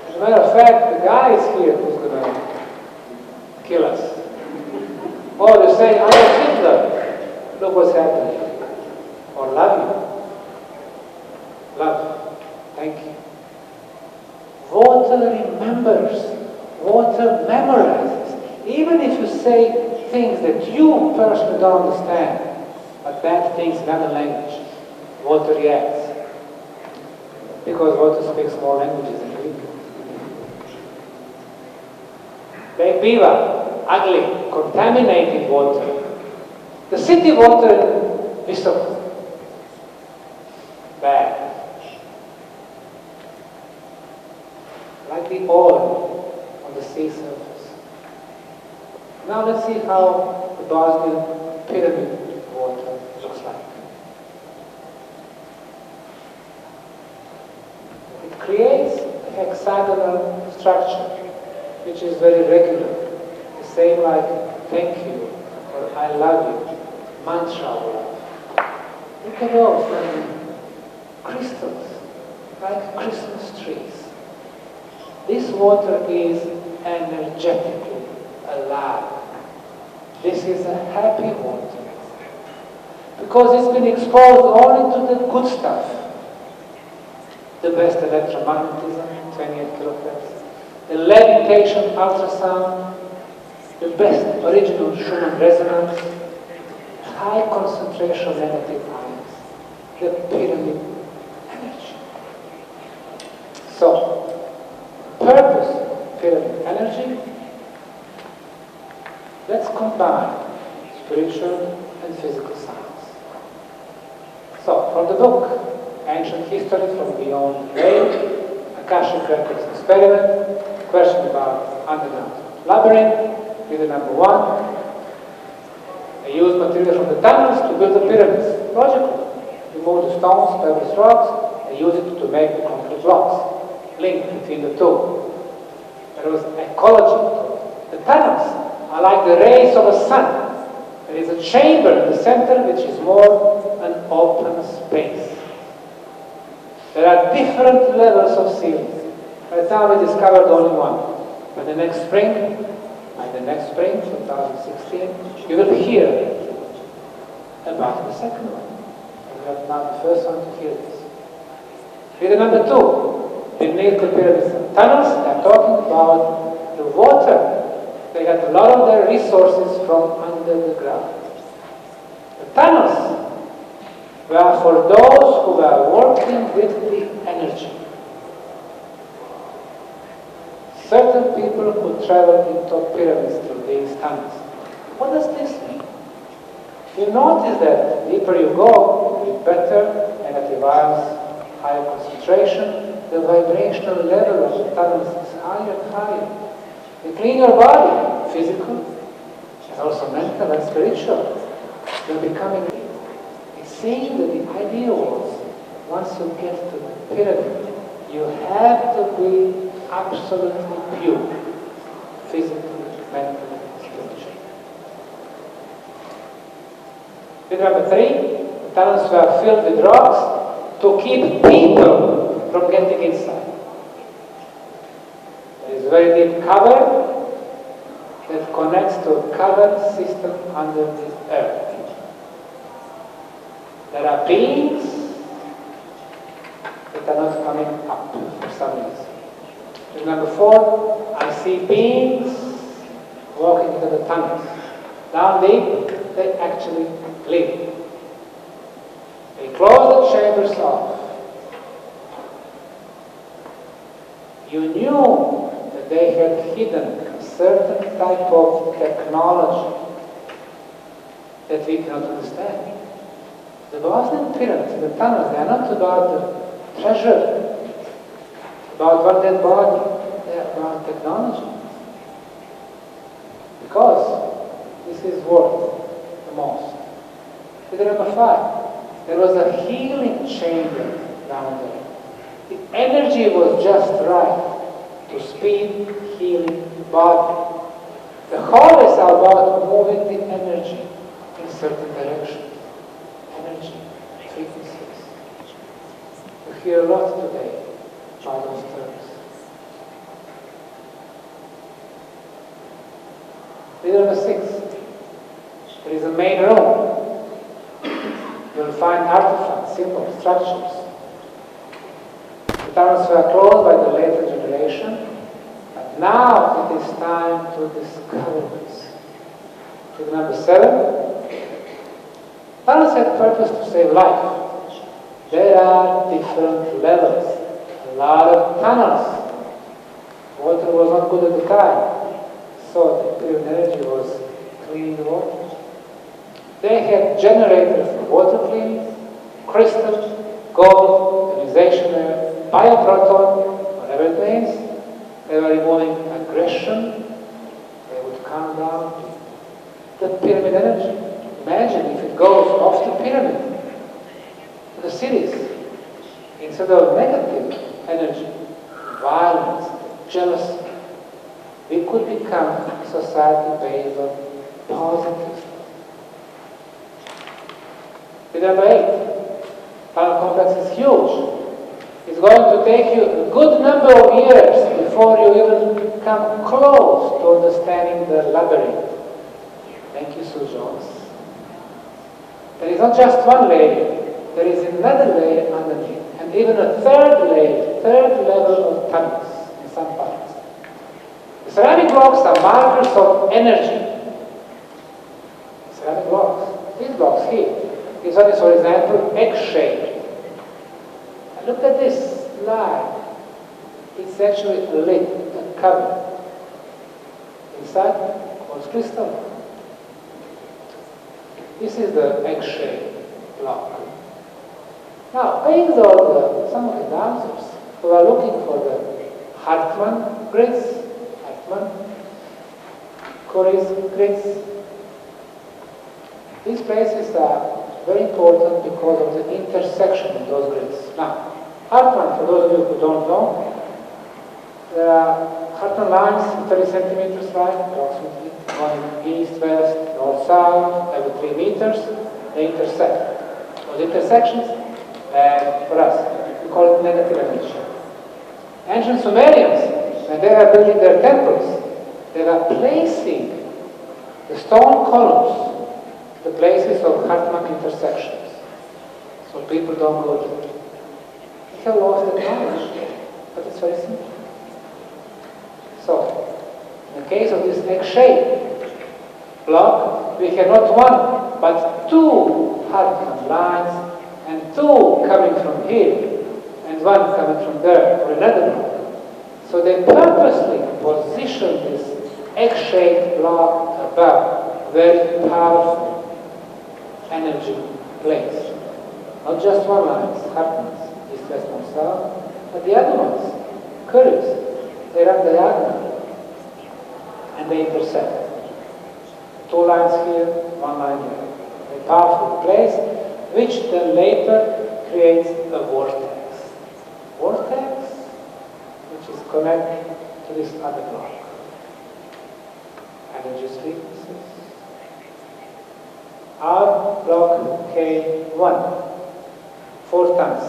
As a matter of fact, the guy is here who's going to kill us. Or you say, I love Hitler. Look what's happening. Or love you. Love. Thank you. Water remembers. Water memorizes. Even if you say things that you personally don't understand, but bad things in other language, water reacts. Because water speaks more languages than we do. Lake Biwa, ugly, contaminated water. The city water in Visoko, bad. Like the oil on the sea surface. Now let's see how the Bosnian pyramid water looks like. It creates a hexagonal structure which is very regular. The same like thank you or I love you, mantra of love. Look at those crystals, like Christmas trees. This water is energetically alive. This is a happy water. Because it's been exposed only to the good stuff. The best electromagnetism, 28 kilohertz. The levitation ultrasound. The best original Schumann resonance. High concentration of negative ions. The pyramid energy. So, purpose of pyramid energy. Let's combine spiritual and physical science. So, from the book, Ancient History from Beyond the Veil, Akashic Records Experiment, question about underground labyrinth, video number 1. They use material from the tunnels to build the pyramids. Logical. Remove the stones, pebbles, rocks, and use it to make the concrete blocks. Link between the two. There was ecology to it. The tunnels are like the rays of a sun. There is a chamber in the center which is more an open space. There are different levels of ceilings. Right now we discovered only one. By the next spring, 2016, you will hear about the second one. You are not the first one to hear this. Video number 2, beneath the pyramid tunnels, they are talking about the water. They got a lot of their resources from under the ground. The tunnels were for those who were working with the energy. Certain people who travel into pyramids through these tunnels. What does this mean? You notice that the deeper you go, with better negative ions, higher concentration, the vibrational level of the tunnels is higher and higher. You clean your body, physical, and also mental and spiritual. You're becoming. It seems that the idea was, once you get to the pyramid, you have to be absolutely pure, physically, mentally, spiritually. With number 3, the tunnels were filled with rocks to keep people from getting inside. There is a very deep cover that connects to a covered system under the earth. There are beings that are not coming up for some reason. And number 4, I see beings walking into the tunnels. Down deep, they actually live. They close the chambers off. You knew that they had hidden a certain type of technology that we cannot understand. The Bosnian pyramids, the tunnels, they are not about the treasure, about one dead body, they are about technology. Because this is worth the most. Figure number 5, there was a healing chamber down there. The energy was just right to speed healing the body. The hallways are about moving the energy in certain directions. Energy, frequencies. You hear a lot today about those terms. Figure number 6. There is a main room. You'll find artifacts, symbols, structures. The tunnels were closed by the later generation, but now it is time to discover this. Figure number 7. Tunnels have purpose to save life. There are different levels. A lot of tunnels. Water was not good at the time, so the pyramid energy was cleaning the water. They had generators for water cleaning, crystal, gold, ionization air, bioproton, whatever it means. They were removing aggression. They would come down to the pyramid energy. Imagine if it goes off the pyramid to the cities, instead of negative energy, violence, jealousy, we could become a society based on positive stuff. Figure number 8, tunnel complex is huge. It's going to take you a good number of years before you even come close to understanding the labyrinth. Thank you, Sue Jones. There is not just one layer, there is another layer underneath, and even a third layer, third level of tunnels in some parts. The ceramic blocks are markers of energy. Ceramic blocks, these blocks here, this one is, for example, egg-shaped. And look at this line. It's actually a lid, a cover. Inside, quartz crystal. This is the egg-shaped block. Now, based on some of the dancers who are looking for the Hartmann grids, Curry's grids, these places are very important because of the intersection of those grids. Now, Hartmann, for those of you who don't know, there are Hartmann lines, 30 centimeters wide, approximately, going east, west, north, south, every 3 meters, they intersect. Those intersections, for us, we call it negative energy. Ancient Sumerians, when they were building their temples, they were placing the stone columns, the places of Hartmann intersections. So people don't go there. We have lost the knowledge, but it's very simple. So, in the case of this egg-shaped block, we have not one, but two Hartmann lines, and two coming from here, and one coming from there, or another block. So they purposely position this egg-shaped block above very powerful energy place. Not just one line, Hartmanns, east, west, north, south, but the other ones, curves, they run diagonal, and they intersect. Two lines here, one line here. A powerful place, which then later creates a vortex. Vortex, which is connected to this other block. Energy frequencies. Our block K1, 4 tons.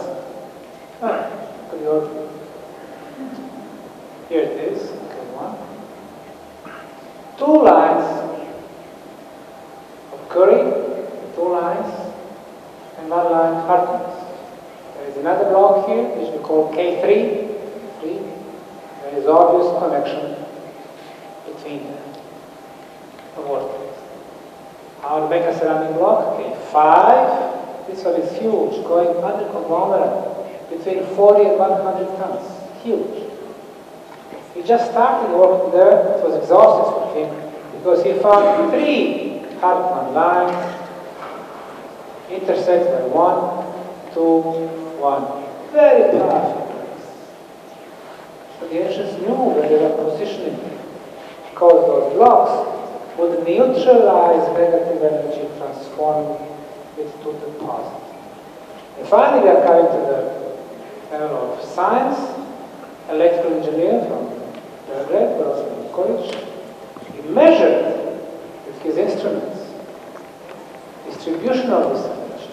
Could you order? Here it is, K1. Two lines of Curry, two lines, and one line Hartmanns. There is another block here, which we call K3. There is obvious connection between them. A vortex. Our mecha ceramic block, K5. This one is huge, going under conglomerate between 40 and 100 tons. Huge. He just started working there. It was exhausting for him because he found 3 Hartmann lines intersect by 1, 2, 1. Very powerful place. So the ancients knew where they were positioning because those blocks would neutralize negative energy, transforming it to the positive. And finally, we are coming to the level of science. Electrical engineer from Belgrade, Belgrade College. He measured with his instruments distribution of this energy,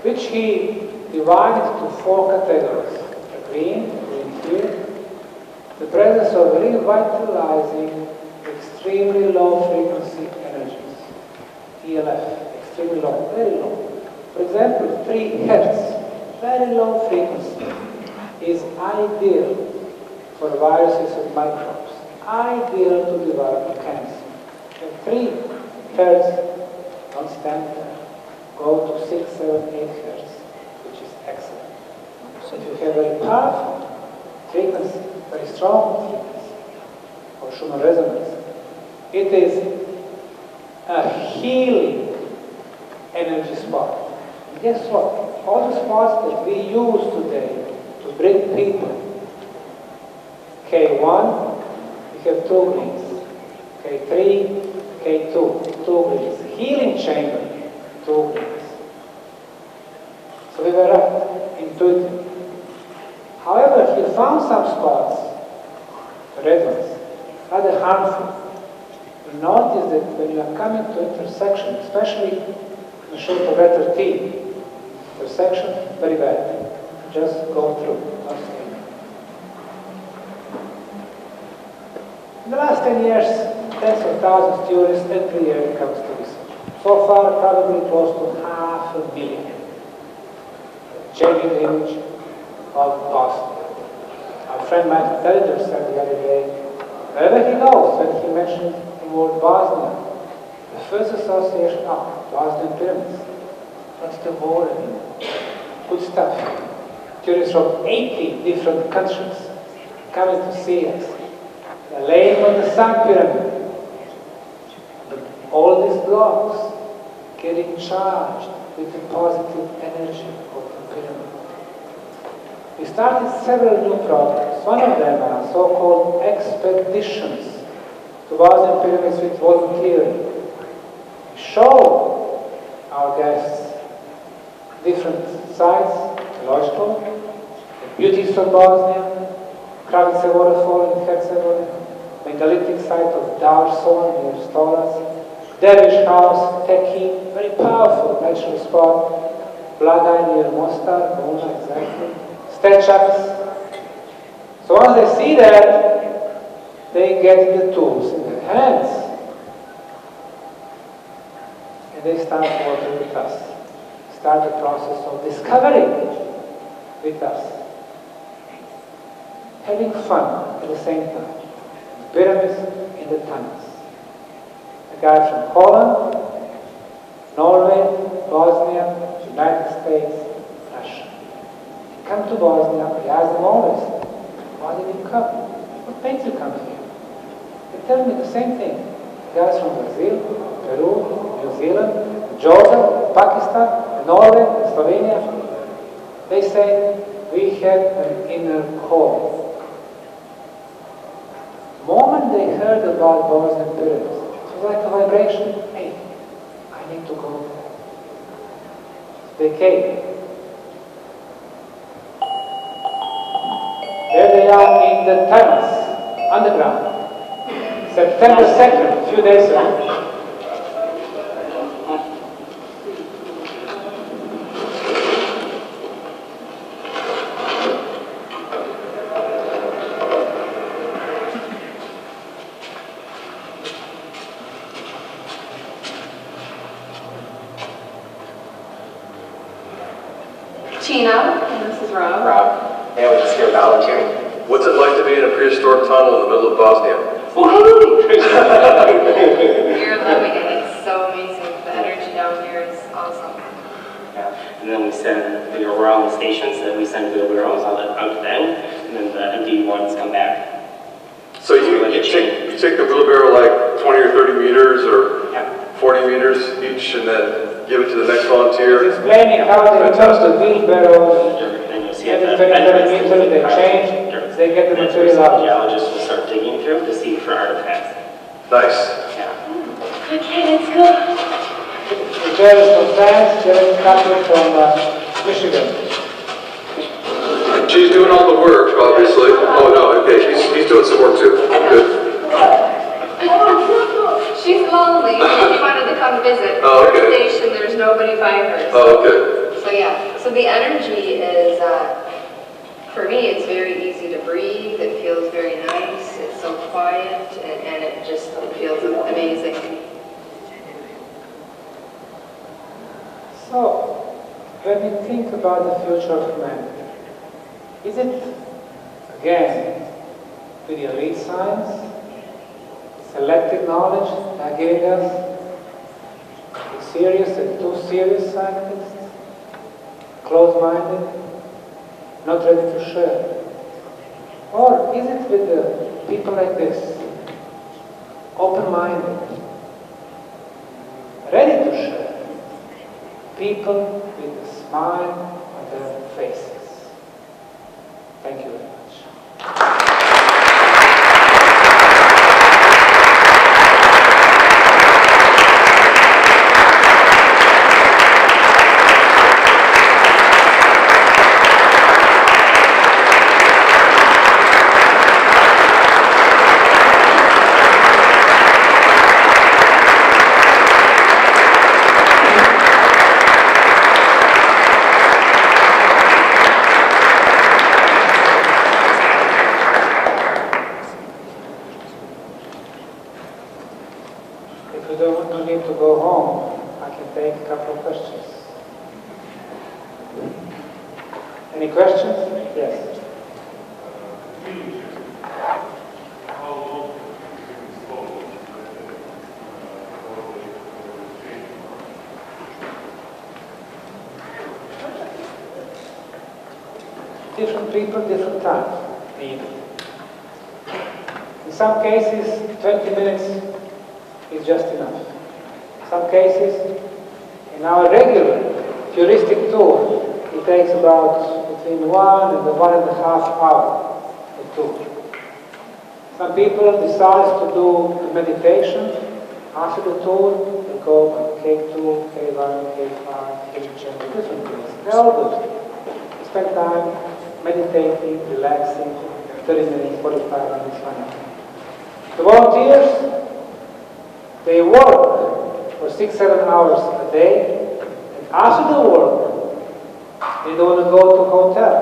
which he divided into 4 categories. The green here, the presence of revitalizing extremely low frequency energies, ELF, extremely low, very low. For example, 3 Hertz, very low frequency, is ideal for viruses and microbes, ideal to develop cancer. And 3 Hertz don't stand there. Go to 6, 7, 8 Hertz, which is excellent. So if you have very powerful frequency, very strong frequency, or Schumann resonance, it is a healing energy spot. And guess what? All the spots that we use today to bring people, K1, we have 2 greens. K3, K2, 2 greens. Healing chamber, 2 greens. So we were right, intuitive. However, he found some spots, red ones, rather harmful. You notice that when you are coming to intersection, especially in the shape of letter T, intersection, very bad. Just go through. In the last 10 years, tens of thousands of tourists every year comes to research. So far, probably close to 500,000. Changing the image of Boston. Our friend Michael Tellinger said the other day, wherever he goes, when he mentioned the word Bosnia, the first association, Bosnian pyramids. What's the word anymore? Good stuff. Tourists from 80 different countries coming to see us. They're laying on the Sun Pyramid. But all these blocks getting charged with the positive energy of the pyramid. We started several new programs. One of them are so-called expeditions to Bosnian pyramids with volunteering. We show our guests different sites, logical, the beauties of Bosnia, Kravice waterfall in Herzegovina, megalithic site of Darson near Stolac, Dervish House, Teki, very powerful natural spot, Blagaj near Mostar, Bolna exactly, Stečac. So once they see that, they get the tools in their hands and they start working with us. start the process of discovery with us. Having fun at the same time. The pyramids in the tunnels. A guy from Holland, Norway, Bosnia, United States, Russia. He come to Bosnia, we ask them always, why did you come? What makes you come here? They tell me the same thing. Guys from Brazil, Peru, New Zealand, Georgia, Pakistan, Norway, Slovenia, they say, we have an inner call. The moment they heard about Bosnian pyramids, it was like a vibration. Hey, I need to go there. They came. There they are in the tunnels, underground. September 2nd, a few days ago. Tina, and this is Rob. Yeah, we're just here volunteering. What's it like to be in a prehistoric tunnel in the middle of Bosnia? You're loving it. It's so amazing. The energy down here is awesome. Yeah. And then we send, we're on the stations, then we send wheelbarrows out to them, and then the empty ones come back. So you take the wheelbarrow like 20 or 30 meters or 40 meters each and then give it to the next volunteer? Explaining how they use the wheelbarrows. And you'll see Every at the 20 meters they change, they get the material out. Geologists will start digging through to see for artifacts. Nice. Yeah. Okay, let's go. Jerry is from France, Jerry is coming from Michigan. She's doing all the work, obviously. Oh no, okay, he's doing some work too. Good. She's lonely. She wanted to come visit. Oh, okay. Her station, there's nobody by her. Oh, okay. So yeah, so the energy is, for me, it's very easy to breathe. It feels very nice. It's so quiet, and it just feels amazing. So, when we think about the future of humanity, is it, again, with the elite science, selective knowledge they are giving us, the serious and too serious scientists, closed-minded, not ready to share? Or is it with the people like this, open-minded, ready to share, people with a smile on their faces? Thank you very much. If you don't need to go home, I can take a couple of questions. Any questions? Yes. Different people, different time needed. In some cases, 20 minutes is just enough. Some cases, in our regular heuristic tour, it takes about between 1 and 1.5 hours to tour. Some people decide to do the meditation after the tour. They go on K2, K1, K5, K10, different places. They're all good. They spend time meditating, relaxing, 30 minutes, 45 minutes, 1 hour. The volunteers, they work for 6-7 hours a day, and after the work, they don't want to go to a hotel.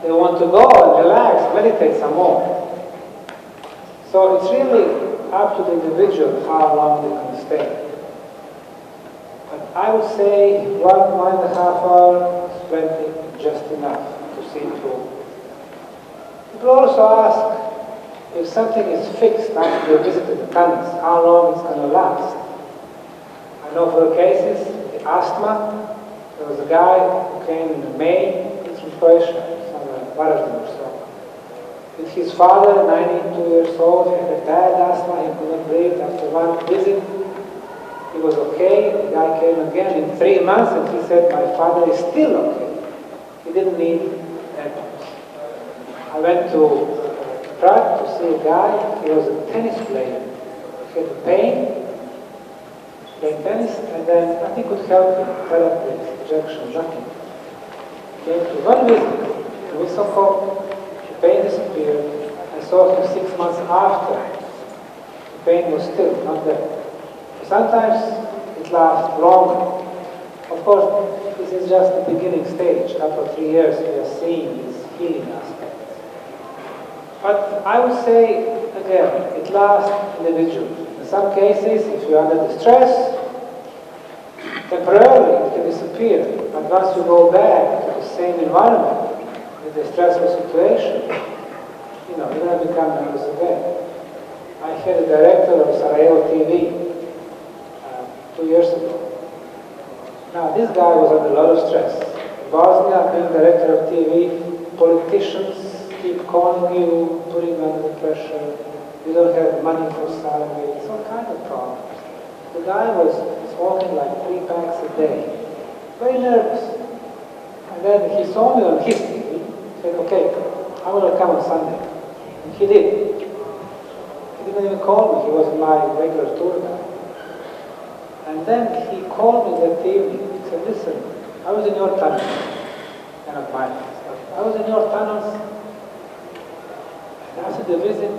They want to go and relax, meditate some more. So it's really up to the individual how long they can stay. But I would say 1.5 hours is plenty, just enough to see through. People also ask if something is fixed after they visited the tunnels, how long it's going to last. I know for cases, the asthma, there was a guy who came in May, it's in Croatia, somewhere, Varaždin or so. With his father, 92 years old, he had bad asthma, he could not breathe. After one visit, he was okay. The guy came again in 3 months and he said, my father is still okay. He didn't need ECMO. I went to Prague to see a guy, he was a tennis player. He had pain, played tennis, and then nothing could help him. Therapy, injection, nothing. Came to one visit in Visoko, the pain disappeared. I saw him 6 months after. The pain was still not there. Sometimes it lasts longer. Of course, this is just the beginning stage. After 3 years, we are seeing these healing aspects. But I would say, again, it lasts individually. In some cases, if you are under distress, temporarily it can disappear. But once you go back to the same environment, with the stressful situation, you're going to become nervous again. I had a director of Sarajevo TV 2 years ago. Now, this guy was under a lot of stress. In Bosnia, being director of TV, politicians keep calling you, putting you under pressure. You don't have money for salary. It's all kind of problems. The guy was smoking like 3 packs a day. Very nervous. And then he saw me on his TV. He said, okay, I'm going to come on Sunday. And he did. He didn't even call me. He was my regular tour guide. And then he called me that evening. He said, listen, I was in your tunnels. And not mine. I was in your tunnels. And after the visit,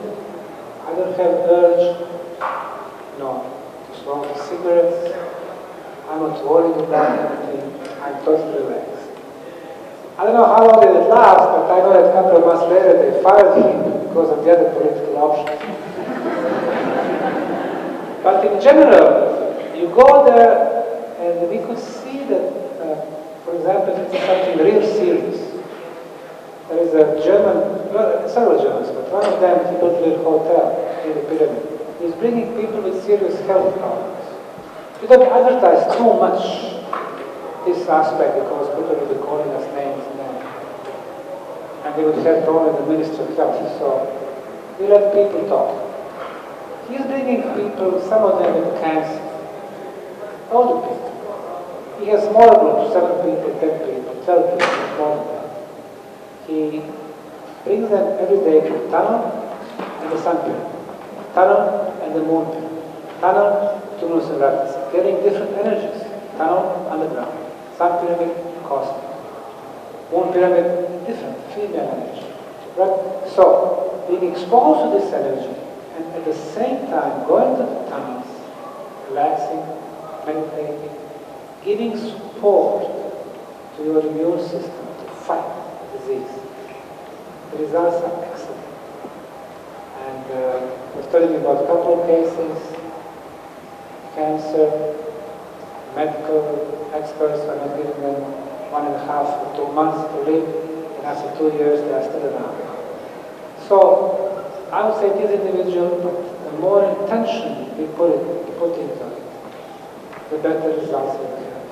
I don't have urge, to smoke cigarettes. I'm not worried about anything. I'm totally relaxed. I don't know how long did it last, but I know that a couple of months later they fired him because of the other political options. But in general, you go there and we could see that, for example, if it's something real serious. There is a German, several Germans, but one of them, he built a little hotel in the pyramid. He's bringing people with serious health problems. We don't advertise too much this aspect because people will be calling us names and they would have probably the Minister of Health. So we let people talk. He's bringing people, some of them with cancer, older people. He has smaller groups, 7 people, 10 people, 12 people, more than that. He brings them every day to the tunnel and the sun pyramid, tunnel and the moon pyramid, tunnel, tumulus and rapids, getting different energies, tunnel, underground, sun pyramid, cosmic, moon pyramid, different, female energy. Right? So, being exposed to this energy and at the same time going to the tunnels, relaxing, meditating, giving support to your immune system to fight disease. The results are excellent. And I was telling you about a couple of cases, cancer, medical experts are not giving them 1.5 to 2 months to live, and after 2 years they are still around. So I would say it is individual, but the more intention we put into it, the better results we have.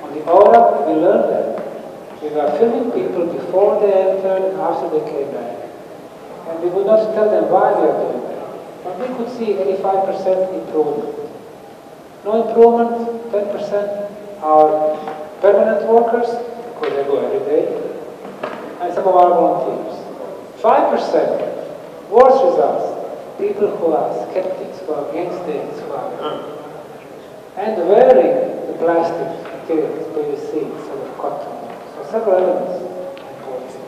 On the aura, we learned that. We were filming people before they entered and after they came back. And we would not tell them why we are doing that. But we could see 85% improvement. No improvement, 10% are permanent workers, because they go every day, and some of our volunteers. 5% worse results, people who are skeptics, who are against this, who are and wearing the plastic materials, PVC, instead of cotton. Several elements important.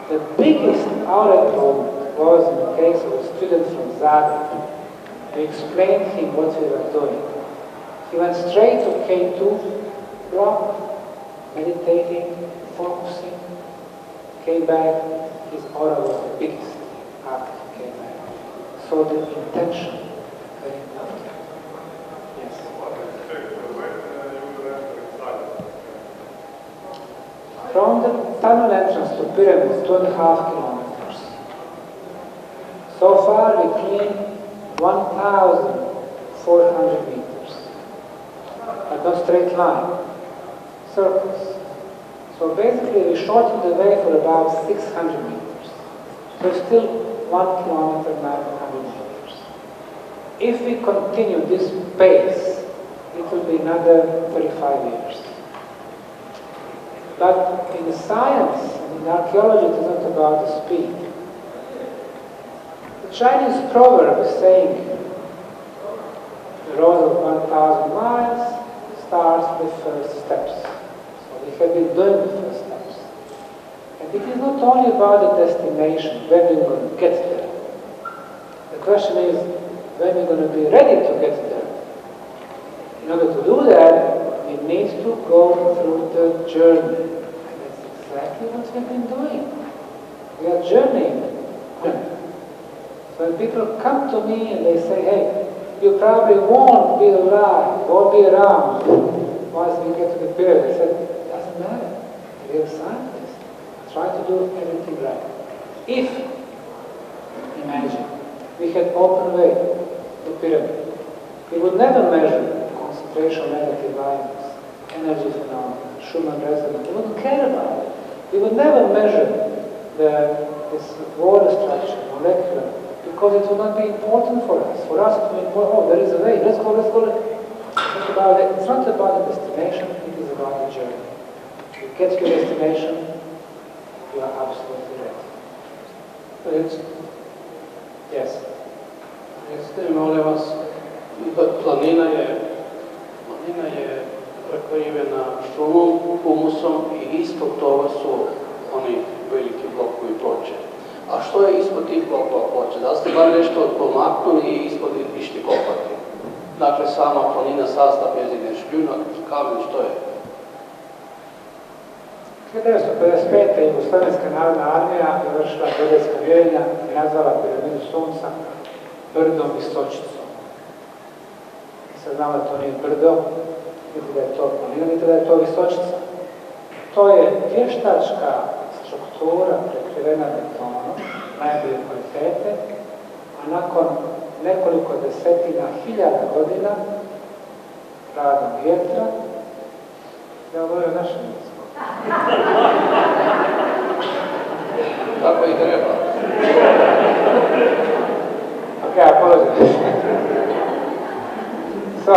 The biggest aura improvement was in the case of a student from Zagreb. We explained him what we were doing. He went straight to K2 block, meditating, focusing, came back, his aura was the biggest after he came back. So the intention, very important. Yes. From the tunnel entrance to pyramids, 2.5 kilometers. So far we cleaned 1,400 meters. But not straight line, circles. So basically we shortened the way for about 600 meters. So still 1 kilometer, 900 meters. If we continue this pace, it will be another 35 years. But in science and in archaeology, it is not about the speed. The Chinese proverb is saying, the road of 1,000 miles starts with first steps. So we have been doing the first steps. And it is not only about the destination, when we're going to get there. The question is, when we're going to be ready to get there. In order to do that, we need to go through the journey. And that's exactly what we've been doing. We are journeying. So when people come to me and they say, hey, you probably won't be alive, won't be around once we get to the pyramid. I said, it doesn't matter. We are scientists. Try to do everything right. If, imagine, we had open way to the pyramid, we would never measure concentration negative ions, energy phenomena, Schumann resonance. We wouldn't care about it. We would never measure this water structure, molecular, because it would not be important for us. For us, it would be important, oh, there is a way, let's go. It's not about the destination, it is about the journey. You get to your destination, you are absolutely ready. Yes. Jeste, molim vas, planina je prekrivena šumom, humusom i ispod toga su oni veliki blokovi ploče. A što je ispod tih blokova ploče? Da li ste bar nešto pomaknuli i ispod išli kopati? Dakle, sama planina, sastav njezine, šljunak, kamen, što je? 1955. Jugoslovenska narodna armija je vršila geodetska mjerenja i nazvala piramidu Sunca brdom i stočicom. I sad znamo da to nije brdo, niti da je to planina, niti da je to visočica. To je vještačka struktura prekrivena betonom, najbolje kvalitete, a nakon nekoliko desetina hiljada godina radom vjetra, ja govorim našem jeziku. Tako i treba. Okay, I apologize. So,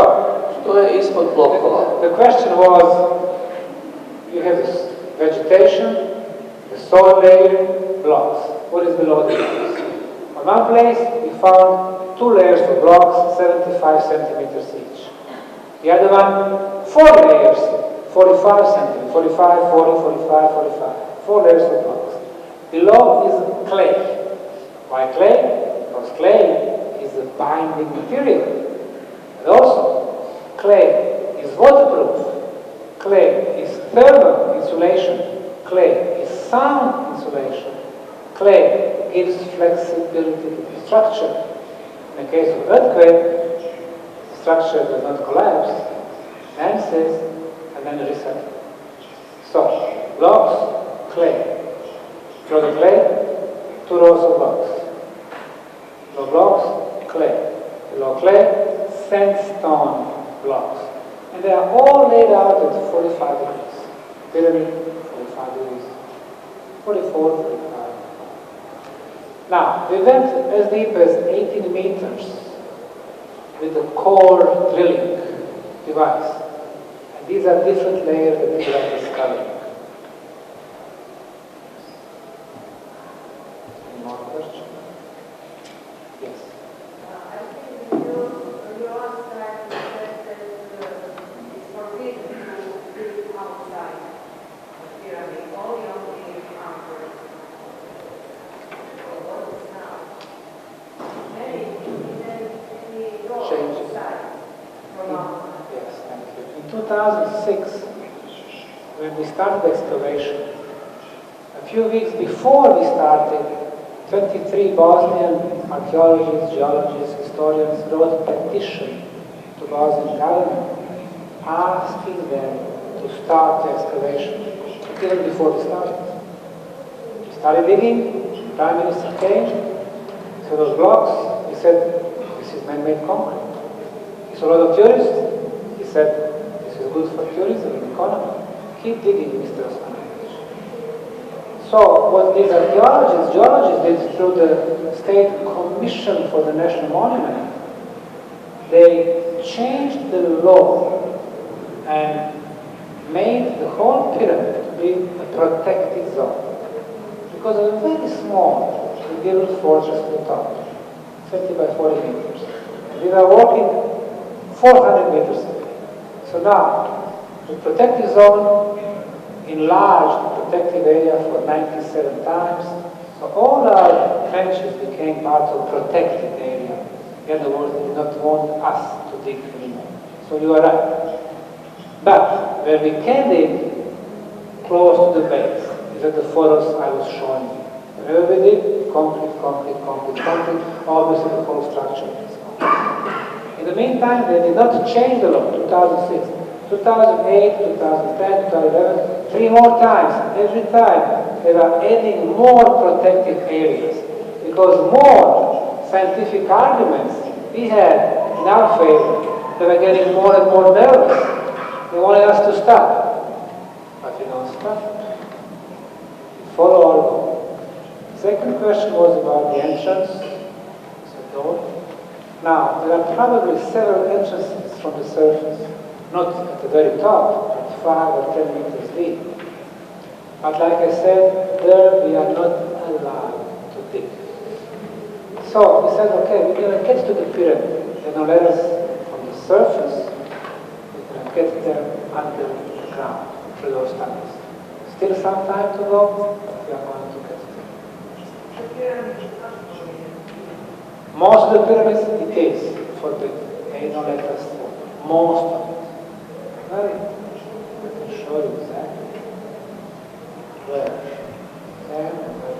što je ispod blokova? The question was, you have this vegetation, the soil layer, blocks. What is below the blocks? On one place, we found 2 layers of blocks, 75 centimeters each. The other one, 4 layers, 45 centimeters, 45, 40, 45, 45. 4 layers of blocks. Below is clay. Why clay? Because clay is the binding material. And also, clay is waterproof. Clay is thermal insulation. Clay is sound insulation. Clay gives flexibility to the structure. In the case of earthquake, the structure does not collapse, dances, and then reset. So, blocks, clay. Below the clay, 2 rows of blocks. Below blocks, clay. Below clay, sandstone blocks. And they are all laid out at 45 degrees. Pyramid, 45 degrees. 44, 45. Now, we went as deep as 18 meters with the core drilling device. And these are different layers that we are discovering. Any more questions? Yes. I think you last time said that it's forbidden to build outside the pyramid, only on the outer. What is now? Many doors outside from outside. Yes, thank you. In 2006, when we started excavation, a few weeks before we started, 23 Bosnian archaeologists, geologists, historians wrote a petition to Bosnian government asking them to start the excavation. even before we started. We started digging, the Prime Minister came, he saw those blocks, he said, this is man-made concrete. He saw a lot of tourists, he said, this is good for tourism and economy. Keep digging, Mr. Osmanagich. So what these archaeologists, geologists did through the State Commission for the National Monument, they changed the law and made the whole pyramid to be a protected zone. Because it was very small, medieval fortress at the top, 30 by 40 meters. And we were walking 400 meters away. So now, the protected zone enlarged the protective area for 97 times. So all our trenches became part of protected area. In other words, they did not want us to dig anymore. So you are right. But where we can dig, close to the base, these are the photos I was showing you. Wherever we dig, concrete, concrete, concrete, concrete, obviously the whole structure is concrete. In the meantime, they did not change the law, 2006. 2008, 2010, 2011, 3 more times. Every time they were adding more protected areas because more scientific arguments we had in our favor. They were getting more and more nervous. They wanted us to stop. But we don't stop. We follow our goal. Second question was about the entrance. The door. Now, there are probably several entrances from the surface. Not at the very top, but 5 or 10 meters deep. But like I said, there we are not allowed to dig. So we said, okay, we're going to get to the pyramid. They're going to let us from the surface, we're going to get there under the ground through those tunnels. Still some time to go, but we are going to get there. The pyramid is not forbidden. Most of the pyramids, it is forbidden. They don't let us through. Most of it. Very. I can show you exactly where. There and where.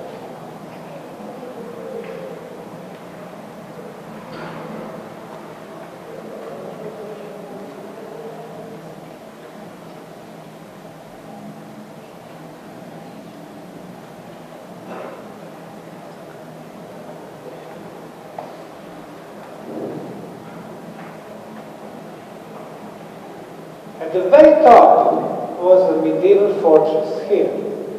At the very top was a medieval fortress here.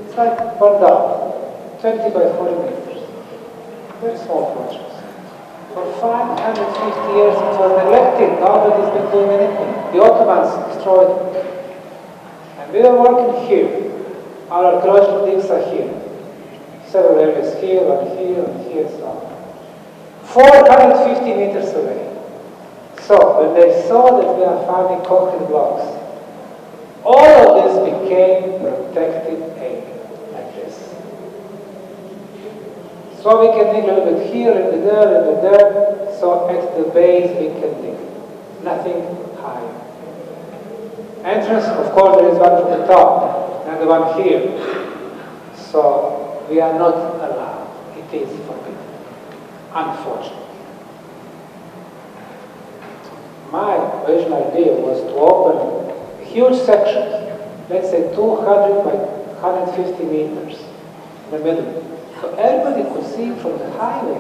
It's like burned out, 20 by 40 meters. Very small fortress. For 550 years it was neglected. Nobody's been doing anything. The Ottomans destroyed it. And we were working here. Our archaeological digs are here. Several areas here, and here, and here, so on. 450 meters away. So, when they saw that we are finding concrete blocks, all of this became protected area, like this. So we can dig a little bit here, a little bit there, a little bit there. So at the base we can dig. Nothing higher. Entrance, of course, there is one from the top, and the one here. So we are not allowed. It is forbidden, unfortunately. My original idea was to open a huge section, let's say 200 by 150 meters in the middle. So everybody could see from the highway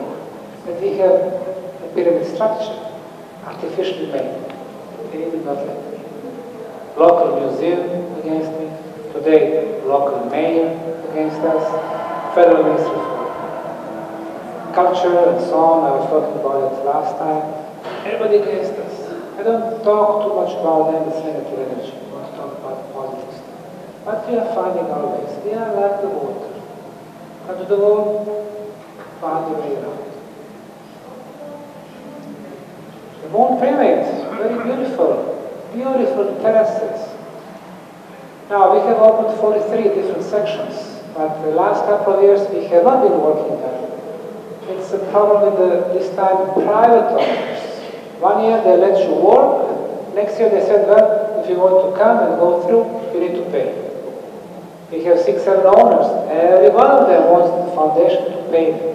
that we have a pyramid structure, artificially made. They did not let me. Local museum against me, today local mayor against us, federal ministry for culture and so on. I was talking about it last time. Everybody against us. I don't talk too much about them, it's negative energy. I want to talk about positive stuff. But we are finding our ways. We are like the water. Come to the wall, find your way around. The Moon Pyramid, very beautiful. Beautiful terraces. Now, we have opened 43 different sections, but the last couple of years we have not been working there. It's a problem with this time private owners. One year they let you work, next year they said, well, if you want to come and go through, you need to pay. We have 6, 7 owners. Every one of them wants the foundation to pay them.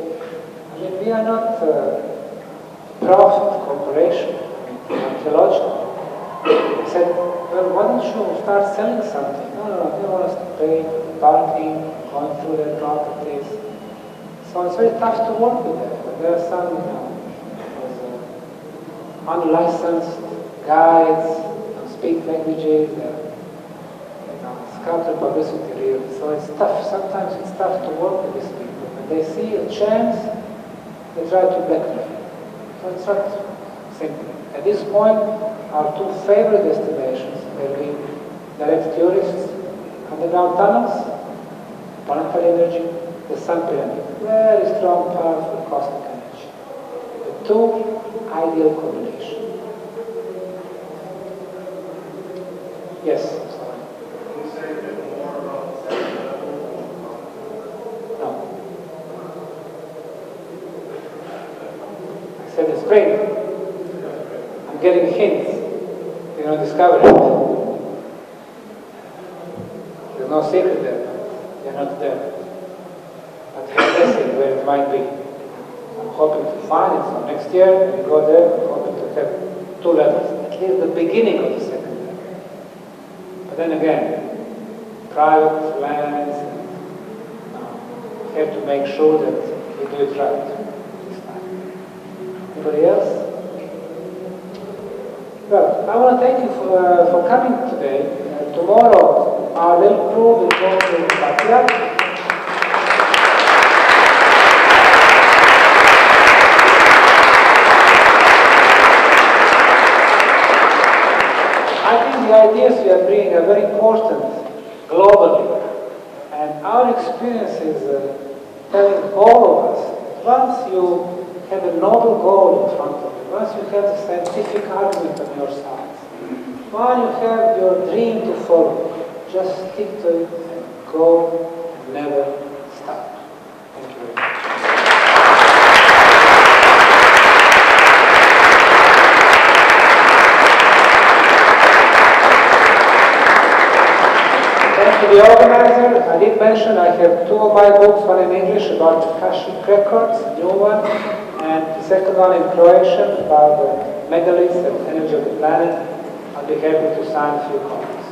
I mean, we are not a profit corporation, archaeological. They said, well, why don't you start selling something? No, they want us to pay. parking, going through their properties. So it's very tough to work with them. But there are some, unlicensed guides, speak languages, scatter publicity really. So it's tough. Sometimes it's tough to work with these people. When they see a chance, they try to blackmail. So it's not simple. At this point, our two favorite destinations will be direct tourists, underground tunnels, planetary energy, the sun pyramid. Very strong, powerful cosmic energy. The two ideal combination. Yes, sorry. Can you say a bit more about the second level? No. I said it's great. I'm getting hints. You know, discovery. There's no secret there. They're not there. But I'm guessing where it might be. I'm hoping to find it. So next year, when we go there, I'm hoping to have 2 levels. At least the beginning of the second level. But then again, private lands, have to make sure that we do it right this time. Anybody else? Well, I want to thank you for coming today. Tomorrow, our little crew will go to Batya. I think the ideas we are bringing are very important globally. And our experience is telling all of us that once you have a noble goal in front of you, once you have the scientific argument on your side, while you have your dream to follow, just stick to it and go and never stop. Thank you very much. Thank you, the organizer. I did mention I have 2 of my books, one in English about Akashic records, a new one, and the second one in Croatian about the megaliths and energy of the planet. I'll be happy to sign a few copies.